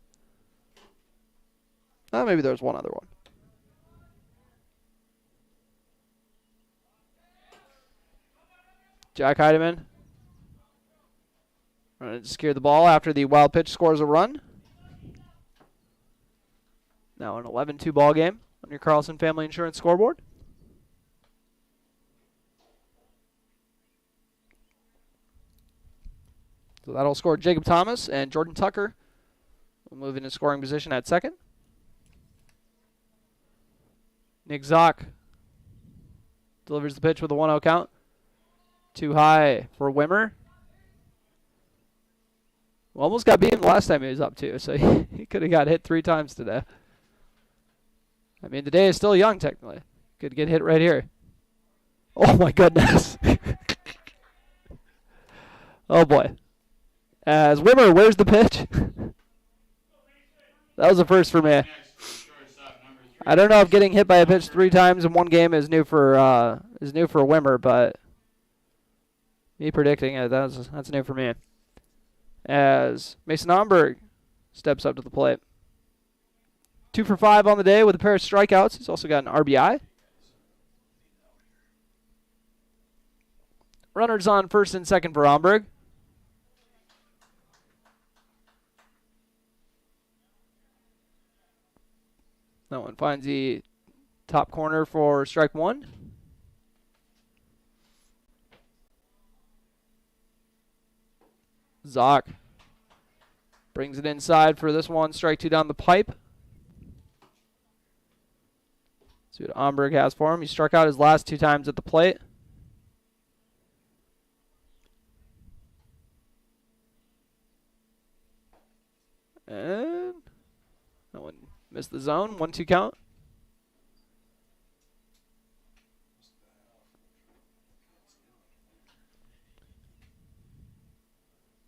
Maybe there's one other one. Jack Heidemann running to secure the ball after the wild pitch scores a run. Now an 11-2 ball game on your Carlson Family Insurance scoreboard. So that'll score Jacob Thomas, and Jordan Tucker will move into scoring position at second. Nick Zock delivers the pitch with a 1-0 count. Too high for Wimmer. Almost got beaten the last time he was up too, so he could have got hit 3 times today. I mean, the day is still young, technically. Could get hit right here. Oh, my goodness. Oh, boy. As Wimmer, where's the pitch? That was a first for me. I don't know if getting hit by a pitch 3 times in one game is new for Wimmer, but me predicting it, that's new for me. As Mason Omberg steps up to the plate. 2 for 5 on the day with a pair of strikeouts. He's also got an RBI. Runners on first and second for Omberg. That one finds the top corner for strike 1. Zock brings it inside for this one. Strike 2 down the pipe. See what Omberg has for him. He struck out his last 2 times at the plate. And that one missed the zone. 1-2 count.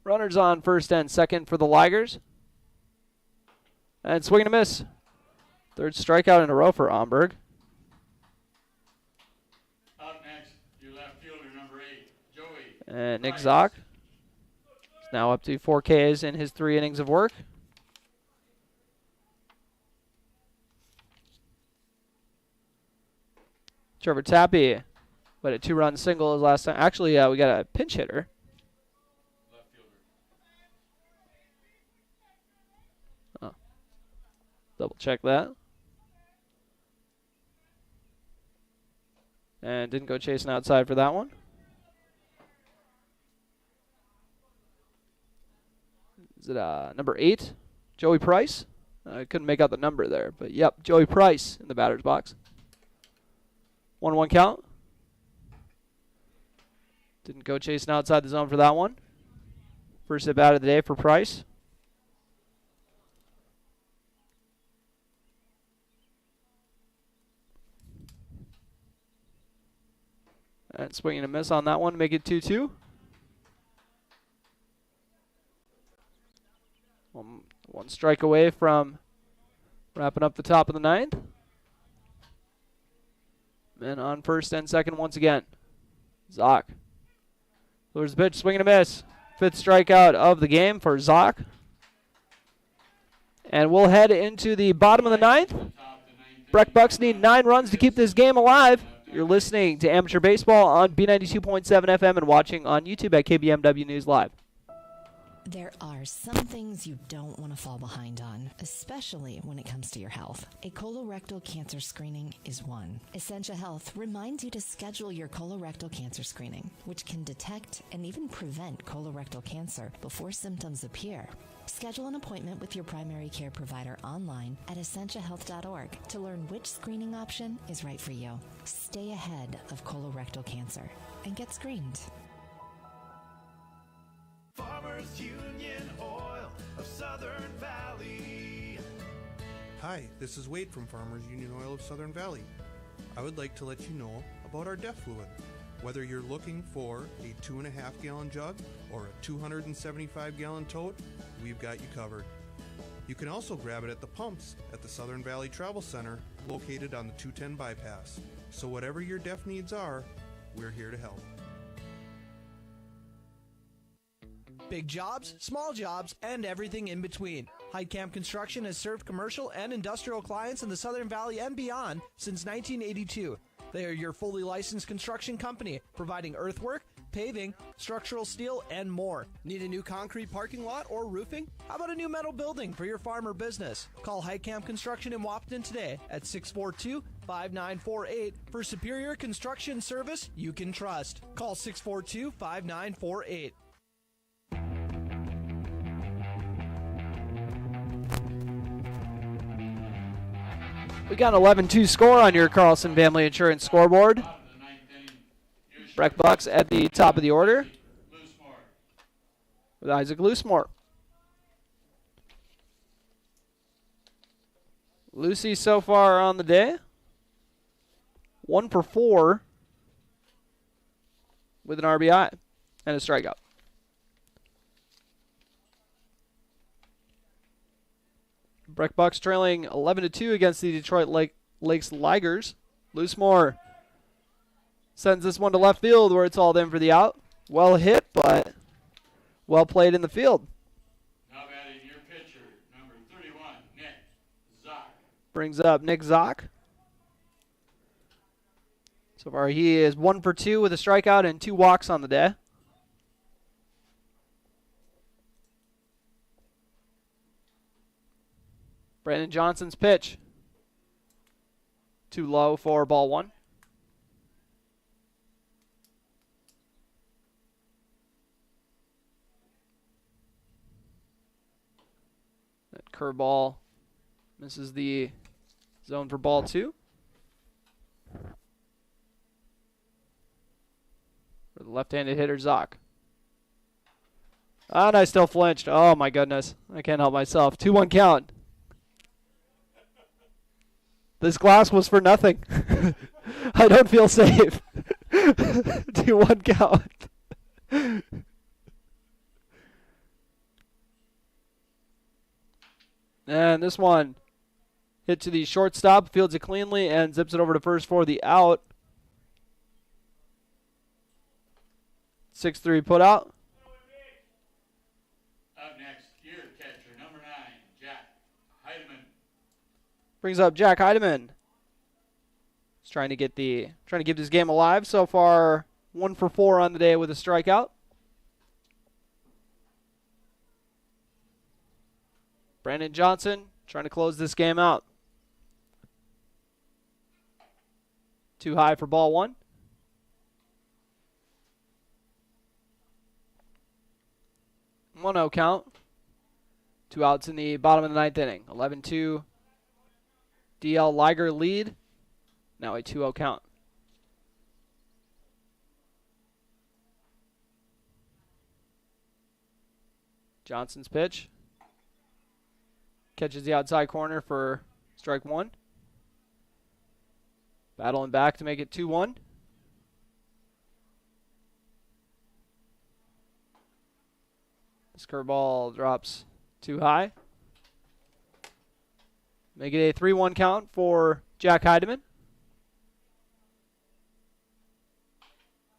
Runners on first and second for the Ligers. And swing and a miss. 3rd strikeout in a row for Omberg. Up next, your left fielder, number 8, Joey. And Nick Zock is now up to 4 Ks in his 3 innings of work. Trevor Tappy, but a 2-run single his last time. Actually, we got a pinch hitter. Oh. Double check that. And didn't go chasing outside for that one. Is it number 8? Joey Price? I couldn't make out the number there, but yep, Joey Price in the batter's box. 1-1 count. Didn't go chasing outside the zone for that one. First at bat of the day for Price. And swinging a miss on that one to make it 2-2. One strike away from wrapping up the top of the 9th. And on first and second once again. Zock. There's the pitch, swing and a miss. 5th strikeout of the game for Zock. And we'll head into the bottom of the 9th. Breck Bucks need 9 runs to keep this game alive. You're listening to Amateur Baseball on B92.7 FM and watching on YouTube at KBMW News Live. There are some things you don't want to fall behind on, especially when it comes to your health. A colorectal cancer screening is one. Essentia Health reminds you to schedule your colorectal cancer screening, which can detect and even prevent colorectal cancer before symptoms appear. Schedule an appointment with your primary care provider online at essentiahealth.org to learn which screening option is right for you. Stay ahead of colorectal cancer and get screened. Farmers Union Oil of Southern Valley. Hi, this is Wade from Farmers Union Oil of Southern Valley. I would like to let you know about our DEF fluid. Whether you're looking for a 2.5 gallon jug or a 275 gallon tote, we've got you covered. You can also grab it at the pumps at the Southern Valley Travel Center, located on the 210 bypass. So whatever your deaf needs are, we're here to help. Big jobs, small jobs, and everything in between. Heidkamp Construction has served commercial and industrial clients in the Southern Valley and beyond since 1982. They are your fully licensed construction company, providing earthwork, paving, structural steel, and more. Need a new concrete parking lot or roofing? How about a new metal building for your farm or business? Call Heidkamp Construction in Wapton today at 642-5948 for superior construction service you can trust. Call 642-5948. We got an 11-2 score on your Carlson Family Insurance scoreboard. Breck Bucks at the top of the order with Isaac Loosemore. Lucy so far on the day, 1 for 4 with an RBI and a strikeout. Breck Bucks trailing 11-2 against the Detroit Lakes Ligers. Loosemore sends this one to left field where it's hauled in for the out. Well hit, but well played in the field. Now batting your pitcher, number 31, Nick Zock. Brings up Nick Zock. So far he is 1 for 2 with a strikeout and 2 walks on the day. Brandon Johnson's pitch. Too low for ball 1. That curveball misses the zone for ball 2. For the left-handed hitter, Zock. And I still flinched. Oh, my goodness. I can't help myself. 2-1 count. This glass was for nothing. I don't feel safe. 2-1 count. And this one hit to the shortstop, fields it cleanly, and zips it over to first for the out. 6-3 put out. Up next, your catcher, number 9, Jack Heidemann. Brings up Jack Heidemann. He's trying to keep this game alive. So far, 1 for 4 on the day with a strikeout. Brandon Johnson trying to close this game out. Too high for ball 1. One 1-0 count. 2 outs in the bottom of the 9th inning. 11-2. DL Liger lead. Now a 2-0 count. Johnson's pitch. Catches the outside corner for strike 1. Battling back to make it 2-1. This curveball drops too high. Make it a 3-1 count for Jack Heidemann.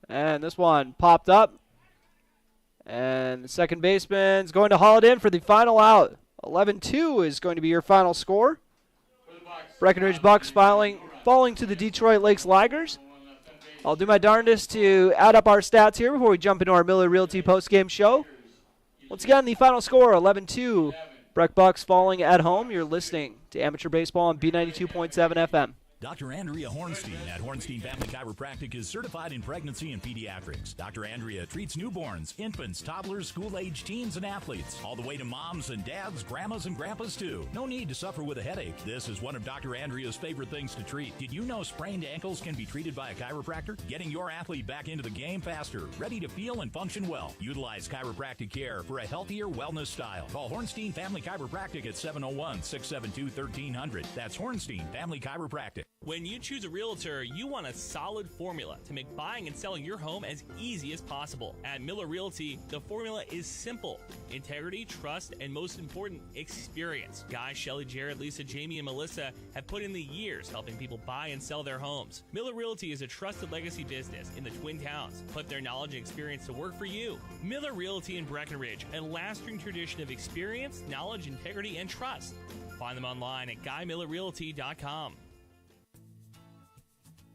And this one popped up. And the second baseman's going to haul it in for the final out. 11-2 is going to be your final score. Breckenridge Bucks falling to the Detroit Lakes Ligers. I'll do my darndest to add up our stats here before we jump into our Miller Realty postgame show. Once again, the final score, 11-2. Breck Bucks falling at home. You're listening to Amateur Baseball on B92.7 FM. Dr. Andrea Hornstein at Hornstein Family Chiropractic is certified in pregnancy and pediatrics. Dr. Andrea treats newborns, infants, toddlers, school-age teens, and athletes, all the way to moms and dads, grandmas and grandpas, too. No need to suffer with a headache. This is one of Dr. Andrea's favorite things to treat. Did you know sprained ankles can be treated by a chiropractor? Getting your athlete back into the game faster, ready to feel and function well. Utilize chiropractic care for a healthier wellness style. Call Hornstein Family Chiropractic at 701-672-1300. That's Hornstein Family Chiropractic. When you choose a realtor, you want a solid formula to make buying and selling your home as easy as possible. At Miller Realty, the formula is simple: integrity, trust, and most important, experience. Guy, Shelley, Jared, Lisa, Jamie, and Melissa have put in the years helping people buy and sell their homes. Miller Realty is a trusted legacy business in the Twin Towns. Put their knowledge and experience to work for you. Miller Realty in Breckenridge, a lasting tradition of experience, knowledge, integrity, and trust. Find them online at GuyMillerRealty.com.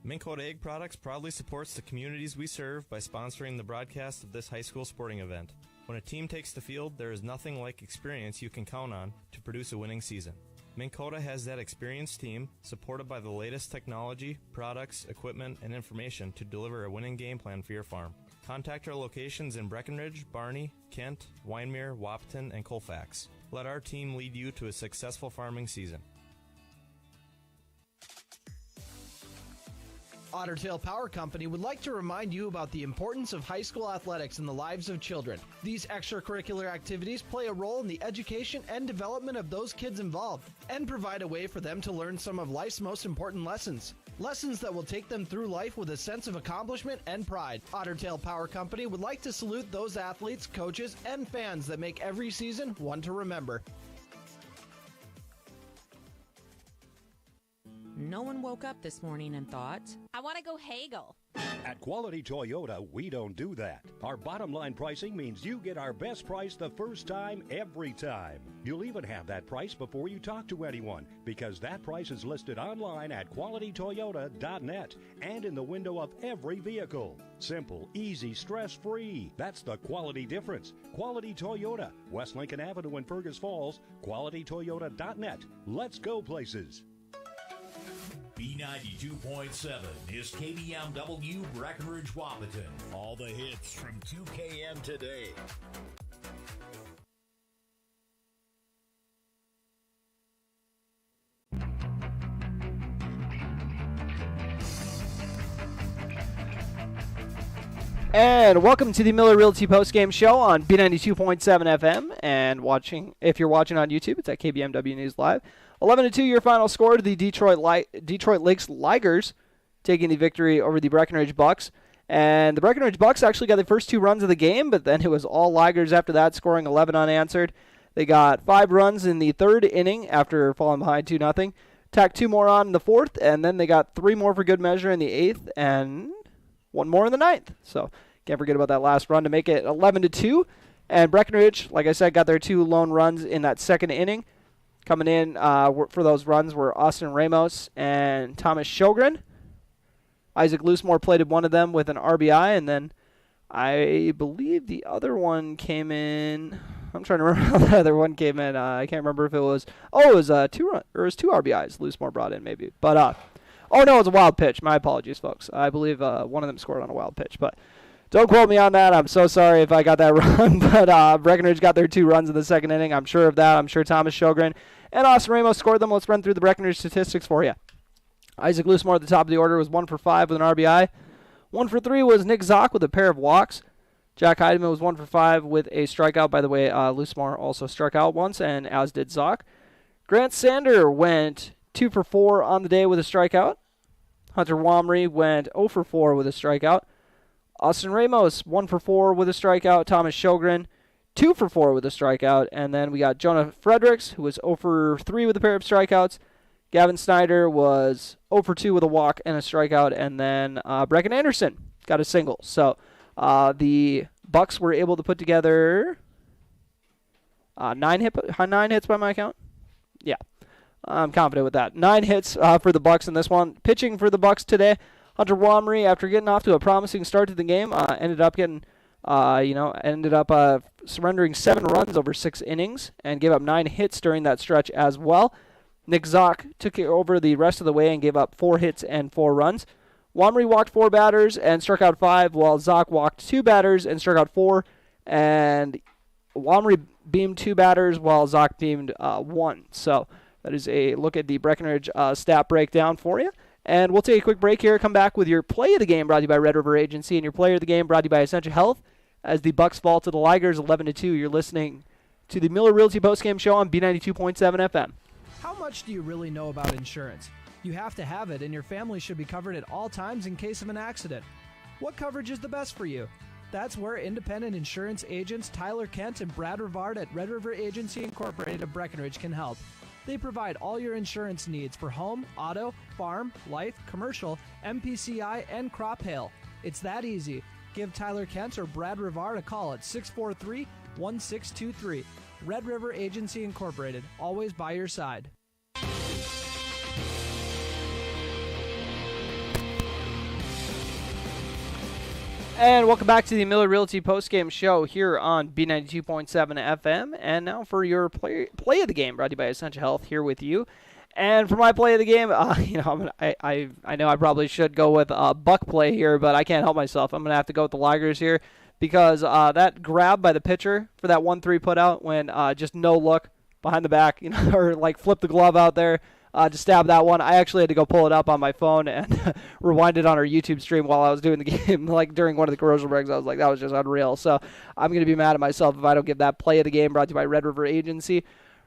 Minn Kota Egg Products proudly supports the communities we serve by sponsoring the broadcast of this high school sporting event. When a team takes the field, there is nothing like experience you can count on to produce a winning season. Minn Kota has that experienced team, supported by the latest technology, products, equipment, and information to deliver a winning game plan for your farm. Contact our locations in Breckenridge, Barney, Kent, Wyndmere, Wahpeton, and Colfax. Let our team lead you to a successful farming season. Otter Tail Power Company would like to remind you about the importance of high school athletics in the lives of children. These extracurricular activities play a role in the education and development of those kids involved, and provide a way for them to learn some of life's most important lessons. Lessons that will take them through life with a sense of accomplishment and pride. Otter Tail Power Company would like to salute those athletes, coaches, and fans that make every season one to remember. No one woke up this morning and thought, I want to go haggle. At Quality Toyota, we don't do that. Our bottom line pricing means you get our best price the first time, every time. You'll even have that price before you talk to anyone, because that price is listed online at qualitytoyota.net and in the window of every vehicle. Simple, easy, stress-free. That's the quality difference. Quality Toyota, West Lincoln Avenue in Fergus Falls, qualitytoyota.net. Let's go places. B92.7 is KBMW Breckenridge Wahpeton. All the hits from 2KM today. And welcome to the Miller Realty postgame show on B92.7 FM. And if you're watching on YouTube, it's at KBMW News Live. 11-2 your final score to the Detroit Lakes Ligers, taking the victory over the Breckenridge Bucks. And the Breckenridge Bucks actually got the first 2 runs of the game, but then it was all Ligers after that, scoring 11 unanswered. They got 5 runs in the 3rd inning after falling behind 2-0. Tacked 2 more on in the 4th, and then they got 3 more for good measure in the 8th, and 1 more in the 9th. So can't forget about that last run to make it 11-2. And Breckenridge, like I said, got their 2 lone runs in that 2nd inning. Coming in for those runs were Austin Ramos and Thomas Sjogren. Isaac Loosemore plated one of them with an RBI, and then I believe the other one came in. I'm trying to remember how the other one came in. I can't remember if it was. Oh, it was 2 RBIs. Loosemore brought in maybe, but oh no, it was a wild pitch. My apologies, folks. I believe one of them scored on a wild pitch, but. Don't quote me on that. I'm so sorry if I got that wrong. But Breckenridge got their 2 runs in the 2nd inning. I'm sure of that. I'm sure Thomas Sjogren and Austin Ramos scored them. Let's run through the Breckenridge statistics for you. Isaac Loosemore at the top of the order was 1 for 5 with an RBI. 1 for 3 was Nick Zock with a pair of walks. Jack Heidemann was 1 for 5 with a strikeout. By the way, Loosemore also struck out once, and as did Zock. Grant Sander went 2 for 4 on the day with a strikeout. Hunter Wamry went 0 for 4 with a strikeout. Austin Ramos, 1 for 4 with a strikeout. Thomas Sjogren, 2 for 4 with a strikeout. And then we got Jonah Fredericks, who was 0 for 3 with a pair of strikeouts. Gavin Snyder was 0 for 2 with a walk and a strikeout. And then Brecken Anderson got a single. So the Bucks were able to put together 9 hits by my count. Yeah, I'm confident with that. 9 hits for the Bucks in this one. Pitching for the Bucks today, Hunter Wamry, after getting off to a promising start to the game, ended up surrendering 7 runs over 6 innings and gave up 9 hits during that stretch as well. Nick Zock took it over the rest of the way and gave up 4 hits and 4 runs. Wamry walked 4 batters and struck out 5, while Zock walked 2 batters and struck out 4. And Wamry beamed 2 batters while Zock beamed 1. So that is a look at the Breckenridge stat breakdown for you. And we'll take a quick break here, come back with your play of the game brought to you by Red River Agency and your player of the game brought to you by Essentia Health as the Bucks fall to the Ligers 11-2. You're listening to the Miller Realty postgame show on B92.7 FM. How much do you really know about insurance? You have to have it, and your family should be covered at all times in case of an accident. What coverage is the best for you? That's where independent insurance agents Tyler Kent and Brad Rivard at Red River Agency Incorporated of Breckenridge can help. They provide all your insurance needs for home, auto, farm, life, commercial, MPCI, and crop hail. It's that easy. Give Tyler Kent or Brad Rivard a call at 643-1623. Red River Agency Incorporated, always by your side. And welcome back to the Miller Realty postgame show here on B92.7 FM. And now for your play of the game, brought to you by Essential Health, here with you. And for my play of the game, I know I probably should go with Buck play here, but I can't help myself. I'm going to have to go with the Ligers here because that grab by the pitcher for that 1-3 put out when just no look behind the back, or like flip the glove out there. To stab that one. I actually had to go pull it up on my phone and rewind it on our YouTube stream while I was doing the game. Like during one of the commercial breaks, I was like, that was just unreal. So I'm going to be mad at myself if I don't give that play of the game, brought to you by Red River Agency.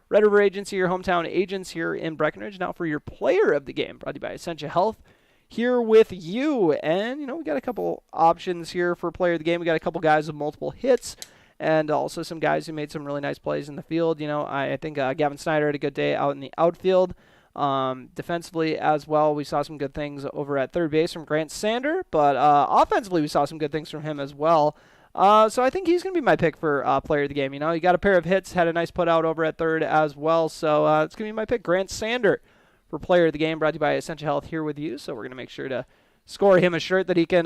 Red River Agency, your hometown agents here in Breckenridge. Now for your player of the game, brought to you by Essential Health, here with you. And, we got a couple options here for player of the game. We got a couple guys with multiple hits and also some guys who made some really nice plays in the field. I think Gavin Snyder had a good day out in the outfield. Defensively as well, we saw some good things over at third base from Grant Sander, but offensively we saw some good things from him as well. So I think he's going to be my pick for player of the game. He got a pair of hits, had a nice put out over at third as well, so it's going to be my pick, Grant Sander, for player of the game, brought to you by Essential Health, here with you. So we're going to make sure to score him a shirt that he can,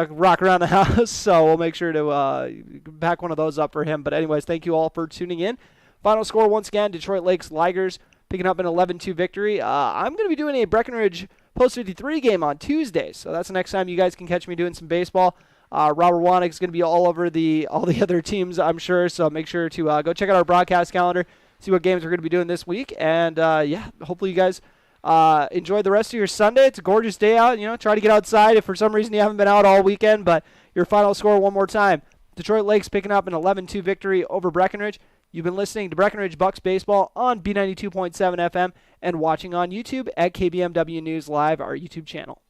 rock around the house. So we'll make sure to pack one of those up for him. But anyways, thank you all for tuning in. Final score once again: Detroit Lakes Ligers picking up an 11-2 victory. I'm going to be doing a Breckenridge Post 53 game on Tuesday, so that's the next time you guys can catch me doing some baseball. Robert Wanek is going to be all over all the other teams, I'm sure, so make sure to go check out our broadcast calendar, see what games we're going to be doing this week, and hopefully you guys enjoy the rest of your Sunday. It's a gorgeous day out. Try to get outside if for some reason you haven't been out all weekend, but your final score one more time: Detroit Lakes picking up an 11-2 victory over Breckenridge. You've been listening to Breckenridge Bucks Baseball on B92.7 FM and watching on YouTube at KBMW News Live, our YouTube channel.